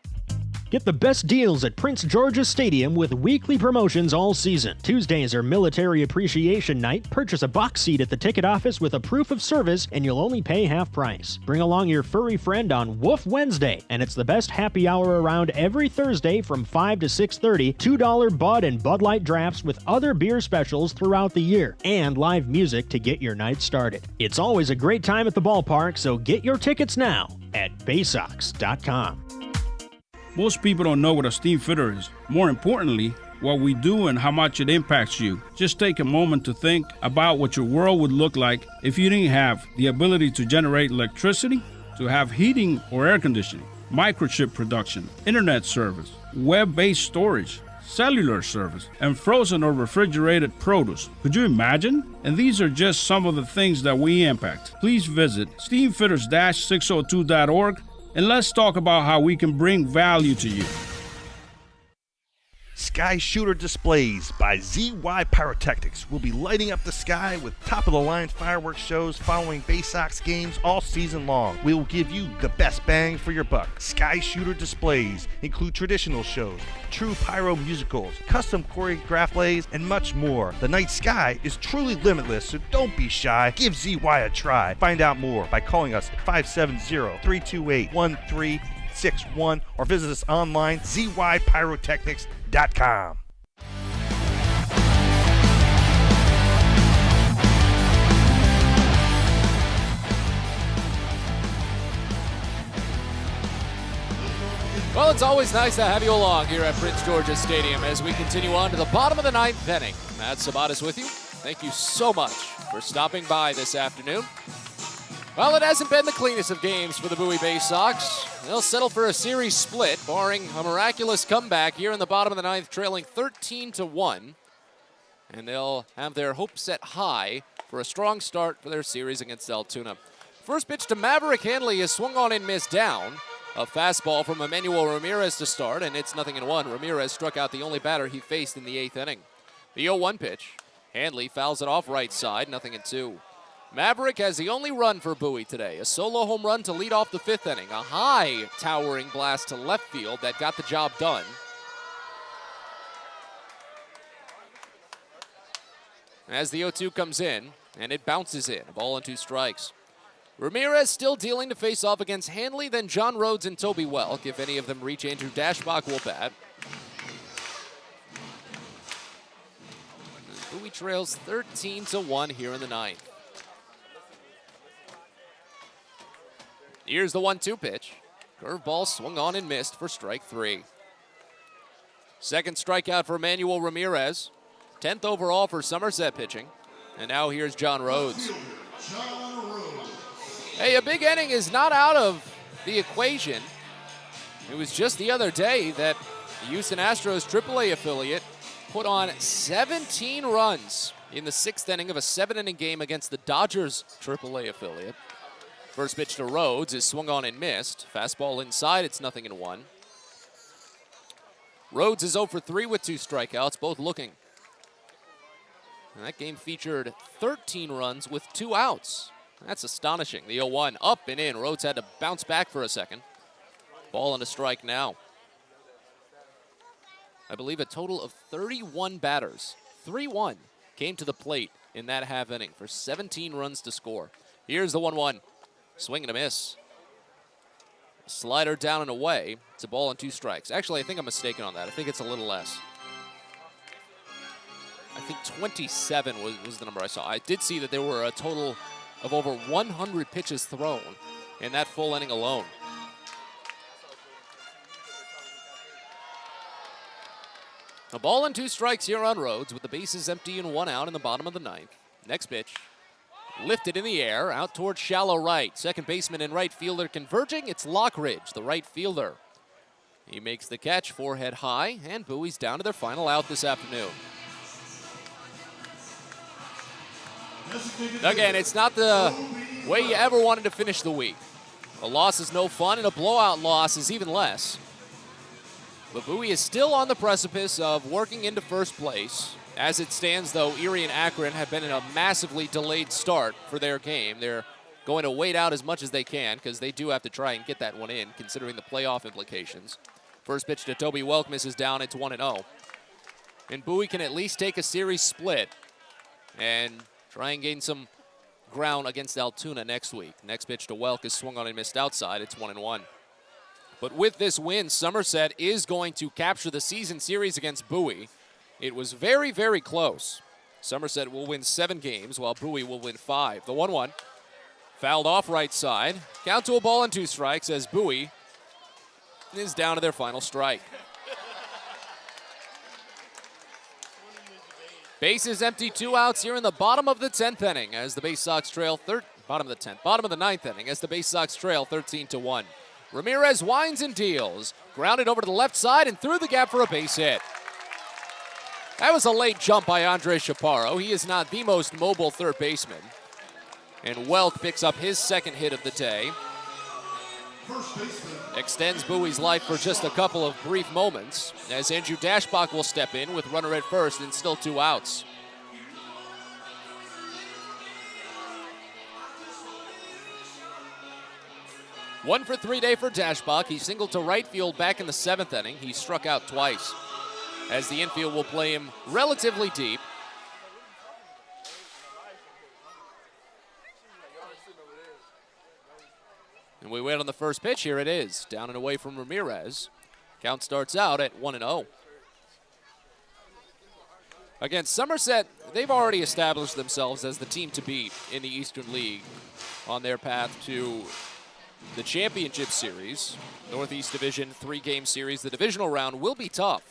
Get the best deals at Prince George's Stadium with weekly promotions all season. Tuesdays are Military Appreciation Night. Purchase a box seat at the ticket office with a proof of service, and you'll only pay half price. Bring along your furry friend on Woof Wednesday, and it's the best happy hour around every Thursday from 5 to 6:30. $2 Bud and Bud Light drafts with other beer specials throughout the year, and live music to get your night started. It's always a great time at the ballpark, so get your tickets now at Baysox.com. Most people don't know what a steam fitter is. More importantly, what we do and how much it impacts you. Just take a moment to think about what your world would look like if you didn't have the ability to generate electricity, to have heating or air conditioning, microchip production, internet service, web-based storage, cellular service, and frozen or refrigerated produce. Could you imagine? And these are just some of the things that we impact. Please visit steamfitters-602.org and let's talk about how we can bring value to you. Sky Shooter Displays by ZY Pyrotechnics will be lighting up the sky with top-of-the-line fireworks shows following Baysox games all season long. We will give you the best bang for your buck. Sky Shooter Displays include traditional shows, true pyro musicals, custom choreographed plays, and much more. The night sky is truly limitless, so don't be shy. Give ZY a try. Find out more by calling us at 570-328-1361 or visit us online, zypyrotechnics.com. Well, it's always nice to have you along here at Prince George's Stadium as we continue on to the bottom of the ninth inning. Matt Sabatis with you. Thank you so much for stopping by this afternoon. Well, it hasn't been the cleanest of games for the Bowie Baysox. They'll settle for a series split, barring a miraculous comeback here in the bottom of the ninth, trailing 13-1. And they'll have their hopes set high for a strong start for their series against Altoona. First pitch to Maverick Hanley is swung on and missed down. A fastball from Emmanuel Ramirez to start, and it's 0-1. Ramirez struck out the only batter he faced in the eighth inning. The 0-1 pitch. Hanley fouls it off right side, 0-2. Maverick has the only run for Bowie today. A solo home run to lead off the fifth inning. A high towering blast to left field that got the job done. As the 0-2 comes in, and it bounces in. A ball and 2 strikes. Ramirez still dealing to face off against Hanley, then John Rhodes and Toby Welk. If any of them reach, Andrew Dashbach will bat. Bowie trails 13-1 here in the ninth. Here's the 1-2 pitch. Curveball swung on and missed for strike 3. Second strikeout for Emmanuel Ramirez. 10th overall for Somerset pitching. And now here's John Rhodes. Hey, a big inning is not out of the equation. It was just the other day that the Houston Astros AAA affiliate put on 17 runs in the 6th inning of a 7-inning game against the Dodgers AAA affiliate. First pitch to Rhodes is swung on and missed. Fastball inside, it's 0-1. Rhodes is 0 for 3 with 2 strikeouts, both looking. And that game featured 13 runs with 2 outs. That's astonishing. The 0-1 up and in. Rhodes had to bounce back for a second. Ball and a strike now. I believe a total of 31 batters, 3-1, came to the plate in that half inning for 17 runs to score. Here's the 1-1. Swing and a miss. Slider down and away. It's a ball and 2 strikes. Actually, I think I'm mistaken on that. I think it's a little less. I think 27 was the number I saw. I did see that there were a total of over 100 pitches thrown in that full inning alone. A ball and 2 strikes here on Rhodes with the bases empty and 1 out in the bottom of the ninth. Next pitch. Lifted in the air, out towards shallow right. Second baseman and right fielder converging. It's Lockridge, the right fielder. He makes the catch, forehead high, and Bowie's down to their final out this afternoon. Again, it's not the way you ever wanted to finish the week. A loss is no fun, and a blowout loss is even less. But Bowie is still on the precipice of working into first place. As it stands, though, Erie and Akron have been in a massively delayed start for their game. They're going to wait out as much as they can because they do have to try and get that one in, considering the playoff implications. First pitch to Toby Welk misses down. It's 1-0. And Bowie can at least take a series split and try and gain some ground against Altoona next week. Next pitch to Welk is swung on and missed outside. It's 1-1. But with this win, Somerset is going to capture the season series against Bowie. It was very, very close. Somerset will win 7 games, while Bowie will win 5. The 1-1. Fouled off right side. Count to a ball and 2 strikes as Bowie is down to their final strike. Bases empty, 2 outs here in the bottom of the 10th inning as the Baysox trail bottom of the 9th inning as the Baysox trail 13-1. Ramirez winds and deals. Grounded over to the left side and through the gap for a base hit. That was a late jump by Andre Chaparro. He is not the most mobile third baseman. And Welk picks up his second hit of the day. Extends Bowie's life for just a couple of brief moments as Andrew Dashbach will step in with runner at first and still 2 outs. One for 3 day for Dashbach. He singled to right field back in the 7th inning. He struck out twice as the infield will play him relatively deep. And we wait on the first pitch. Here it is. Down and away from Ramirez. Count starts out at 1-0. Again, Somerset, they've already established themselves as the team to beat in the Eastern League on their path to the championship series, Northeast Division 3-game series, the divisional round will be tough.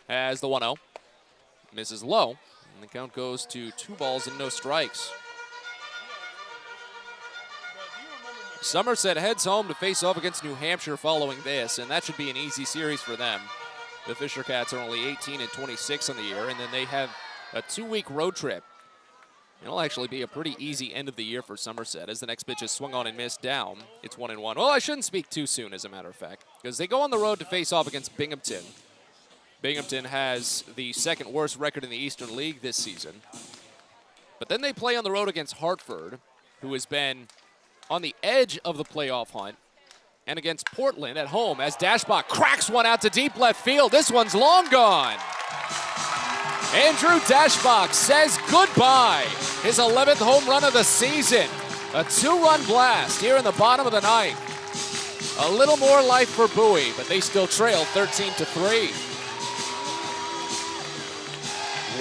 As the 1-0 misses low, and the count goes to 2 balls and no strikes. Somerset heads home to face off against New Hampshire following this, and that should be an easy series for them. The Fisher Cats are only 18 and 26 on the year, and then they have a 2-week road trip. It'll actually be a pretty easy end of the year for Somerset as the next pitch is swung on and missed down. It's 1-1. Well, I shouldn't speak too soon, as a matter of fact, because they go on the road to face off against Binghamton. Binghamton has the second worst record in the Eastern League this season. But then they play on the road against Hartford, who has been on the edge of the playoff hunt, and against Portland at home as Dashbach cracks one out to deep left field. This one's long gone. Andrew Dashbach says goodbye. His 11th home run of the season. A 2-run blast here in the bottom of the ninth. A little more life for Bowie, but they still trail 13-3.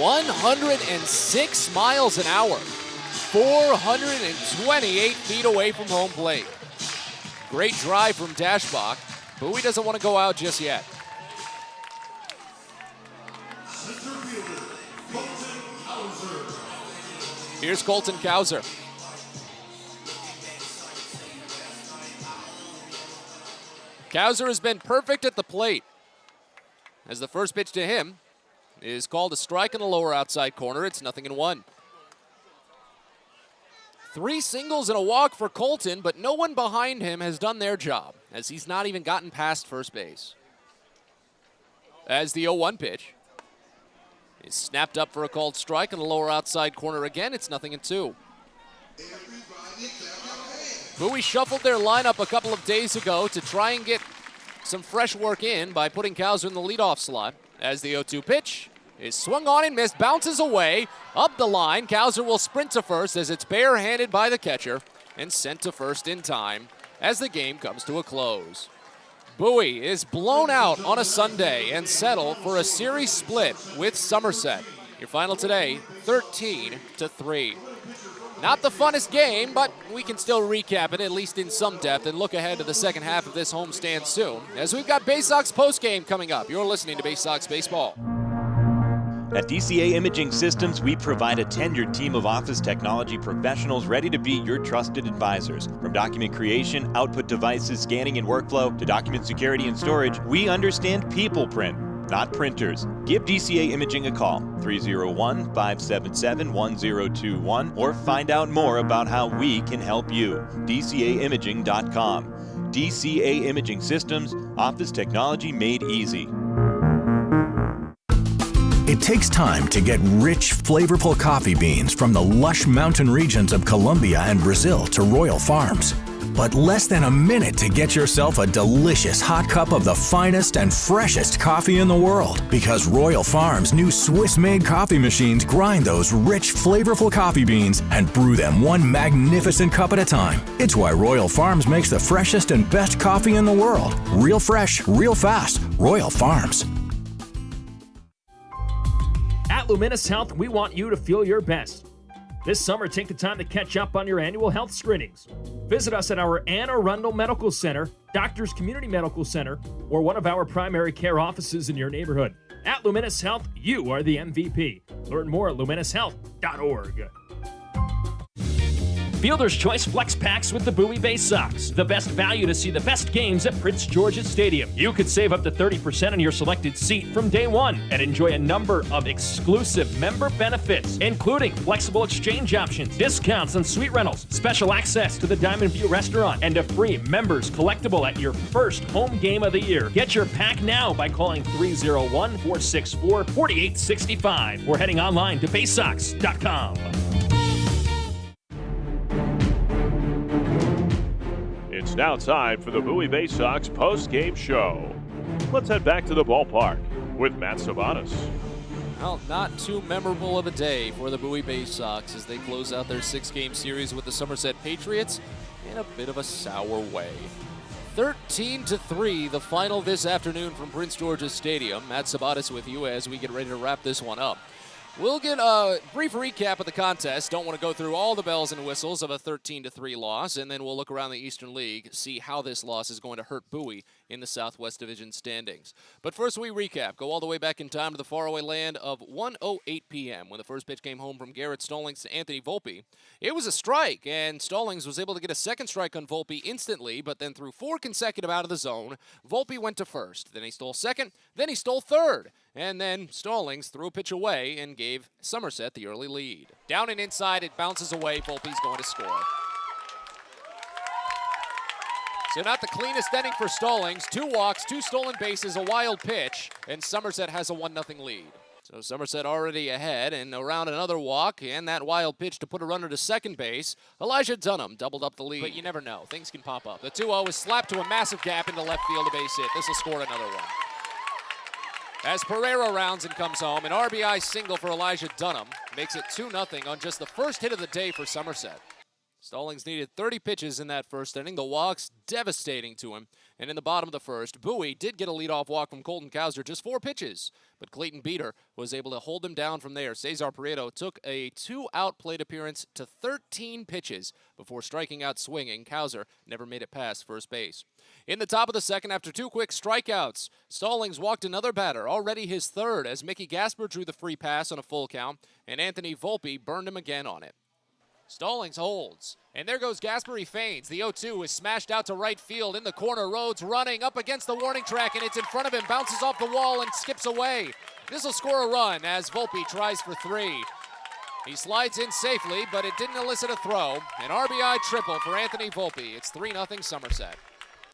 106 miles an hour. 428 feet away from home plate. Great drive from Dashbach. Bowie doesn't want to go out just yet. Here's Colton Kauser. Kauser has been perfect at the plate, as the first pitch to him is called a strike in the lower outside corner. It's 0-1. 3 singles and a walk for Colton, but no one behind him has done their job, as he's not even gotten past first base. As the 0-1 pitch is snapped up for a called strike in the lower outside corner again, it's 0-2. Bowie shuffled their lineup a couple of days ago to try and get some fresh work in by putting Kauser in the leadoff slot. As the 0-2 pitch is swung on and missed, bounces away, up the line. Kauser will sprint to first as it's barehanded by the catcher and sent to first in time as the game comes to a close. Bowie is blown out on a Sunday and settle for a series split with Somerset. Your final today, 13-3. Not the funnest game, but we can still recap it, at least in some depth, and look ahead to the second half of this homestand soon, as we've got Baysox postgame coming up. You're listening to Baysox Baseball. At DCA Imaging Systems, we provide a tenured team of office technology professionals ready to be your trusted advisors. From document creation, output devices, scanning and workflow, to document security and storage, we understand people print, not printers. Give DCA Imaging a call, 301-577-1021, or find out more about how we can help you. DCAimaging.com. DCA Imaging Systems, office technology made easy. It takes time to get rich, flavorful coffee beans from the lush mountain regions of Colombia and Brazil to Royal Farms. But less than a minute to get yourself a delicious hot cup of the finest and freshest coffee in the world. Because Royal Farms' new Swiss-made coffee machines grind those rich, flavorful coffee beans and brew them one magnificent cup at a time. It's why Royal Farms makes the freshest and best coffee in the world. Real fresh, real fast. Royal Farms. At Luminous Health, we want you to feel your best. This summer, take the time to catch up on your annual health screenings. Visit us at our Anne Arundel Medical Center, Doctors Community Medical Center, or one of our primary care offices in your neighborhood. At Luminous Health, you are the MVP. Learn more at luminoushealth.org. Fielder's Choice Flex Packs with the Bowie Baysox. The best value to see the best games at Prince George's Stadium. You could save up to 30% on your selected seat from day one and enjoy a number of exclusive member benefits, including flexible exchange options, discounts on suite rentals, special access to the Diamond View restaurant, and a free members collectible at your first home game of the year. Get your pack now by calling 301-464-4865 or heading online to baysox.com. It's now time for the Bowie Baysox post-game show. Let's head back to the ballpark with Matt Sabanas. Well, not too memorable of a day for the Bowie Baysox as they close out their 6-game series with the Somerset Patriots in a bit of a sour way. 13-3, the final this afternoon from Prince George's Stadium. Matt Sabatas with you as we get ready to wrap this one up. We'll get a brief recap of the contest. Don't want to go through all the bells and whistles of a 13-3 loss, and then we'll look around the Eastern League, see how this loss is going to hurt Bowie in the Southwest Division standings. But first we recap, go all the way back in time to the faraway land of 1:08 p.m. when the first pitch came home from Garrett Stallings to Anthony Volpe. It was a strike, and Stallings was able to get a second strike on Volpe instantly, but then through 4 consecutive out of the zone, Volpe went to first. Then he stole second, then he stole third. And then Stallings threw a pitch away and gave Somerset the early lead. Down and inside, it bounces away. Volpe's going to score. So not the cleanest inning for Stallings. 2 walks, 2 stolen bases, a wild pitch, and Somerset has a 1-0 lead. So Somerset already ahead, and around another walk and that wild pitch to put a runner to second base. Elijah Dunham doubled up the lead. But you never know. Things can pop up. The 2-0 is slapped to a massive gap into left field, a base hit. This will score another one. As Pereira rounds and comes home, an RBI single for Elijah Dunham makes it 2-0 on just the first hit of the day for Somerset. Stallings needed 30 pitches in that first inning. The walks devastating to him. And in the bottom of the first, Bowie did get a leadoff walk from Colton Cowser, just 4 pitches. But Clayton Beater was able to hold him down from there. Cesar Prieto took a 2-out plate appearance to 13 pitches before striking out swinging. Cowser never made it past first base. In the top of the second, after 2 quick strikeouts, Stallings walked another batter, already his third, as Mickey Gasper drew the free pass on a full count, and Anthony Volpe burned him again on it. Stallings holds, and there goes Gasper. He feigns. The 0-2 is smashed out to right field in the corner. Rhodes running up against the warning track, and it's in front of him, bounces off the wall and skips away. This will score a run as Volpe tries for 3. He slides in safely, but it didn't elicit a throw. An RBI triple for Anthony Volpe. It's 3-0 Somerset.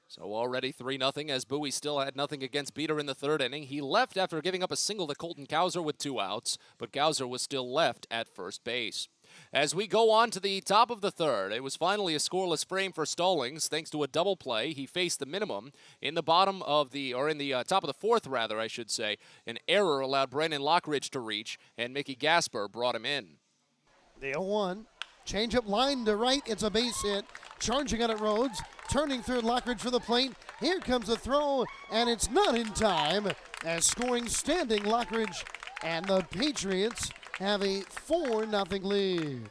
So already 3-0 as Bowie still had nothing against Beater in the third inning. He left after giving up a single to Colton Cowser with 2 outs, but Cowser was still left at first base. As we go on to the top of the third, it was finally a scoreless frame for Stallings thanks to a double play. He faced the minimum in the top of the fourth, rather, I should say. An error allowed Brandon Lockridge to reach, and Mickey Gasper brought him in. The 0-1. Change-up line to right. It's a base hit. Charging out at Rhodes. Turning third, Lockridge for the plate. Here comes the throw, and it's not in time. As scoring standing, Lockridge and the Patriots have a 4-0 lead.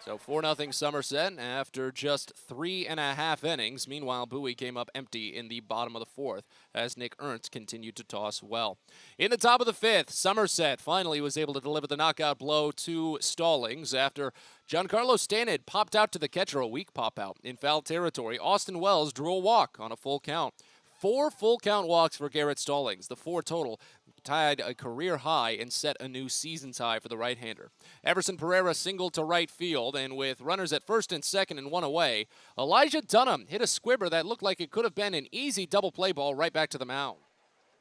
So 4-0 Somerset after just 3.5 innings. Meanwhile, Bowie came up empty in the bottom of the fourth as Nick Ernst continued to toss well. In the top of the fifth, Somerset finally was able to deliver the knockout blow to Stallings after Giancarlo Stanid popped out to the catcher, a weak pop out in foul territory. Austin Wells drew a walk on a full count. 4 full count walks for Garrett Stallings. The 4 total tied a career high and set a new season tie for the right-hander. Everson Pereira singled to right field, and with runners at first and second and 1 away, Elijah Dunham hit a squibber that looked like it could have been an easy double play ball right back to the mound.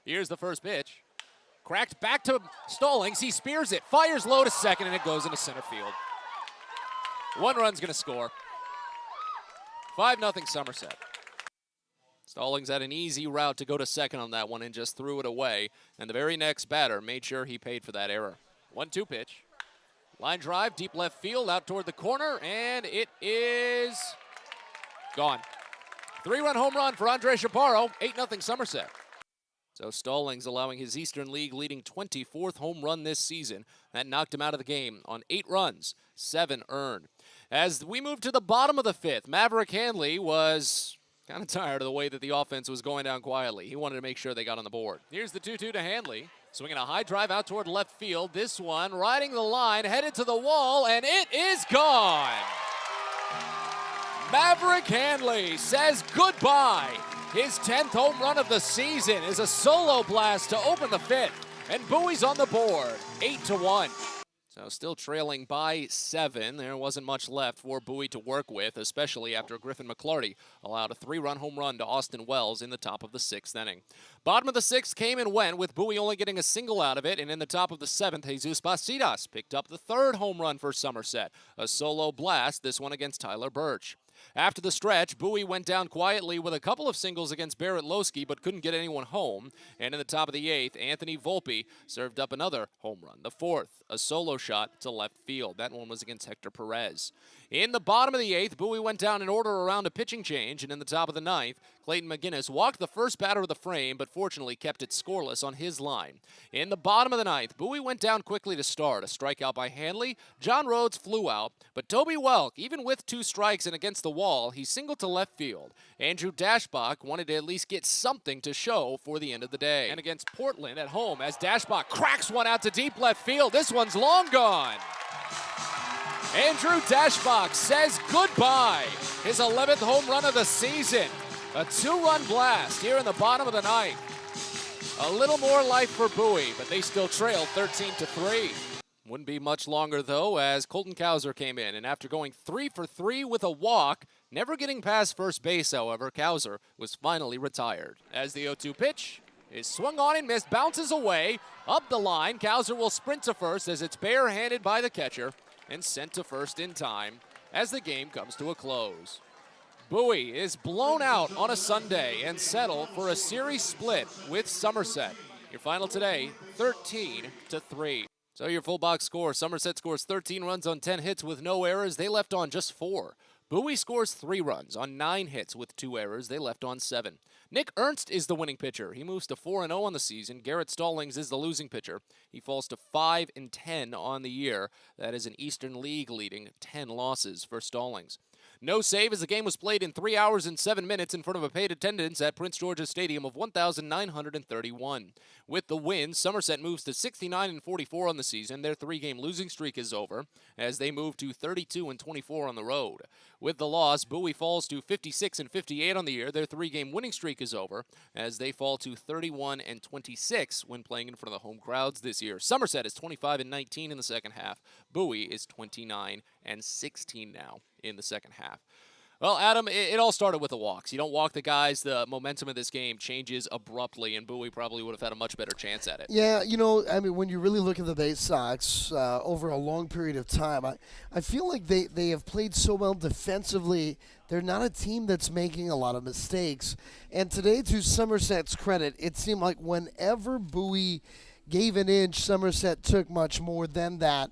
Here's the first pitch. Cracked back to Stallings. He spears it, fires low to second, and it goes into center field. 1 run's going to score. 5-0 Somerset. Stallings had an easy route to go to second on that one and just threw it away. And the very next batter made sure he paid for that error. 1-2 pitch. Line drive, deep left field, out toward the corner, and it is gone. 3-run home run for Andre Chaparro, 8-0 Somerset. So Stallings allowing his Eastern League leading 24th home run this season. That knocked him out of the game on 8 runs, 7 earned. As we move to the bottom of the fifth, Maverick Hanley was kind of tired of the way that the offense was going down quietly. He wanted to make sure they got on the board. Here's the 2-2 to Hanley. Swinging a high drive out toward left field. This one riding the line, headed to the wall, and it is gone. Maverick Hanley says goodbye. His 10th home run of the season is a solo blast to open the fifth, and Bowie's on the board, 8-1. So still trailing by 7. There wasn't much left for Bowie to work with, especially after Griffin McClarty allowed a 3-run home run to Austin Wells in the top of the 6th inning. Bottom of the 6th came and went, with Bowie only getting a single out of it, and in the top of the 7th, Jesus Bacidas picked up the 3rd home run for Somerset. A solo blast, this one against Tyler Birch. After the stretch, Bowie went down quietly with a couple of singles against Barrett Losky, but couldn't get anyone home. And in the top of the 8th, Anthony Volpe served up another home run, the 4th, a solo shot to left field. That one was against Hector Perez. In the bottom of the 8th, Bowie went down in order around a pitching change, and in the top of the 9th, Clayton McGinnis walked the first batter of the frame, but fortunately kept it scoreless on his line. In the bottom of the 9th, Bowie went down quickly to start. A strikeout by Hanley. John Rhodes flew out, but Toby Welk, even with 2 strikes and against the wall, he singled to left field. Andrew Dashbach wanted to at least get something to show for the end of the day. And against Portland at home, as Dashbach cracks one out to deep left field, this one's long gone. Andrew Dashbach says goodbye. His 11th home run of the season. A 2-run blast here in the bottom of the 9th. A little more life for Bowie, but they still trail 13-3. Wouldn't be much longer, though, as Colton Cowser came in. And after going 3 for 3 with a walk, never getting past first base, however, Cowser was finally retired. As the 0-2 pitch is swung on and missed, bounces away, up the line. Cowser will sprint to first as it's barehanded by the catcher and sent to first in time as the game comes to a close. Bowie is blown out on a Sunday and settle for a series split with Somerset. Your final today, 13-3. So your full box score, Somerset scores 13 runs on 10 hits with no errors. They left on just 4. Bowie scores 3 runs on 9 hits with 2 errors. They left on 7. Nick Ernst is the winning pitcher. He moves to 4-0 on the season. Garrett Stallings is the losing pitcher. He falls to 5-10 on the year. That is an Eastern League leading 10 losses for Stallings. No save as the game was played in 3 hours and 7 minutes in front of a paid attendance at Prince George's Stadium of 1,931. With the win, Somerset moves to 69-44 on the season. Their 3-game losing streak is over as they move to 32-24 on the road. With the loss, Bowie falls to 56-58 on the year. Their 3-game winning streak is over as they fall to 31-26 when playing in front of the home crowds this year. Somerset is 25-19 in the second half. Bowie is 29-16 now in the second half. Well, Adam, it all started with the walks. You don't walk the guys, the momentum of this game changes abruptly, and Bowie probably would have had a much better chance at it. Yeah, I mean, when you really look at the Baysox over a long period of time, I feel like they have played so well defensively. They're not a team that's making a lot of mistakes. And today, to Somerset's credit, it seemed like whenever Bowie gave an inch, Somerset took much more than that.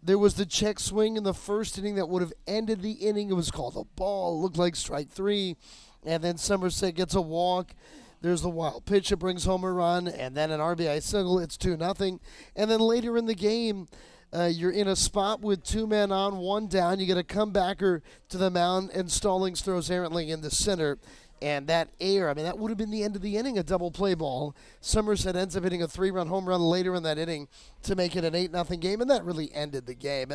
There was the check swing in the first inning that would have ended the inning. It was called a ball. It looked like strike 3. And then Somerset gets a walk. There's the wild pitch that brings home a run. And then an RBI single. It's 2-0. And then later in the game, you're in a spot with 2 men on, 1 down. You get a comebacker to the mound, and Stallings throws errantly in the center. And that error, that would have been the end of the inning, a double play ball. Somerset ends up hitting a 3-run home run later in that inning to make it an 8-0 game, and that really ended the game.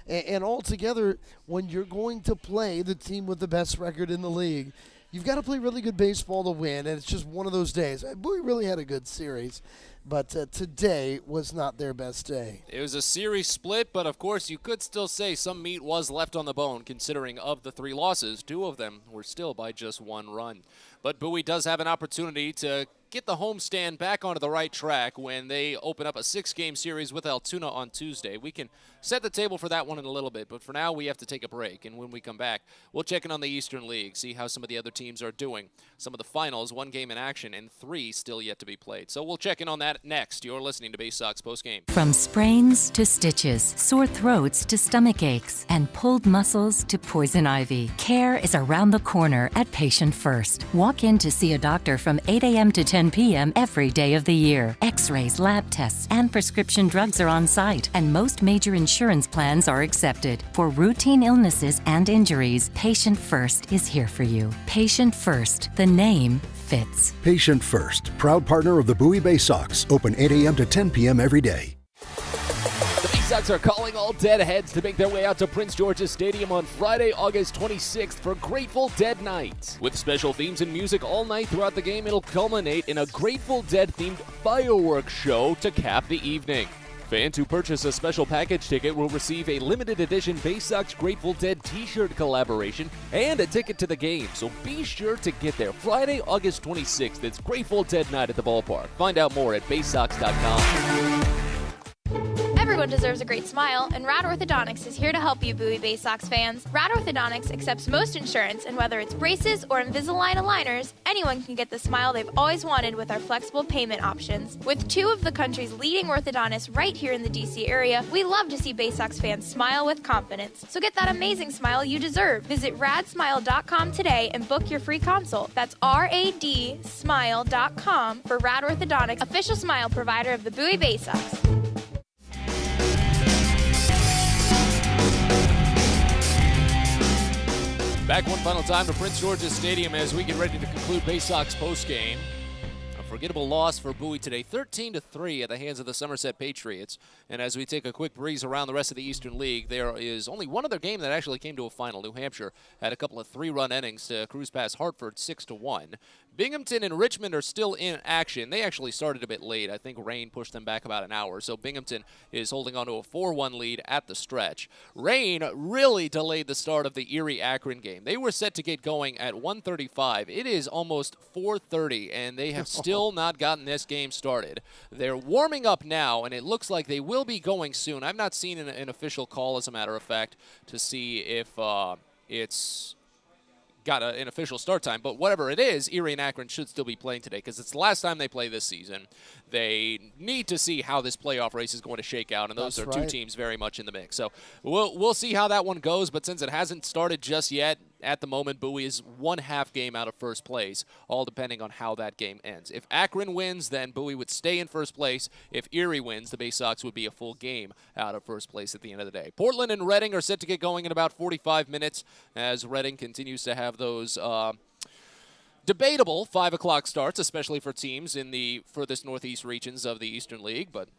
And altogether, when you're going to play the team with the best record in the league, you've got to play really good baseball to win, and it's just one of those days. Bowie really had a good series, but today was not their best day. It was a series split, but of course you could still say some meat was left on the bone, considering of the 3 losses, 2 of them were still by just 1 run. But Bowie does have an opportunity to get the homestand back onto the right track when they open up a 6-game series with Altoona on Tuesday. We can set the table for that one in a little bit, but for now we have to take a break. And when we come back, we'll check in on the Eastern League, see how some of the other teams are doing. Some of the finals, 1 game in action, and 3 still yet to be played. So we'll check in on that next. You're listening to Baysox Postgame. From sprains to stitches, sore throats to stomach aches, and pulled muscles to poison ivy, care is around the corner at Patient First. Walk in to see a doctor from 8 a.m. to 10 p.m. every day of the year. X-rays, lab tests, and prescription drugs are on site, and most major insurance plans are accepted. For routine illnesses and injuries, Patient First is here for you. Patient First, the name fits. Patient First, proud partner of the Bowie Baysox, open 8 a.m. to 10 p.m. every day. The Baysox are calling all deadheads to make their way out to Prince George's Stadium on Friday, August 26th for Grateful Dead Night. With special themes and music all night throughout the game, it'll culminate in a Grateful Dead-themed fireworks show to cap the evening. Fans who purchase a special package ticket will receive a limited edition Baysox Grateful Dead t-shirt collaboration and a ticket to the game, so be sure to get there Friday, August 26th. It's Grateful Dead Night at the ballpark. Find out more at baysox.com. Everyone Everyone deserves a great smile, and Rad Orthodontics is here to help you, Bowie Baysox fans. Rad Orthodontics accepts most insurance, and whether it's braces or Invisalign aligners, anyone can get the smile they've always wanted with our flexible payment options. With 2 of the country's leading orthodontists right here in the DC area, we love to see Baysox fans smile with confidence. So get that amazing smile you deserve. Visit radsmile.com today and book your free consult. That's radsmile.com for Rad Orthodontics, official smile provider of the Bowie Baysox. Back one final time to Prince George's Stadium as we get ready to conclude Baysox postgame. A forgettable loss for Bowie today, 13-3 at the hands of the Somerset Patriots. And as we take a quick breeze around the rest of the Eastern League, there is only one other game that actually came to a final. New Hampshire had a couple of 3-run innings to cruise past Hartford 6-1. Binghamton and Richmond are still in action. They actually started a bit late. I think rain pushed them back about an hour. So Binghamton is holding on to a 4-1 lead at the stretch. Rain really delayed the start of the Erie-Akron game. They were set to get going at 1:35. It is almost 4:30, and they have still not gotten this game started. They're warming up now, and it looks like they will be going soon. I've not seen an official call, as a matter of fact, to see if it's got an official start time, but whatever it is, Erie and Akron should still be playing today because it's the last time they play this season. They need to see how this playoff race is going to shake out, and those are two teams very much in the mix. So we'll see how that one goes, but since it hasn't started just yet, at the moment, Bowie is 1/2 game out of first place, all depending on how that game ends. If Akron wins, then Bowie would stay in first place. If Erie wins, the Baysox would be a full game out of first place at the end of the day. Portland and Reading are set to get going in about 45 minutes as Reading continues to have those debatable 5 o'clock starts, especially for teams in the furthest northeast regions of the Eastern League, but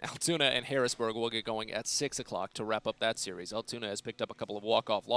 Altoona and Harrisburg will get going at 6 o'clock to wrap up that series. Altoona has picked up a couple of walk-off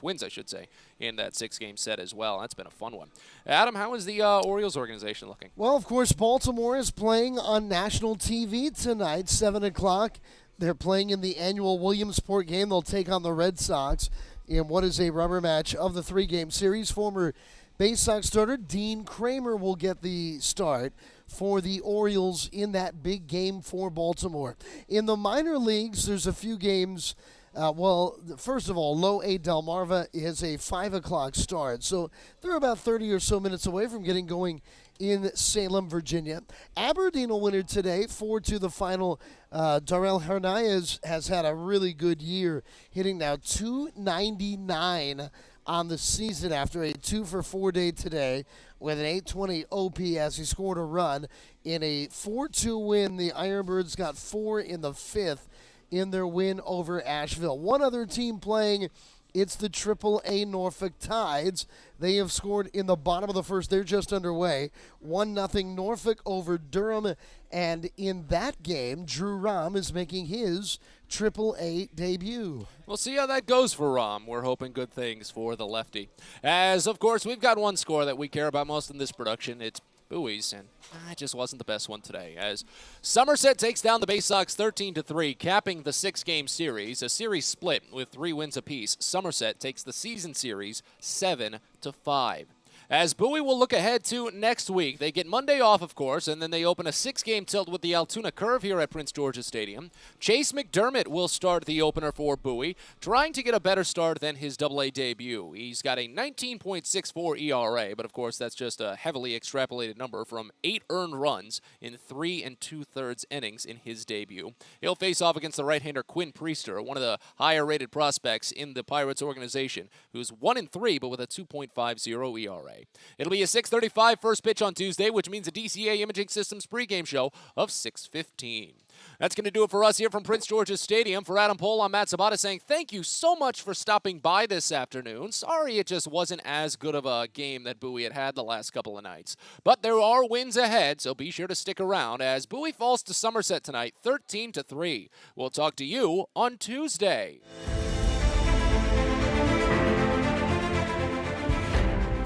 wins, I should say, in that 6-game set as well. That's been a fun one. Adam, how is the Orioles organization looking? Well, of course, Baltimore is playing on national TV tonight, 7 o'clock. They're playing in the annual Williamsport game. They'll take on the Red Sox in what is a rubber match of the 3-game series. Former Baysox starter Dean Kramer will get the start for the Orioles in that big game for Baltimore. In the minor leagues, there's a few games. First of all, Low A Delmarva is a 5 o'clock start, so they're about 30 or so minutes away from getting going in Salem, Virginia. Aberdeen will win it today, 4-2 the final. Darrell Hernandez has had a really good year, hitting now .299 on the season after a 2-for-4 day today with an .820 OPS. He scored a run in a 4-2 win. The Ironbirds got 4 in the 5th in their win over Asheville. One other team playing, it's the AAA Norfolk Tides. They have scored in the bottom of the first. They're just underway. 1-0 Norfolk over Durham. And in that game, Drew Rahm is making his AAA debut. We'll see how that goes for Rahm. We're hoping good things for the lefty. As, of course, we've got one score that we care about most in this production. It's Bowie's, and it just wasn't the best one today. As Somerset takes down the Baysox 13-3, capping the 6-game series. A series split with 3 wins apiece. Somerset takes the season series 7-5. As Bowie will look ahead to next week. They get Monday off, of course, and then they open a 6-game tilt with the Altoona Curve here at Prince George's Stadium. Chase McDermott will start the opener for Bowie, trying to get a better start than his AA debut. He's got a 19.64 ERA, but of course that's just a heavily extrapolated number from 8 earned runs in 3 2/3 innings in his debut. He'll face off against the right-hander Quinn Priester, one of the higher-rated prospects in the Pirates organization, who's 1-3 but with a 2.50 ERA. It'll be a 6:35 first pitch on Tuesday, which means a DCA Imaging Systems pregame show of 6:15. That's going to do it for us here from Prince George's Stadium. For Adam Pohl, I'm Matt Sabata saying thank you so much for stopping by this afternoon. Sorry it just wasn't as good of a game that Bowie had the last couple of nights. But there are wins ahead, so be sure to stick around as Bowie falls to Somerset tonight 13-3. We'll talk to you on Tuesday.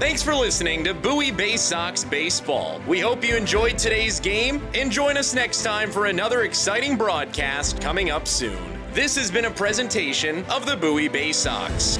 Thanks for listening to Bowie Baysox Baseball. We hope you enjoyed today's game and join us next time for another exciting broadcast coming up soon. This has been a presentation of the Bowie Baysox.